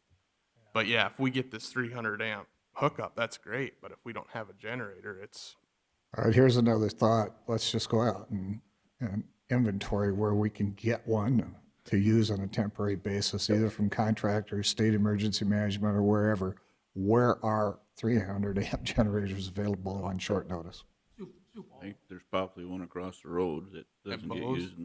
[SPEAKER 16] But yeah, if we get this 300 amp hookup, that's great, but if we don't have a generator, it's,
[SPEAKER 3] All right, here's another thought. Let's just go out and inventory where we can get one to use on a temporary basis, either from contractors, state emergency management, or wherever. Where are 300 amp generators available on short notice?
[SPEAKER 1] I think there's probably one across the road that doesn't get
[SPEAKER 16] Bose?
[SPEAKER 1] used,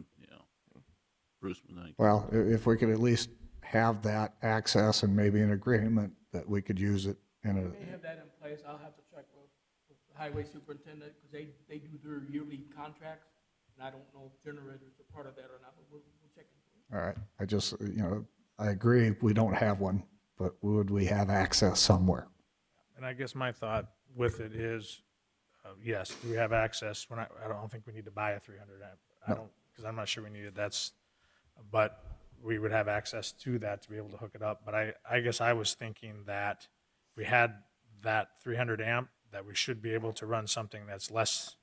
[SPEAKER 1] Bruce, I think.
[SPEAKER 3] Well, if we could at least have that access and maybe an agreement that we could use it in
[SPEAKER 11] We may have that in place. I'll have to check with the highway superintendent because they do their yearly contracts. And I don't know if generators are part of that or not, but we'll check into it.
[SPEAKER 3] All right, I just, I agree, we don't have one, but would we have access somewhere?
[SPEAKER 17] And I guess my thought with it is, yes, do we have access? I don't think we need to buy a 300 amp. I don't, because I'm not sure we need it. But we would have access to that to be able to hook it up. But I guess I was thinking that if we had that 300 amp, that we should be able to run something that's less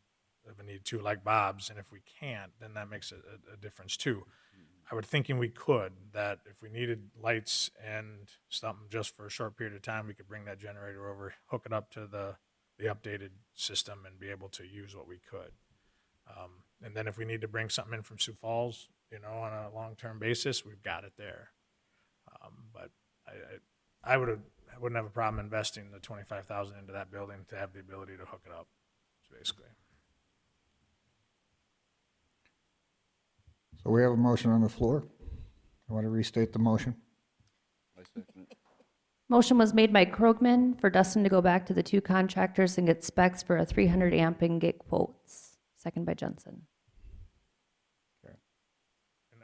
[SPEAKER 17] of a need to, like Bob's. And if we can't, then that makes a difference too. I would thinking we could, that if we needed lights and something just for a short period of time, we could bring that generator over, hook it up to the updated system and be able to use what we could. And then if we need to bring something in from Sioux Falls, on a long-term basis, we've got it there. But I wouldn't have a problem investing the $25,000 into that building to have the ability to hook it up, basically.
[SPEAKER 3] So we have a motion on the floor. You want to restate the motion?
[SPEAKER 6] Motion was made by Krogman for Dustin to go back to the 2 contractors and get specs for a 300 amp and get quotes. Second by Jensen.
[SPEAKER 17] And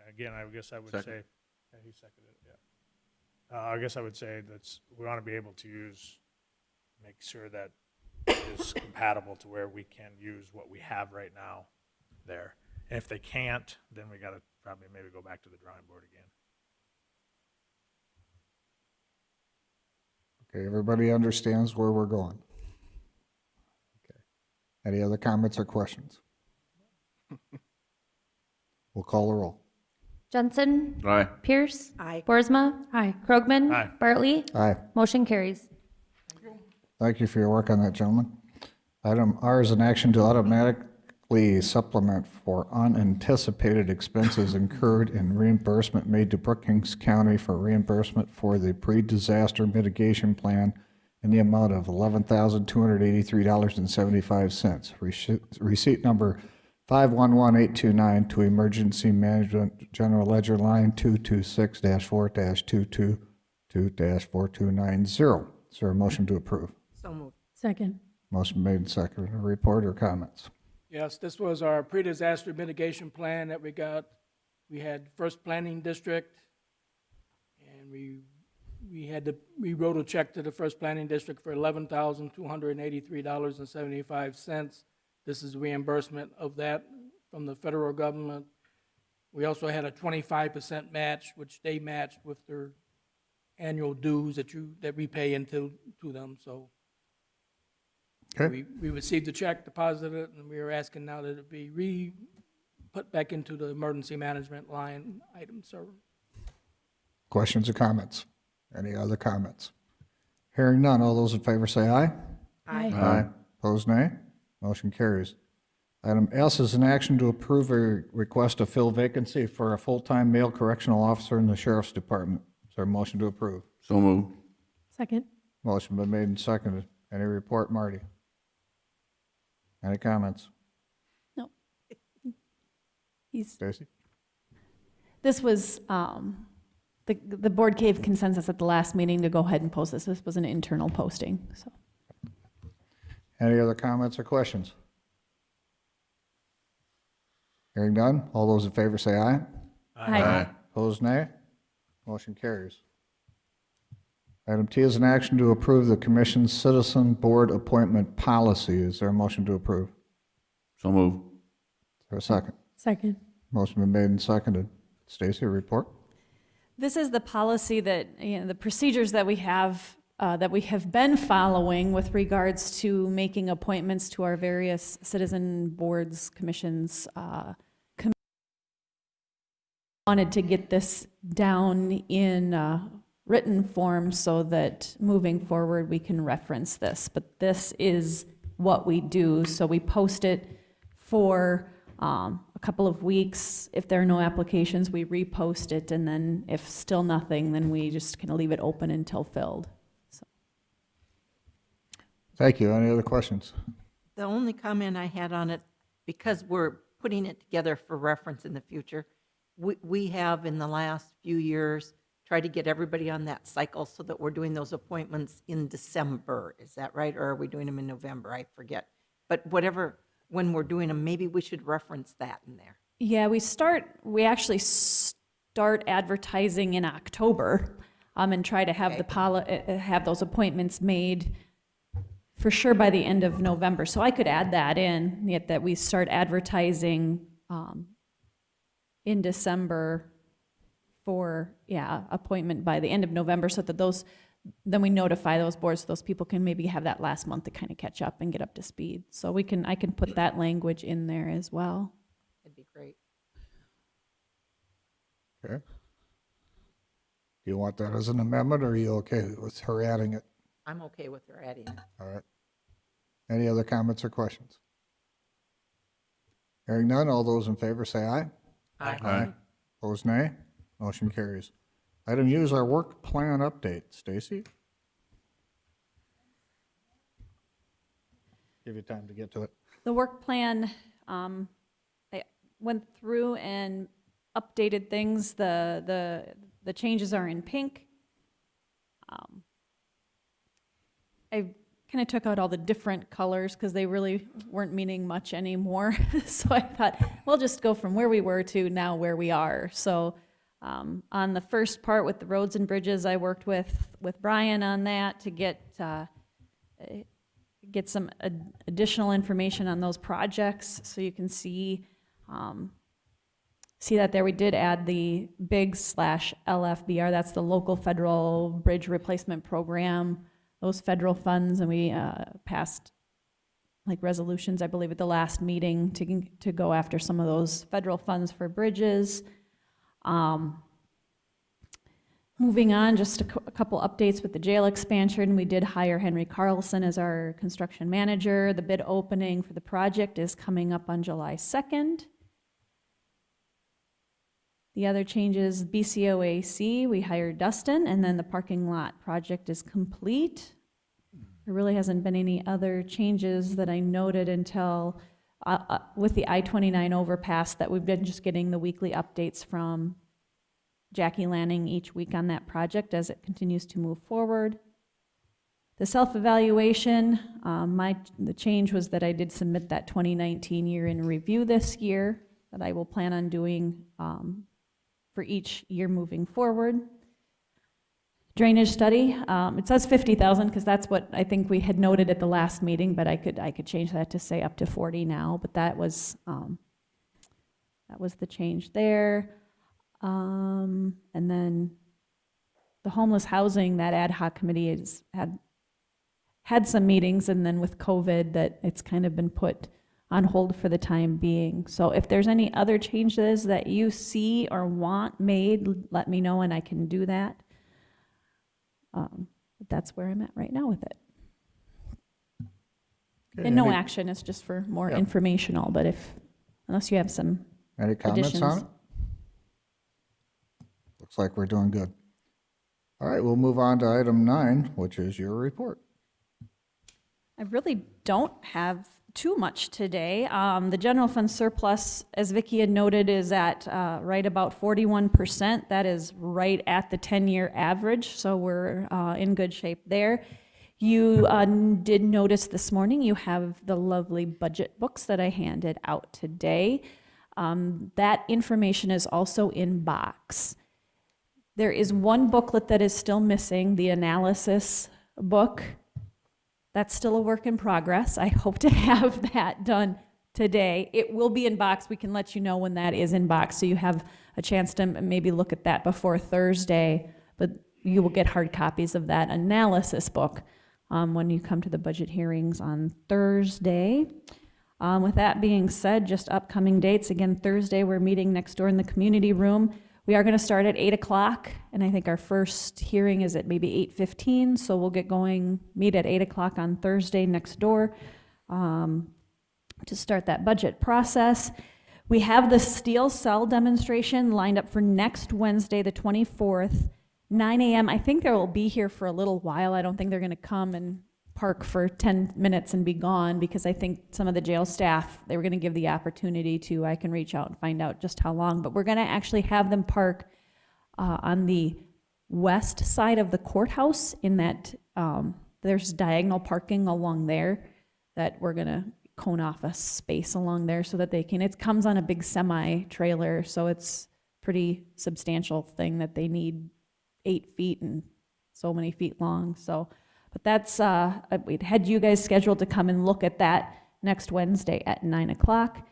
[SPEAKER 17] again, I guess I would
[SPEAKER 1] Second.
[SPEAKER 17] say, yeah, he seconded it, yeah. I guess I would say we want to be able to make sure that it is compatible to where we can use what we have right now there. And if they can't, then we got to probably maybe go back to the drawing board again.
[SPEAKER 3] Okay, everybody understands where we're going. Okay. Any other comments or questions? We'll call the roll.
[SPEAKER 6] Jensen?
[SPEAKER 1] Aye.
[SPEAKER 6] Pierce?
[SPEAKER 5] Aye.
[SPEAKER 6] Boersma?
[SPEAKER 14] Aye.
[SPEAKER 6] Krogman?
[SPEAKER 17] Aye.
[SPEAKER 6] Bartley?
[SPEAKER 3] Aye.
[SPEAKER 6] Motion carries.
[SPEAKER 3] Thank you for your work on that, gentlemen. Item R is an action to automatically supplement for unanticipated expenses incurred and reimbursement made to Brookings County for reimbursement for the pre-disaster mitigation plan in the amount of $11,283.75. Receipt number 511829 to Emergency Management General Ledger Line 226-4-222-4290. Is there a motion to approve?
[SPEAKER 5] So moved.
[SPEAKER 14] Second.
[SPEAKER 3] Motion made and seconded. A report or comments?
[SPEAKER 11] Yes, this was our pre-disaster mitigation plan that we got. We had first planning district, and we wrote a check to the first planning district for $11,283.75. This is reimbursement of that from the federal government. We also had a 25% match, which they matched with their annual dues that we pay into to them. So
[SPEAKER 3] Okay.
[SPEAKER 11] we received the check, deposited it, and we are asking now that it be put back into the emergency management line item server.
[SPEAKER 3] Questions or comments? Any other comments? Hearing none, all those in favor say aye.
[SPEAKER 5] Aye.
[SPEAKER 3] Aye. Opposed, nay. Motion carries. Item S is an action to approve a request to fill vacancy for a full-time male correctional officer in the Sheriff's Department. Is there a motion to approve?
[SPEAKER 1] So moved.
[SPEAKER 14] Second.
[SPEAKER 3] Motion been made and seconded. Any report, Marty? Any comments?
[SPEAKER 4] No. He's,
[SPEAKER 3] Stacy?
[SPEAKER 4] this was, the board gave consensus at the last meeting to go ahead and post this. This was an internal posting, so.
[SPEAKER 3] Any other comments or questions? Hearing none, all those in favor say aye.
[SPEAKER 4] Aye.
[SPEAKER 3] Opposed, nay. Motion carries. Item T is an action to approve the Commission's Citizen Board Appointment Policy. Is there a motion to approve?
[SPEAKER 1] So moved.
[SPEAKER 3] Is there a second?
[SPEAKER 14] Second.
[SPEAKER 3] Motion been made and seconded. Stacy, a report?
[SPEAKER 4] This is the policy that, the procedures that we have been following with regards to making appointments to our various citizen boards, commissions. Wanted to get this down in written form so that moving forward we can reference this. But this is what we do. So we post it for a couple of weeks. If there are no applications, we repost it. And then if still nothing, then we just kind of leave it open until filled.
[SPEAKER 3] Thank you. Any other questions?
[SPEAKER 5] The only comment I had on it, because we're putting it together for reference in the future, we have in the last few years tried to get everybody on that cycle so that we're doing those appointments in December. Is that right? Or are we doing them in November? I forget. But whatever, when we're doing them, maybe we should reference that in there.
[SPEAKER 4] Yeah, we actually start advertising in October and try to have have those appointments made for sure by the end of November. So I could add that in, yet that we start advertising in December for, appointment by the end of November so that then we notify those boards so those people can maybe have that last month to kind of catch up and get up to speed. So I can put that language in there as well.
[SPEAKER 5] That'd be great.
[SPEAKER 3] Okay. Do you want that as an amendment, or are you okay with her adding it?
[SPEAKER 5] I'm okay with her adding it.
[SPEAKER 3] All right. Any other comments or questions? Hearing none, all those in favor say aye.
[SPEAKER 5] Aye.
[SPEAKER 3] Opposed, nay. Motion carries. Item U is our work plan update. Stacy? Give you time to get to it.
[SPEAKER 4] The work plan, I went through and updated things. The changes are in pink. I kind of took out all the different colors because they really weren't meaning much anymore. So I thought, we'll just go from where we were to now where we are. So on the first part with the roads and bridges, I worked with Brian on that to get some additional information on those projects, so you can see that there we did add the BIG/LFBR. That's the Local Federal Bridge Replacement Program. Those federal funds, and we passed like resolutions, I believe, at the last meeting to go after some of those federal funds for bridges. Moving on, just a couple updates with the jail expansion. We did hire Henry Carlson as our construction manager. The bid opening for the project is coming up on July 2nd. The other changes, BCOAC, we hired Dustin, and then the parking lot project is complete. There really hasn't been any other changes that I noted until with the I-29 overpass that we've been just getting the weekly updates from Jackie Lanning each week on that project as it continues to move forward. The self-evaluation, the change was that I did submit that 2019 year in review this year that I will plan on doing for each year moving forward. Drainage study, it says 50,000 because that's what I think we had noted at the last meeting, but I could change that to say up to 40 now, but that was the change there. And then the homeless housing, that ad hoc committee has had some meetings, and then with COVID that it's kind of been put on hold for the time being. So if there's any other changes that you see or want made, let me know and I can do that. But that's where I'm at right now with it.
[SPEAKER 3] Okay,
[SPEAKER 4] And no action, it's just for more informational, but unless you have some
[SPEAKER 3] Any comments
[SPEAKER 4] additions.
[SPEAKER 3] on it? Looks like we're doing good. All right, we'll move on to item 9, which is your report.
[SPEAKER 4] I really don't have too much today. The general fund surplus, as Vicki had noted, is at right about 41%. That is right at the 10-year average, so we're in good shape there. You did notice this morning you have the lovely budget books that I handed out today. That information is also in box. There is one booklet that is still missing, the analysis book. That's still a work in progress. I hope to have that done today. It will be in box. We can let you know when that is in box, so you have a chance to maybe look at that before Thursday, but you will get hard copies of that analysis book when you come to the budget hearings on Thursday. With that being said, just upcoming dates. Again, Thursday, we're meeting next door in the community room. We are going to start at 8 o'clock, and I think our first hearing is at maybe 8:15, so we'll get going, meet at 8 o'clock on Thursday next door to start that budget process. We have the steel cell demonstration lined up for next Wednesday, the 24th, 9 a.m. I think they'll be here for a little while. I don't think they're going to come and park for 10 minutes and be gone, because I think some of the jail staff, they were going to give the opportunity to, I can reach out and find out just how long, but we're going to actually have them park on the west side of the courthouse in that, there's diagonal parking along there that we're going to cone off a space along there so that they can, it comes on a big semi-trailer, so it's pretty substantial thing that they need 8 feet and so many feet long, so. But that's, we'd had you guys scheduled to come and look at that next Wednesday at 9 o'clock.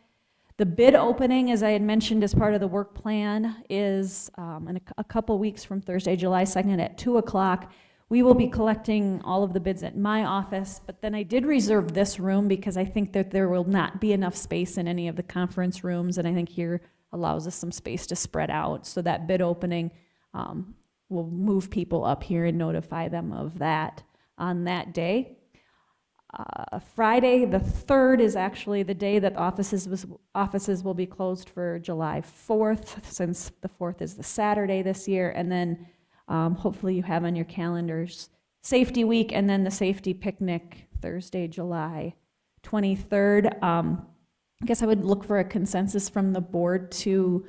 [SPEAKER 4] The bid opening, as I had mentioned as part of the work plan, is in a couple weeks from Thursday, July 2nd at 2 o'clock. We will be collecting all of the bids at my office, but then I did reserve this room because I think that there will not be enough space in any of the conference rooms, and I think here allows us some space to spread out. So that bid opening, we'll move people up here and notify them of that on that day. Friday, the 3rd, is actually the day that offices will be closed for July 4th, since the 4th is the Saturday this year. And then hopefully you have on your calendars Safety Week and then the Safety Picnic, Thursday, July 23rd. I guess I would look for a consensus from the board to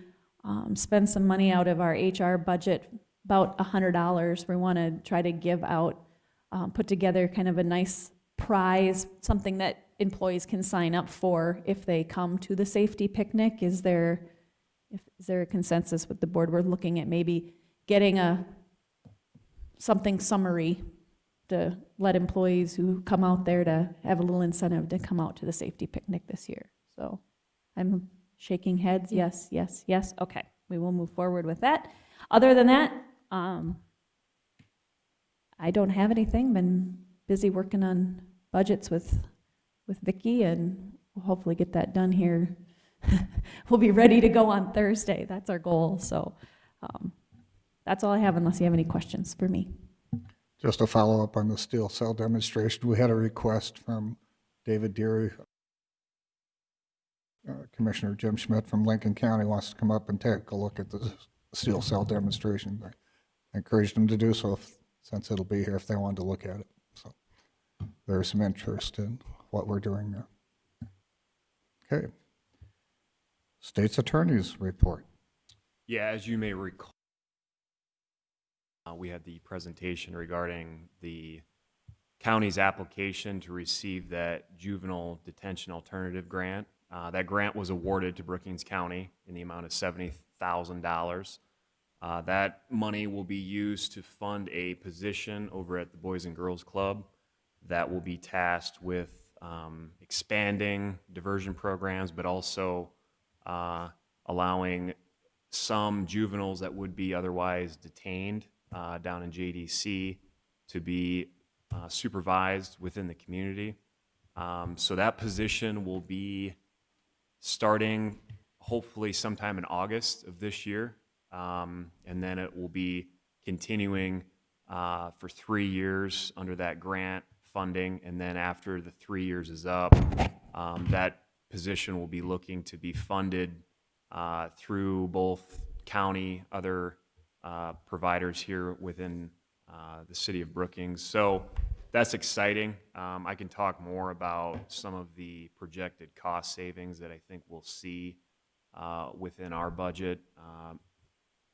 [SPEAKER 4] spend some money out of our HR budget, about $100. We want to try to give out, put together kind of a nice prize, something that employees can sign up for if they come to the safety picnic. Is there a consensus with the board? We're looking at maybe getting something summary to let employees who come out there to have a little incentive to come out to the safety picnic this year. So I'm shaking heads, yes, yes, yes. Okay, we will move forward with that. Other than that, I don't have anything. Been busy working on budgets with Vicki, and we'll hopefully get that done here. We'll be ready to go on Thursday. That's our goal. So that's all I have, unless you have any questions for me.
[SPEAKER 3] Just to follow up on the steel cell demonstration, we had a request from David Deary. Commissioner Jim Schmidt from Lincoln County wants to come up and take a look at the steel cell demonstration. I encouraged him to do so since it'll be here if they wanted to look at it. So there's some interest in what we're doing there. Okay. State's Attorney's report.
[SPEAKER 10] Yeah, as you may recall, we had the presentation regarding the county's application to receive that juvenile detention alternative grant. That grant was awarded to Brookings County in the amount of $70,000. That money will be used to fund a position over at the Boys and Girls Club that will be tasked with expanding diversion programs, but also allowing some juveniles that would be otherwise detained down in JDC to be supervised within the community. So that position will be starting hopefully sometime in August of this year. And then it will be continuing for 3 years under that grant funding. And then after the 3 years is up, that position will be looking to be funded through both county, other providers here within the city of Brookings. So that's exciting. I can talk more about some of the projected cost savings that I think we'll see within our budget,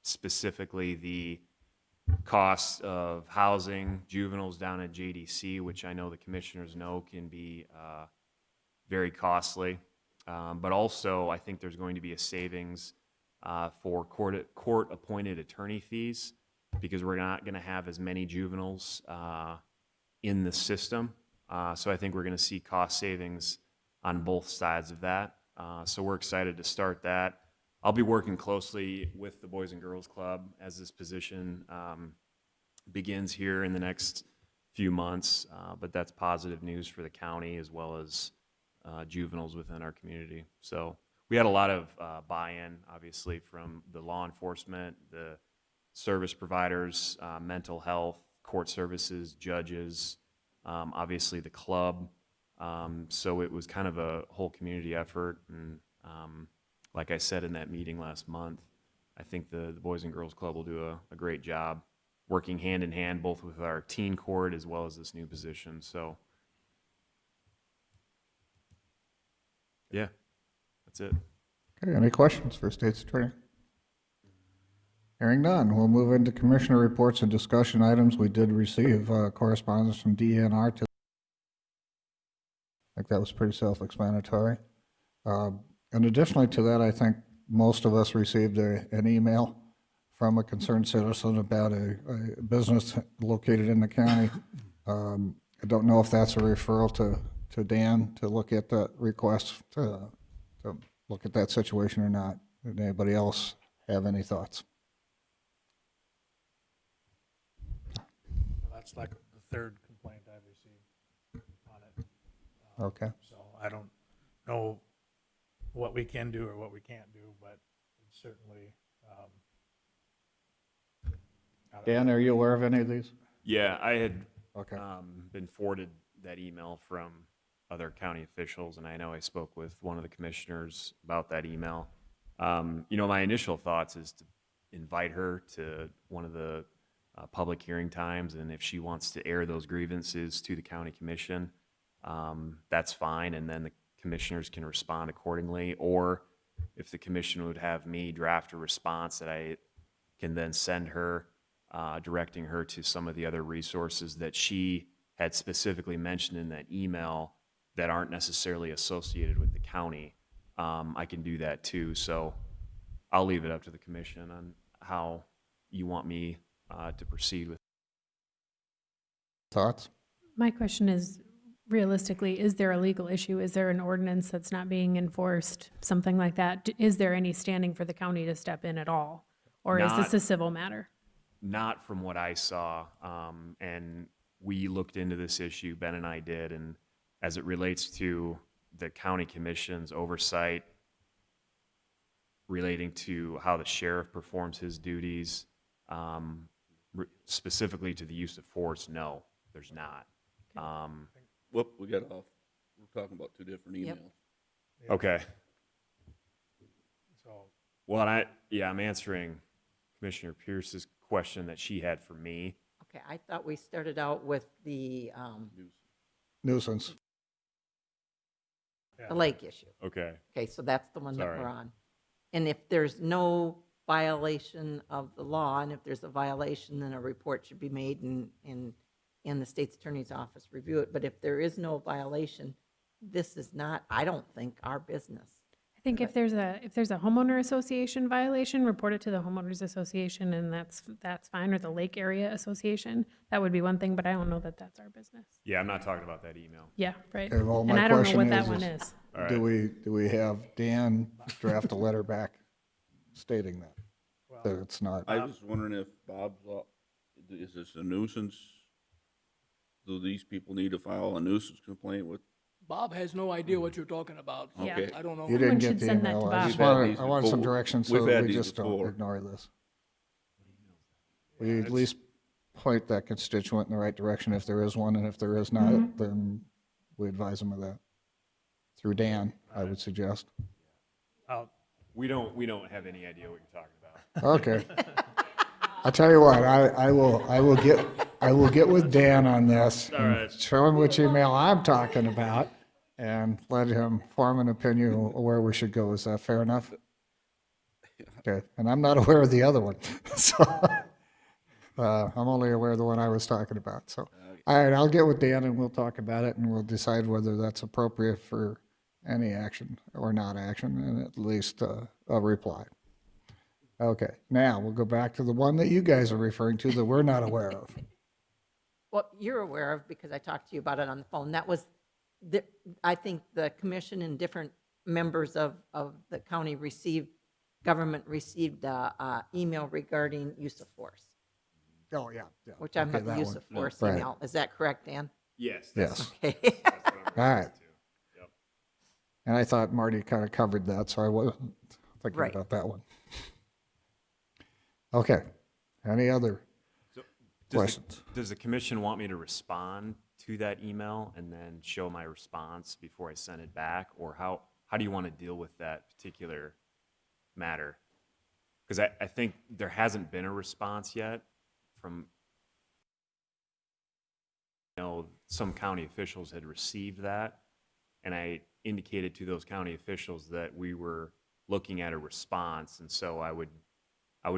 [SPEAKER 10] specifically the cost of housing juveniles down at JDC, which I know the commissioners know can be very costly. But also, I think there's going to be a savings for court-appointed attorney fees, because we're not going to have as many juveniles in the system. So I think we're going to see cost savings on both sides of that. So we're excited to start that. I'll be working closely with the Boys and Girls Club as this position begins here in the next few months. But that's positive news for the county as well as juveniles within our community. So we had a lot of buy-in, obviously, from the law enforcement, the service providers, mental health, court services, judges, obviously the club. So it was kind of a whole community effort. And like I said in that meeting last month, I think the Boys and Girls Club will do a great job working hand in hand, both with our teen court as well as this new position. So yeah, that's it.
[SPEAKER 3] Okay, any questions for State's Attorney? Hearing none, we'll move into Commissioner reports and discussion items. We did receive correspondence from DNR. I think that was pretty self-explanatory. And additionally to that, I think most of us received an email from a concerned citizen about a business located in the county. I don't know if that's a referral to Dan to look at that request, to look at that situation or not. Did anybody else have any thoughts?
[SPEAKER 17] That's like the third complaint I've received on it.
[SPEAKER 3] Okay.
[SPEAKER 17] So I don't know what we can do or what we can't do, but certainly,
[SPEAKER 3] Dan, are you aware of any of these?
[SPEAKER 10] Yeah, I had
[SPEAKER 3] Okay.
[SPEAKER 10] been forwarded that email from other county officials, and I know I spoke with one of the commissioners about that email. My initial thoughts is to invite her to one of the public hearing times, and if she wants to air those grievances to the county commission, that's fine, and then the commissioners can respond accordingly. Or if the commission would have me draft a response that I can then send her, directing her to some of the other resources that she had specifically mentioned in that email that aren't necessarily associated with the county, I can do that too. So I'll leave it up to the commission on how you want me to proceed with.
[SPEAKER 3] Thoughts?
[SPEAKER 14] My question is, realistically, is there a legal issue? Is there an ordinance that's not being enforced? Something like that? Is there any standing for the county to step in at all? Or is this
[SPEAKER 10] Not-
[SPEAKER 14] a civil matter?
[SPEAKER 10] Not from what I saw, and we looked into this issue, Ben and I did, and as it relates to the county commission's oversight relating to how the sheriff performs his duties, specifically to the use of force, no, there's not.
[SPEAKER 1] Whoop, we got off. We're talking about two different
[SPEAKER 5] Yep.
[SPEAKER 1] emails.
[SPEAKER 10] Okay.
[SPEAKER 17] so,
[SPEAKER 10] Well, I'm answering Commissioner Pierce's question that she had for me.
[SPEAKER 5] Okay, I thought we started out with the
[SPEAKER 3] Nuisance.
[SPEAKER 5] lake issue.
[SPEAKER 10] Okay.
[SPEAKER 5] Okay, so that's the one that
[SPEAKER 10] Sorry.
[SPEAKER 5] we're on. And if there's no violation of the law, and if there's a violation, then a report should be made and the state's attorney's office review it. But if there is no violation, this is not, I don't think, our business.
[SPEAKER 14] I think if there's a homeowner association violation, report it to the homeowners association, and that's fine, or the lake area association. That would be one thing, but I don't know that that's our business.
[SPEAKER 10] Yeah, I'm not talking about that email.
[SPEAKER 14] Yeah, right.
[SPEAKER 3] Okay, well,
[SPEAKER 14] And
[SPEAKER 3] my
[SPEAKER 14] I don't know
[SPEAKER 3] question
[SPEAKER 14] what that
[SPEAKER 3] is-
[SPEAKER 14] one is.
[SPEAKER 10] All
[SPEAKER 3] Do
[SPEAKER 10] right.
[SPEAKER 3] we have Dan draft a letter back stating that it's not?
[SPEAKER 1] I was wondering if Bob's, is this a nuisance? Do these people need to file a nuisance complaint with?
[SPEAKER 11] Bob has no idea what you're talking about. so
[SPEAKER 14] Yeah.
[SPEAKER 1] Okay.
[SPEAKER 11] I don't know.
[SPEAKER 3] You didn't
[SPEAKER 14] Someone
[SPEAKER 3] get
[SPEAKER 14] should
[SPEAKER 3] the
[SPEAKER 14] send that
[SPEAKER 3] email.
[SPEAKER 14] to
[SPEAKER 3] I
[SPEAKER 14] Bob.
[SPEAKER 3] just
[SPEAKER 1] We've had
[SPEAKER 3] wanted,
[SPEAKER 1] these
[SPEAKER 3] I want some
[SPEAKER 1] before.
[SPEAKER 3] direction so
[SPEAKER 1] We've
[SPEAKER 3] that
[SPEAKER 1] had
[SPEAKER 3] we
[SPEAKER 1] these
[SPEAKER 3] just don't
[SPEAKER 1] before.
[SPEAKER 3] ignore this. We at least point that constituent in the right direction if there is one, and if there is not, then we advise them of that. Through Dan, I would suggest.
[SPEAKER 10] We don't have any idea what you're talking about.
[SPEAKER 3] Okay. I'll tell you what, I will get with Dan on this.
[SPEAKER 10] All right.
[SPEAKER 3] Show him which email I'm talking about and let him form an opinion of where we should go. Is that fair enough? Okay, and I'm not aware of the other one, so, I'm only aware of the one I was talking about, so. All right, I'll get with Dan and we'll talk about it and we'll decide whether that's appropriate for any action or not action, and at least a reply. Okay, now we'll go back to the one that you guys are referring to that we're not aware of.
[SPEAKER 5] Well, you're aware of, because I talked to you about it on the phone. That was, I think the commission and different members of the county government received a email regarding use of force,
[SPEAKER 3] Oh, yeah.
[SPEAKER 5] which I'm
[SPEAKER 3] Okay,
[SPEAKER 5] the
[SPEAKER 3] that
[SPEAKER 5] use
[SPEAKER 3] one.
[SPEAKER 5] of force
[SPEAKER 3] Right.
[SPEAKER 5] email. Is that correct, Dan?
[SPEAKER 10] Yes.
[SPEAKER 3] Yes.
[SPEAKER 5] Okay.
[SPEAKER 10] That's what I'm
[SPEAKER 3] All right.
[SPEAKER 10] referring to. Yep.
[SPEAKER 3] And I thought Marty kind of covered that, so I wasn't thinking
[SPEAKER 5] Right.
[SPEAKER 3] about that one. Okay, any other questions?
[SPEAKER 10] Does the commission want me to respond to that email and then show my response before I send it back? Or how do you want to deal with that particular matter? Because I think there hasn't been a response yet from, some county officials had received that. And I indicated to those county officials that we were looking at a response. And so I would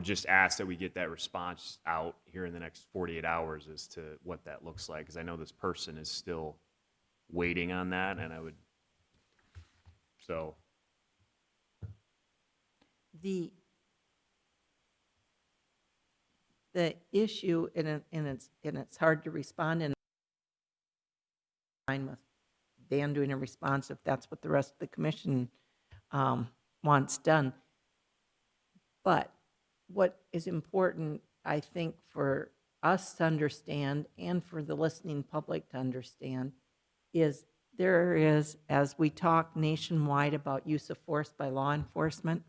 [SPEAKER 10] just ask that we get that response out here in the next 48 hours as to what that looks like, because I know this person is still waiting on that, and so.
[SPEAKER 5] The issue, and it's hard to respond, and fine with Dan doing a response if that's what the rest of the commission wants done. But what is important, I think, for us to understand and for the listening public to understand is there is, as we talk nationwide about use of force by law enforcement,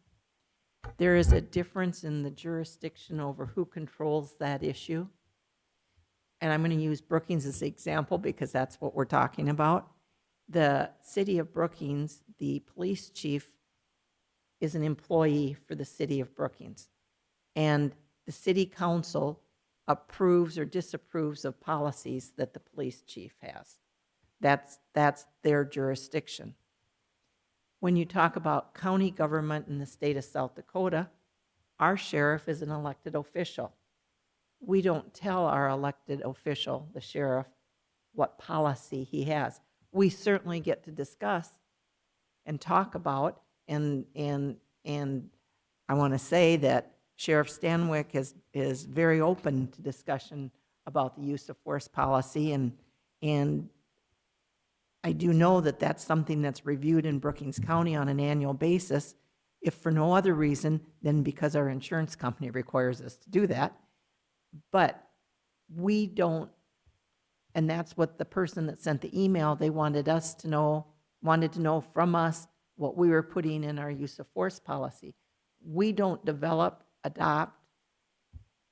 [SPEAKER 5] There is a difference in the jurisdiction over who controls that issue. And I'm going to use Brookings as the example because that's what we're talking about. The city of Brookings, the police chief is an employee for the city of Brookings. And the city council approves or disapproves of policies that the police chief has. That's their jurisdiction. When you talk about county government in the state of South Dakota, our sheriff is an elected official. We don't tell our elected official, the sheriff, what policy he has. We certainly get to discuss and talk about, and I want to say that Sheriff Stanwyck is very open to discussion about the use of force policy, and I do know that that's something that's reviewed in Brookings County on an annual basis, if for no other reason than because our insurance company requires us to do that. But we don't, and that's what the person that sent the email, they wanted to know from us what we were putting in our use of force policy. We don't develop, adopt,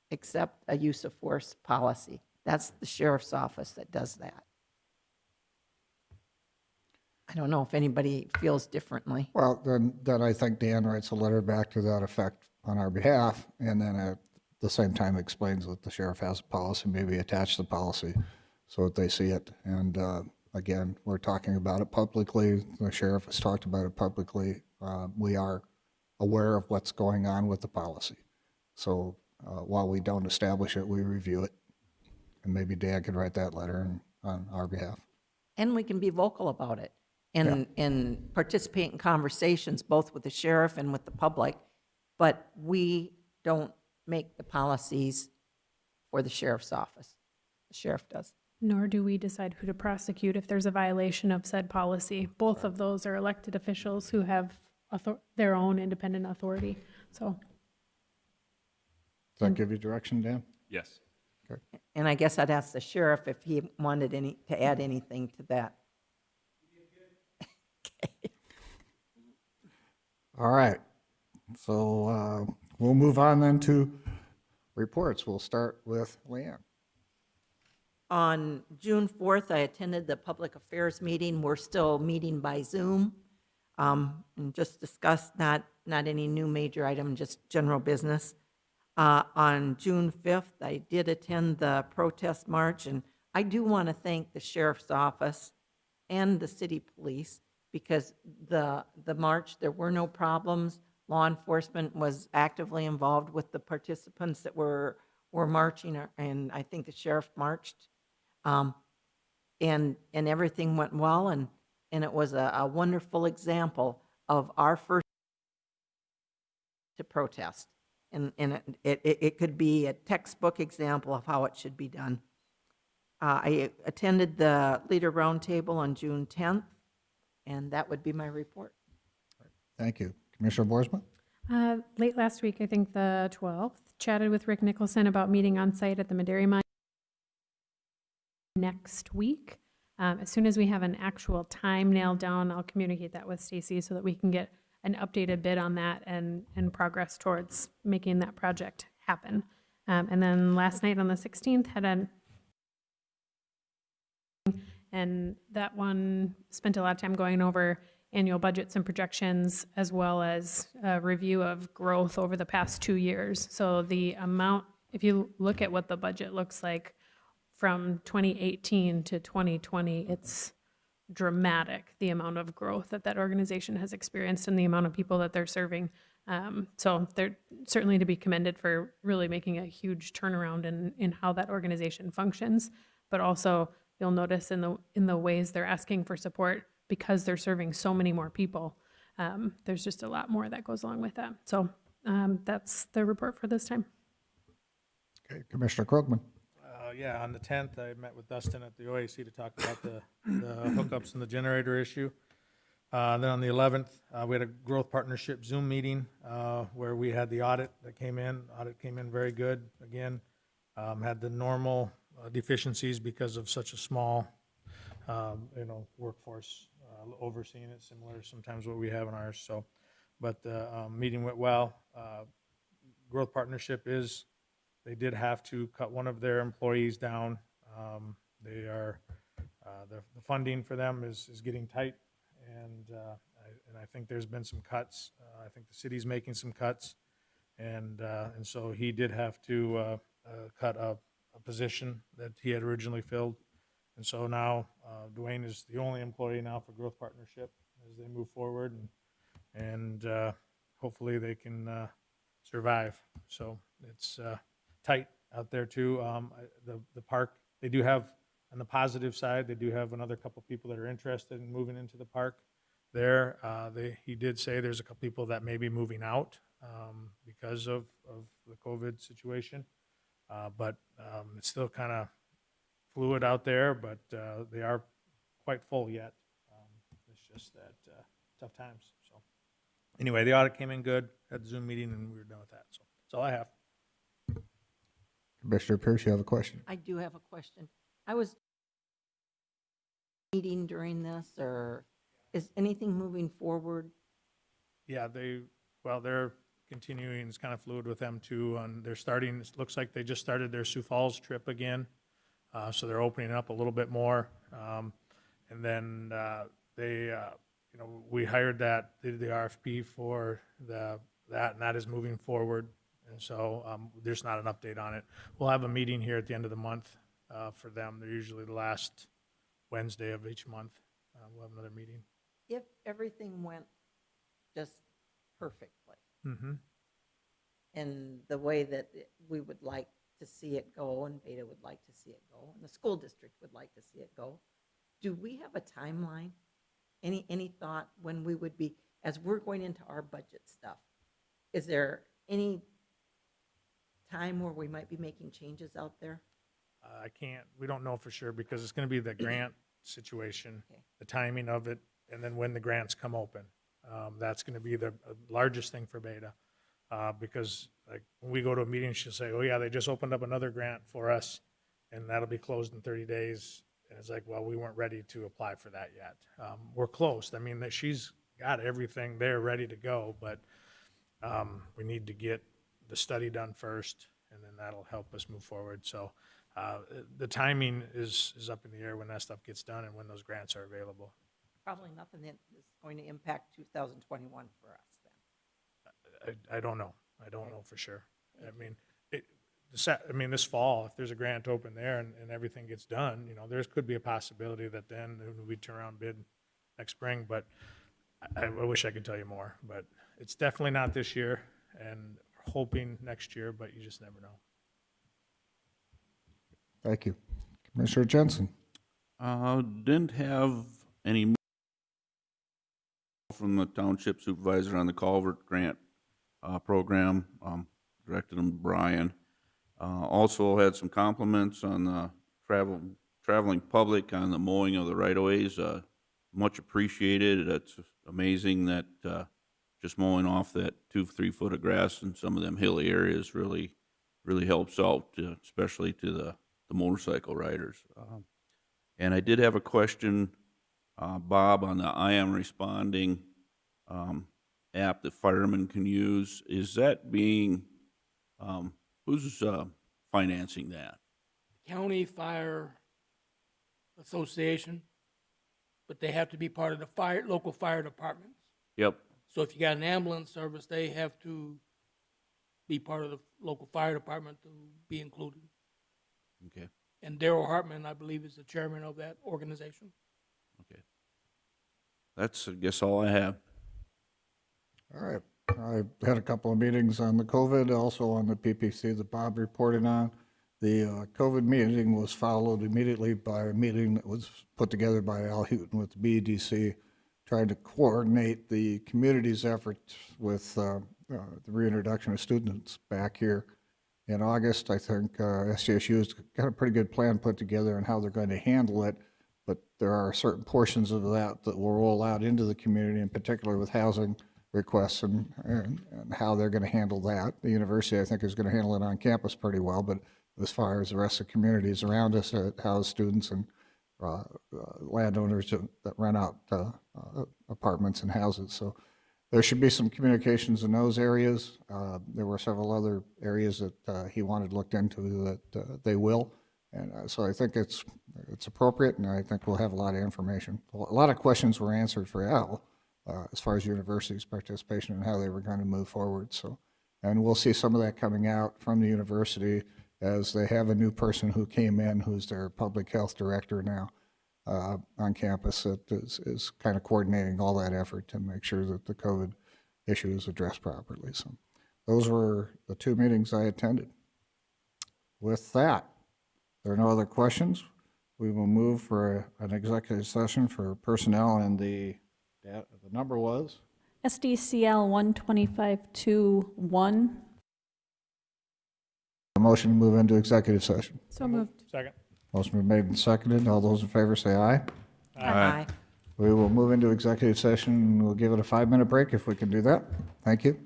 [SPEAKER 5] accept a use of force policy. That's the sheriff's office that does that. I don't know if anybody feels differently.
[SPEAKER 3] Well, then I think Dan writes a letter back to that effect on our behalf, and then at the same time explains that the sheriff has a policy, maybe attach the policy so that they see it. And again, we're talking about it publicly. The sheriff has talked about it publicly. We are aware of what's going on with the policy. So while we don't establish it, we review it. And maybe Dan can write that letter on our behalf.
[SPEAKER 5] And we can be vocal about it and participate in conversations both with the sheriff and with the public, but we don't make the policies for the sheriff's office. The sheriff does.
[SPEAKER 14] Nor do we decide who to prosecute if there's a violation of said policy. Both of those are elected officials who have their own independent authority, so.
[SPEAKER 3] Does that give you direction, Dan?
[SPEAKER 10] Yes.
[SPEAKER 3] Okay.
[SPEAKER 5] And I guess I'd ask the sheriff if he wanted to add anything to that.
[SPEAKER 3] All right. So we'll move on then to reports. We'll start with Leanne.
[SPEAKER 5] On June 4th, I attended the public affairs meeting. We're still meeting by Zoom, and just discussed not any new major item, just general business. On June 5th, I did attend the protest march, and I do want to thank the sheriff's office and the city police because the march, there were no problems. Law enforcement was actively involved with the participants that were marching, and I think the sheriff marched. And everything went well, and it was a wonderful example of our first to protest. And it could be a textbook example of how it should be done. I attended the Leader Roundtable on June 10th, and that would be my report.
[SPEAKER 3] Thank you. Commissioner Boersma?
[SPEAKER 14] Late last week, I think the 12th, chatted with Rick Nicholson about meeting on site at the Maderi Mine next week. As soon as we have an actual time nailed down, I'll communicate that with Stacy so that we can get an updated bid on that and progress towards making that project happen. And then last night on the 16th, and that one spent a lot of time going over annual budgets and projections, as well as a review of growth over the past 2 years. So the amount, if you look at what the budget looks like from 2018 to 2020, it's dramatic, the amount of growth that organization has experienced and the amount of people that they're serving. So they're certainly to be commended for really making a huge turnaround in how that organization functions, but also you'll notice in the ways they're asking for support because they're serving so many more people. There's just a lot more that goes along with that. So that's the report for this time.
[SPEAKER 3] Okay, Commissioner Krogman.
[SPEAKER 17] Yeah, on the 10th, I met with Dustin at the OAC to talk about the hookups and the generator issue. Then on the 11th, we had a growth partnership Zoom meeting where we had the audit that came in. Audit came in very good. Again, had the normal deficiencies because of such a small, workforce overseeing it, similar to sometimes what we have in ours. So but the meeting went well. Growth Partnership they did have to cut one of their employees down. They are, the funding for them is getting tight, and I think there's been some cuts. I think the city's making some cuts, and so he did have to cut a position that he had originally filled. And so now Dwayne is the only employee now for Growth Partnership as they move forward, and hopefully they can survive. So it's tight out there too. The park, they do have, on the positive side, they do have another couple people that are interested in moving into the park there. He did say there's a couple people that may be moving out because of the COVID situation. But it's still kind of fluid out there, but they are quite full yet. It's just that tough times. So anyway, the audit came in good, had the Zoom meeting, and we were done with that. So that's all I have.
[SPEAKER 3] Commissioner Pierce, you have a question?
[SPEAKER 5] I do have a question. I was meeting during this, or is anything moving forward?
[SPEAKER 17] Yeah, they're continuing. It's kind of fluid with them too. And they're starting, it looks like they just started their Sioux Falls trip again. So they're opening up a little bit more. And then we hired did the RFP for that, and that is moving forward. And so there's not an update on it. We'll have a meeting here at the end of the month for them. They're usually the last Wednesday of each month. We'll have another meeting.
[SPEAKER 5] If everything went just perfectly, in the way that we would like to see it go, and Beta would like to see it go, and the school district would like to see it go, do we have a timeline? Any thought when we would be, as we're going into our budget stuff, is there any time where we might be making changes out there?
[SPEAKER 17] We don't know for sure because it's going to be the grant situation,
[SPEAKER 5] Okay.
[SPEAKER 17] the timing of it, and then when the grants come open. That's going to be the largest thing for Beta. Because like when we go to a meeting, she'll say, oh yeah, they just opened up another grant for us and that'll be closed in 30 days. And it's like, well, we weren't ready to apply for that yet. We're close. I mean, she's got everything there ready to go, but we need to get the study done first, and then that'll help us move forward. So the timing is up in the air when that stuff gets done and when those grants are available.
[SPEAKER 5] Probably nothing that is going to impact 2021 for us then.
[SPEAKER 17] I don't know. I don't know for sure. I mean, this fall, if there's a grant open there and everything gets done, there could be a possibility that then we turn around and bid next spring, but I wish I could tell you more. But it's definitely not this year, and we're hoping next year, but you just never know.
[SPEAKER 3] Thank you. Commissioner Jensen?
[SPEAKER 1] Didn't have any from the township supervisor on the culvert grant program. Directed him to Brian. Also had some compliments on the traveling public on the mowing of the right-of-ways. Much appreciated. It's amazing that just mowing off that 2-3 foot of grass in some of them hilly areas really helps out, especially to the motorcycle riders. And I did have a question, Bob, on the I Am Responding app that firemen can use. Is that being, who's financing that?
[SPEAKER 11] County Fire Association, but they have to be part of the local fire departments.
[SPEAKER 1] Yep.
[SPEAKER 11] So if you got an ambulance service, they have to be part of the local fire department to be included.
[SPEAKER 1] Okay.
[SPEAKER 11] And Darrell Hartman, I believe, is the chairman of that organization.
[SPEAKER 1] Okay. That's, I guess, all I have.
[SPEAKER 3] All right. I had a couple of meetings on the COVID, also on the PPC that Bob reported on. The COVID meeting was followed immediately by a meeting that was put together by Al Houghton with the BDC, trying to coordinate the community's efforts with the reintroduction of students back here. In August, I think SCSU's got a pretty good plan put together on how they're going to handle it, but there are certain portions of that that will roll out into the community, in particular with housing requests and how they're going to handle that. The university, I think, is going to handle it on campus pretty well, but as far as the rest of the communities around us that house students and landowners that rent out apartments and houses. So there should be some communications in those areas. There were several other areas that he wanted looked into that they will. And so I think it's appropriate, and I think we'll have a lot of information. A lot of questions were answered for Al as far as university's participation and how they were going to move forward. So, and we'll see some of that coming out from the university as they have a new person who came in who's their public health director now on campus that is kind of coordinating all that effort to make sure that the COVID issue is addressed properly. So those were the 2 meetings I attended. With that, there are no other questions. We will move for an executive session for personnel, and the number was?
[SPEAKER 4] SDCL 125-1.
[SPEAKER 3] A motion to move into executive session.
[SPEAKER 14] So moved.
[SPEAKER 17] Second.
[SPEAKER 3] Motion been made and seconded. All those in favor say aye.
[SPEAKER 5] Aye.
[SPEAKER 3] We will move into executive session. We'll give it a 5-minute break if we can do that. Thank you.